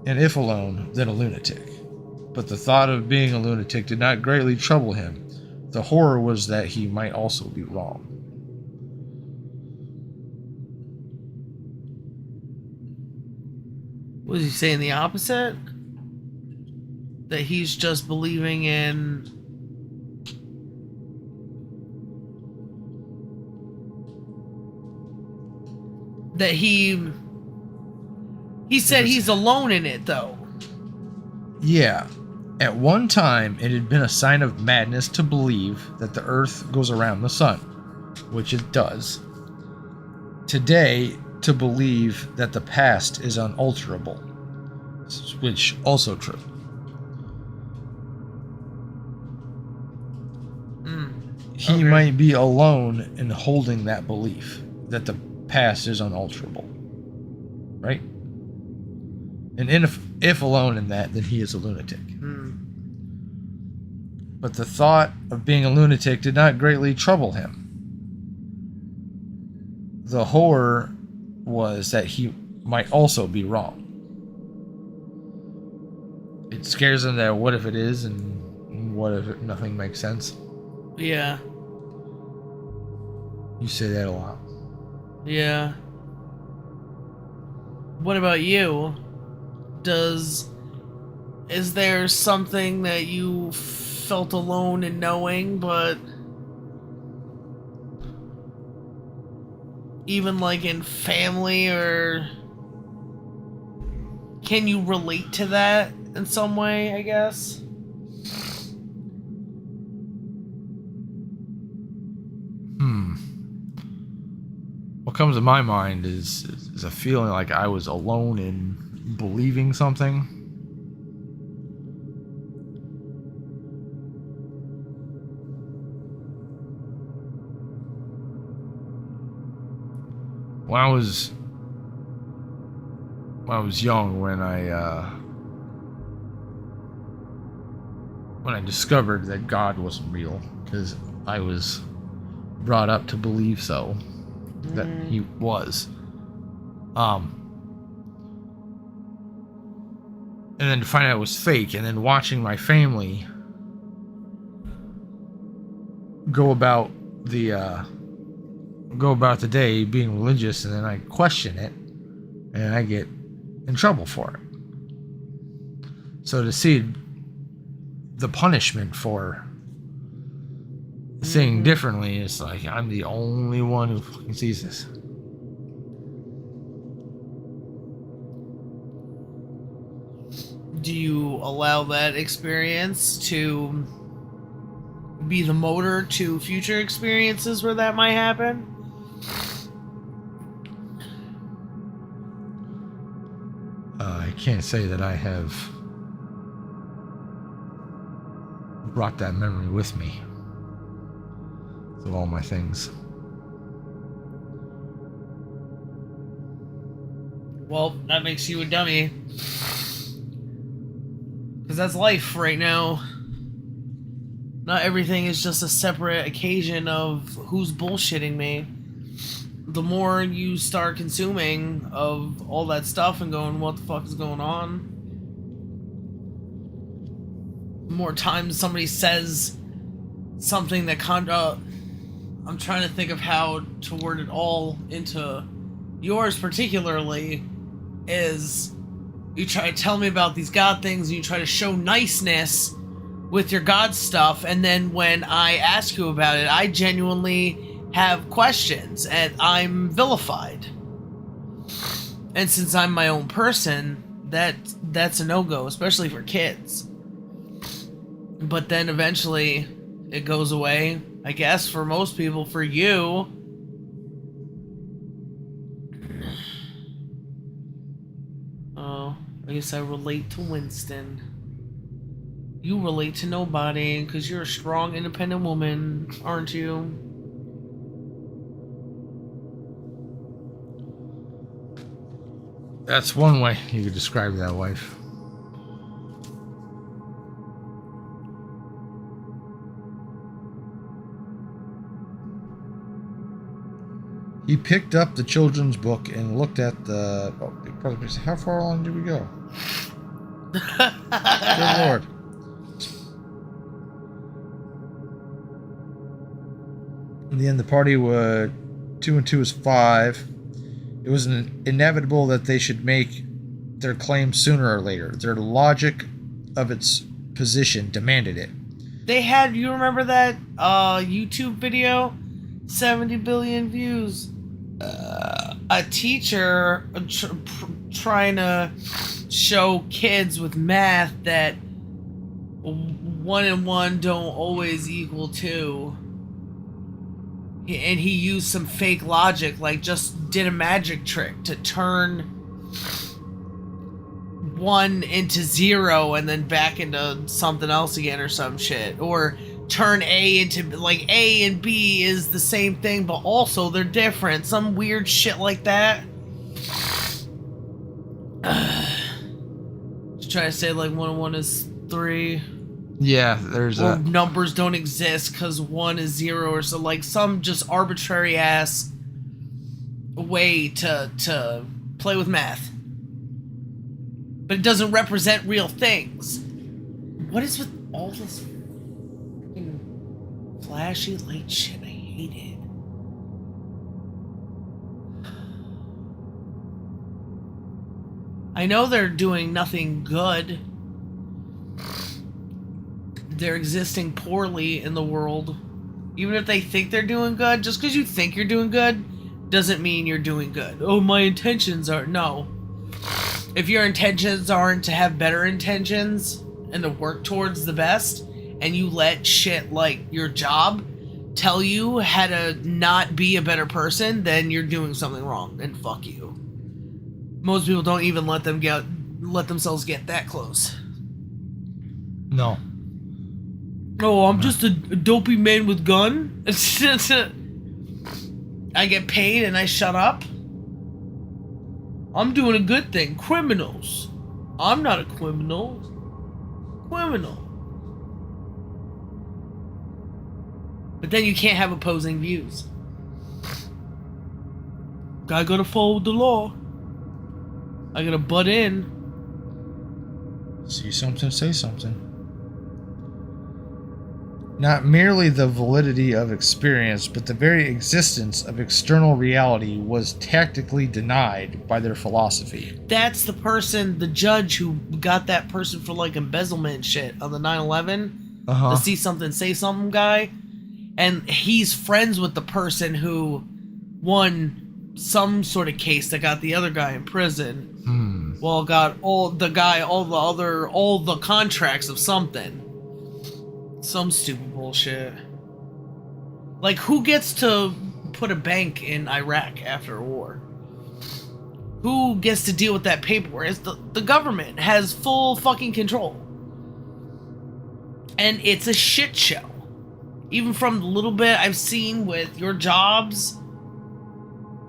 And if alone, then a lunatic. But the thought of being a lunatic did not greatly trouble him. The horror was that he might also be wrong. Was he saying the opposite? That he's just believing in... That he said he's alone in it, though. Yeah. At one time, it had been a sign of madness to believe that the Earth goes around the sun, which it does. Today, to believe that the past is unalterable, which also true. He might be alone in holding that belief that the past is unalterable, right? And if alone in that, then he is a lunatic. But the thought of being a lunatic did not greatly trouble him. The horror was that he might also be wrong. It scares him that what if it is, and what if nothing makes sense? Yeah. You say that a lot. Yeah. What about you? Is there something that you felt alone in knowing, but even like in family, or can you relate to that in some way, I guess? What comes to my mind is a feeling like I was alone in believing something. When I was young, when I discovered that God wasn't real, because I was brought up to believe so. that he was. And then to find out it was fake, and then watching my family go about the day being religious, and then I question it, and I get in trouble for it. So to see the punishment for seeing differently, it's like I'm the only one who fucking sees this. Do you allow that experience to be the motor to future experiences where that might happen? I can't say that I have brought that memory with me of all my things. Well, that makes you a dummy. Because that's life right now. Not everything is just a separate occasion of who's bullshitting me. The more you start consuming of all that stuff and going, what the fuck is going on? The more times somebody says something that I'm trying to think of how to word it all into yours particularly, is you try to tell me about these God things and you try to show niceness with your God stuff, and then when I ask you about it, I genuinely have questions and I'm vilified. And since I'm my own person, that's a no-go, especially for kids. But then eventually it goes away, I guess, for most people. For you, oh, I guess I relate to Winston. You relate to nobody because you're a strong, independent woman, aren't you? That's one way you could describe that wife. He picked up the children's book and looked at the... Oh, Big Brother, how far along did we go? Good Lord. In the end, the party would 2 and 2 is 5. It was inevitable that they should make their claim sooner or later. Their logic of its position demanded it. They had, you remember that YouTube video? 70 billion views. A teacher trying to show kids with math that 1 and 1 don't always equal 2. And he used some fake logic, like just did a magic trick to turn 1 into 0 and then back into something else again or some shit. Or turn A into, like, A and B is the same thing, but also they're different. Some weird shit like that. Just try to say, like, 1 and 1 is 3. Yeah, there's or numbers don't exist because 1 is 0 or so, like some just arbitrary ass way to play with math. But it doesn't represent real things. What is with all this fucking flashy light shit? I hate it. I know they're doing nothing good. They're existing poorly in the world. Even if they think they're doing good, just because you think you're doing good doesn't mean you're doing good. Oh, my intentions are... No. If your intentions aren't to have better intentions and to work towards the best, and you let shit like your job tell you how to not be a better person, then you're doing something wrong, and fuck you. Most people don't even let themselves get that close. No. Oh, I'm just a dopey man with gun? I get paid and I shut up? I'm doing a good thing. Criminals. I'm not a criminal. Criminal. But then you can't have opposing views. I gotta follow the law. I gotta butt in. See something, say something. Not merely the validity of experience, but the very existence of external reality was tactically denied by their philosophy. That's the person, the judge who got that person for like embezzlement and shit on the 9/11. The see something, say something guy. And he's friends with the person who won some sort of case that got the other guy in prison. Well, got all the contracts of something. Some stupid bullshit. Like, who gets to put a bank in Iraq after a war? Who gets to deal with that paperwork? It's the government has full fucking control. And it's a shit show. Even from the little bit I've seen with your jobs,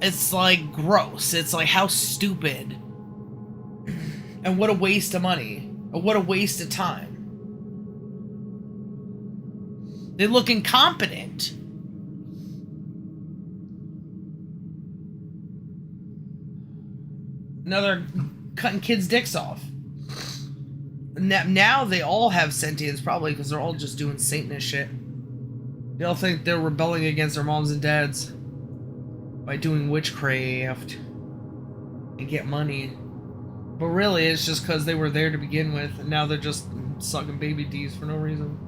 it's like gross. It's like, how stupid. And what a waste of money. Or what a waste of time. They look incompetent. Now they're cutting kids' dicks off. Now they all have sentience, probably because they're all just doing Satanist shit. They all think they're rebelling against their moms and dads by doing witchcraft and get money. But really, it's just because they were there to begin with, and now they're just sucking baby D's for no reason.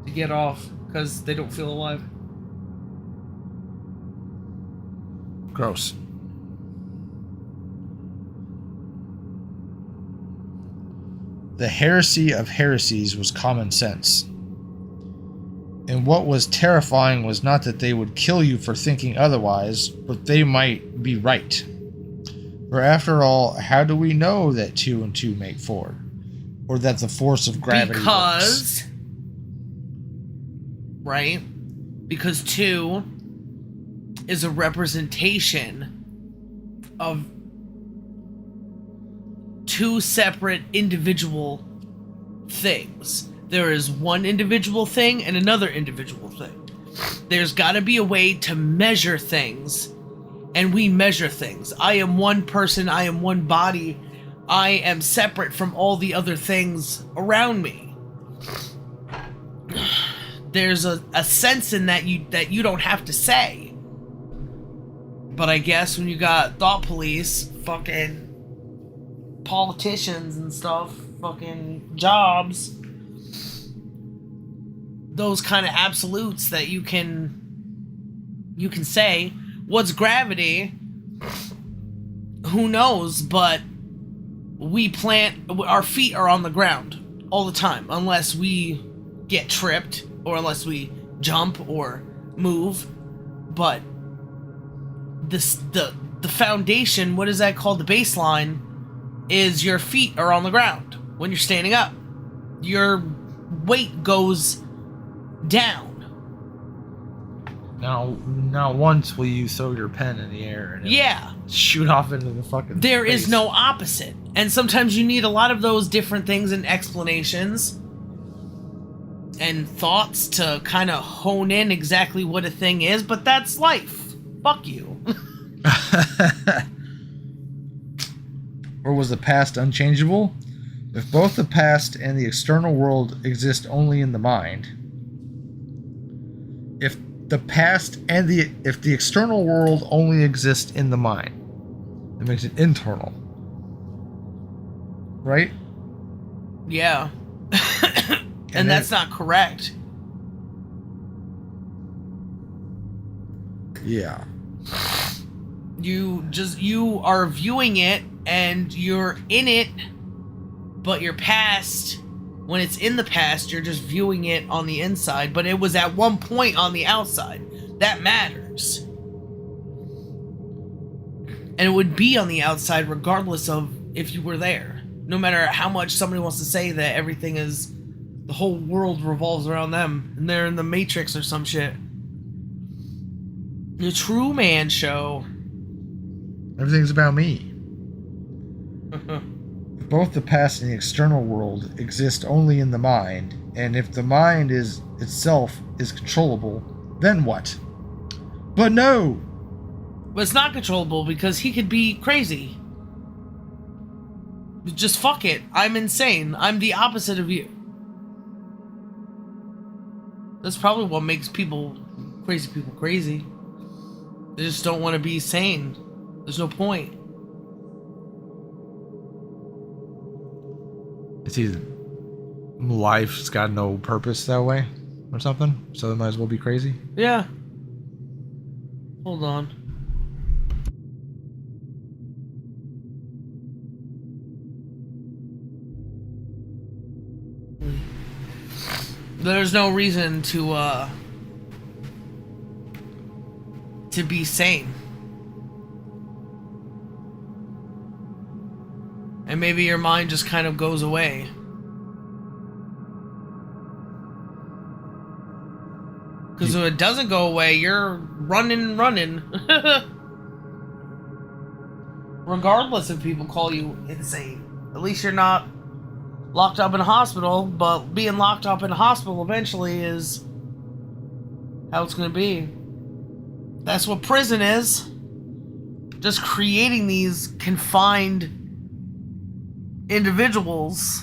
To get off, because they don't feel alive. Gross. The heresy of heresies was common sense. And what was terrifying was not that they would kill you for thinking otherwise, but they might be right. For after all, how do we know that 2 and 2 make 4? Or that the force of gravity works? Right? Because 2 is a representation of 2 separate individual things. There is one individual thing and another individual thing. There's got to be a way to measure things, and we measure things. I am one person, I am one body, I am separate from all the other things around me. There's a sense in that you don't have to say. But I guess when you got thought police, fucking politicians and stuff, fucking jobs, those kind of absolutes that you can say, what's gravity? Who knows? But our feet are on the ground all the time, unless we get tripped, or unless we jump or move. But the foundation, what is that called? The baseline is your feet are on the ground. When you're standing up, your weight goes down. Now once will you throw your pen in the air and shoot off into the fucking There space. is no opposite. And sometimes you need a lot of those different things and explanations and thoughts to kind of hone in exactly what a thing is, but that's life. Fuck you. Or was the past unchangeable? If both the past and the external world exist only in the mind, if the external world only exists in the mind, it makes it internal, right? Yeah. And that's not correct. Yeah. You are viewing it and you're in it, but your past, when it's in the past, you're just viewing it on the inside, but it was at one point on the outside. That matters. And it would be on the outside regardless of if you were there. No matter how much somebody wants to say that everything is, the whole world revolves around them and they're in the Matrix or some shit. The True Man Show. Everything's about me. Both the past and the external world exist only in the mind, and if the mind itself is controllable, then what? But no! But it's not controllable because he could be crazy. Just fuck it. I'm insane. I'm the opposite of you. That's probably what makes crazy people crazy. They just don't want to be sane. There's no point. It's either life's got no purpose that way or something, so they might as well be crazy. Yeah. Hold on. There's no reason to be sane. And maybe your mind just kind of goes away. Because if it doesn't go away, you're running. Regardless if people call you insane. At least you're not locked up in a hospital, but being locked up in a hospital eventually is how it's going to be. That's what prison is. Just creating these confined individuals.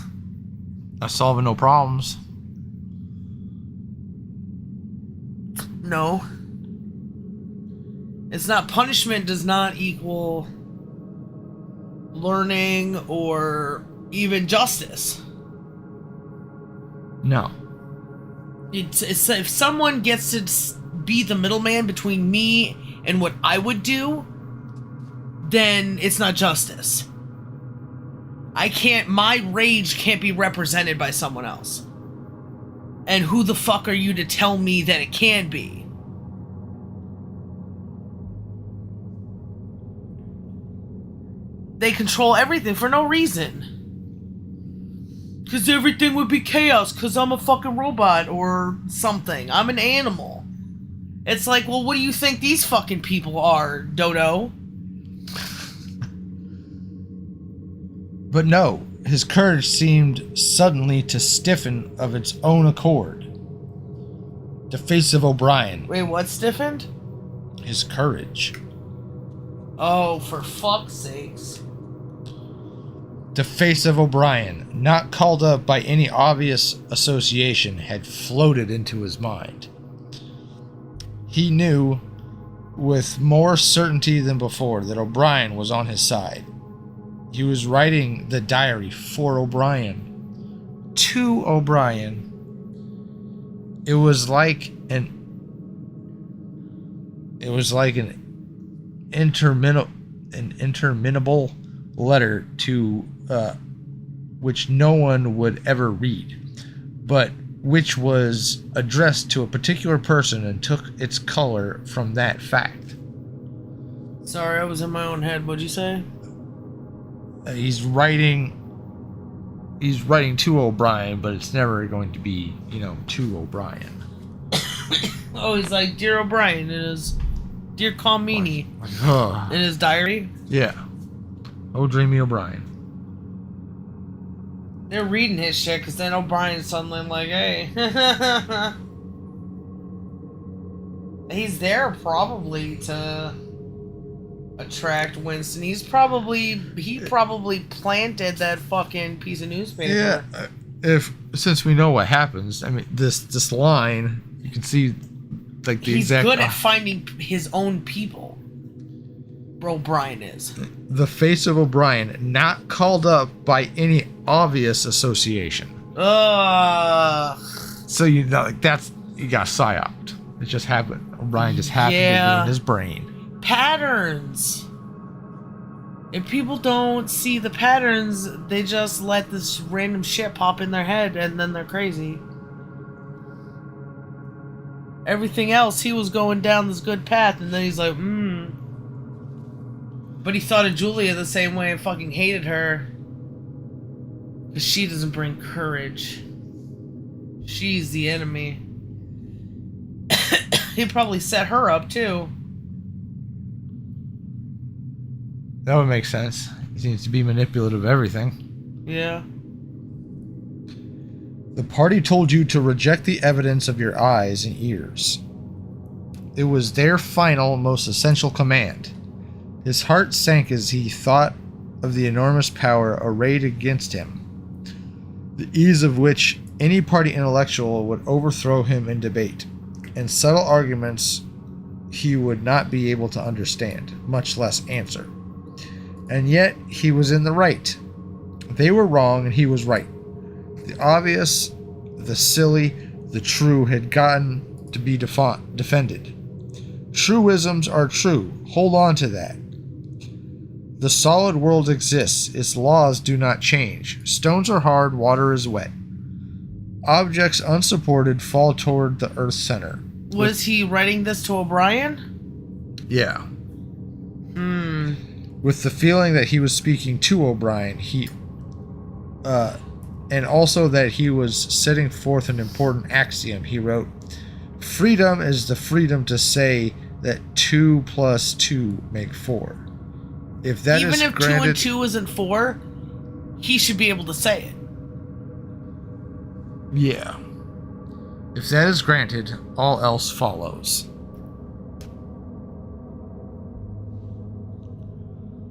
Not solving no problems. No. It's not. Punishment does not equal learning or even justice. No. It's if someone gets to be the middleman between me and what I would do, then it's not justice. My rage can't be represented by someone else. And who the fuck are you to tell me that it can be? They control everything for no reason. Because everything would be chaos because I'm a fucking robot or something. I'm an animal. It's like, well, what do you think these fucking people are, Dodo? But no, his courage seemed suddenly to stiffen of its own accord. The face of O'Brien. Wait, what stiffened? His courage. Oh, for fuck's sakes. The face of O'Brien, not called up by any obvious association, had floated into his mind. He knew with more certainty than before that O'Brien was on his side. He was writing the diary for O'Brien. To O'Brien. It was like an interminable letter to which no one would ever read, but which was addressed to a particular person and took its color from that fact. Sorry, I was in my own head. What'd you say? He's writing to O'Brien, but it's never going to be, to O'Brien. Oh, he's like, Dear O'Brien, it is Dear Calmini. In his diary? Yeah. Oh, Dreamy O'Brien. They're reading his shit because then O'Brien's suddenly like, hey. He's there probably to attract Winston. He probably planted that fucking piece of newspaper. Yeah. Since we know what happens, I mean, this line, you can see like the He's exact. He's good at finding his own people. O'Brien is. The face of O'Brien, not called up by any obvious association. So you got psyoped. It just happened. O'Brien just happened to be in his brain. Patterns. If people don't see the patterns, they just let this random shit pop in their head and then they're crazy. Everything else, he was going down this good path and then he's like, But he thought of Julia the same way and fucking hated her. Because she doesn't bring courage. She's the enemy. He probably set her up too. That would make sense. He seems to be manipulative of everything. Yeah. The party told you to reject the evidence of your eyes and ears. It was their final, most essential command. His heart sank as he thought of the enormous power arrayed against him, the ease of which any party intellectual would overthrow him in debate, and subtle arguments he would not be able to understand, much less answer. And yet he was in the right. They were wrong and he was right. The obvious, the silly, the true had gotten to be defended. Truisms are true. Hold on to that. The solid world exists. Its laws do not change. Stones are hard, water is wet. Objects unsupported fall toward the Earth's center. Was he writing this to O'Brien? Yeah. With the feeling that he was speaking to O'Brien, and also that he was setting forth an important axiom, he wrote, "Freedom is the freedom to say that 2 + 2 make 4. If that Even is if granted, 2 and 2 isn't 4, he should be able to say it. Yeah. If that is granted, all else follows."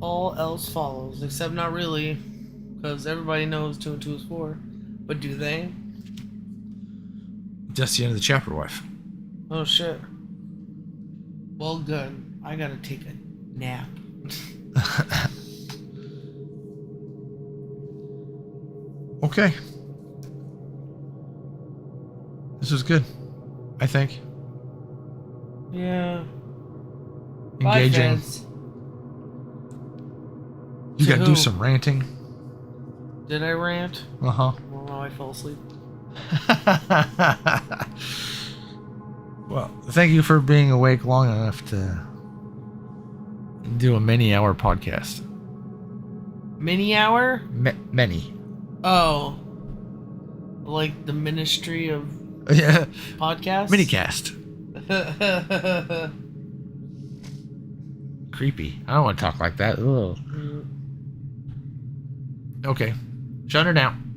All else follows, except not really, because everybody knows 2 and 2 is 4. But do they? That's the end of the chapter, wife. Oh shit. Well, good. I gotta take a nap. Okay. This was good, I think. Yeah. Engaging. Bye, fans. You To gotta do who? some ranting. Did I rant? Uh-huh. Well, now I fell asleep. Well, thank you for being awake long enough to do a many-hour podcast. Mini hour? Many. Oh. Like the Ministry of Yeah. Podcasts? Minicast. Creepy. I don't want to talk like that. Ugh. Okay. Shut her down.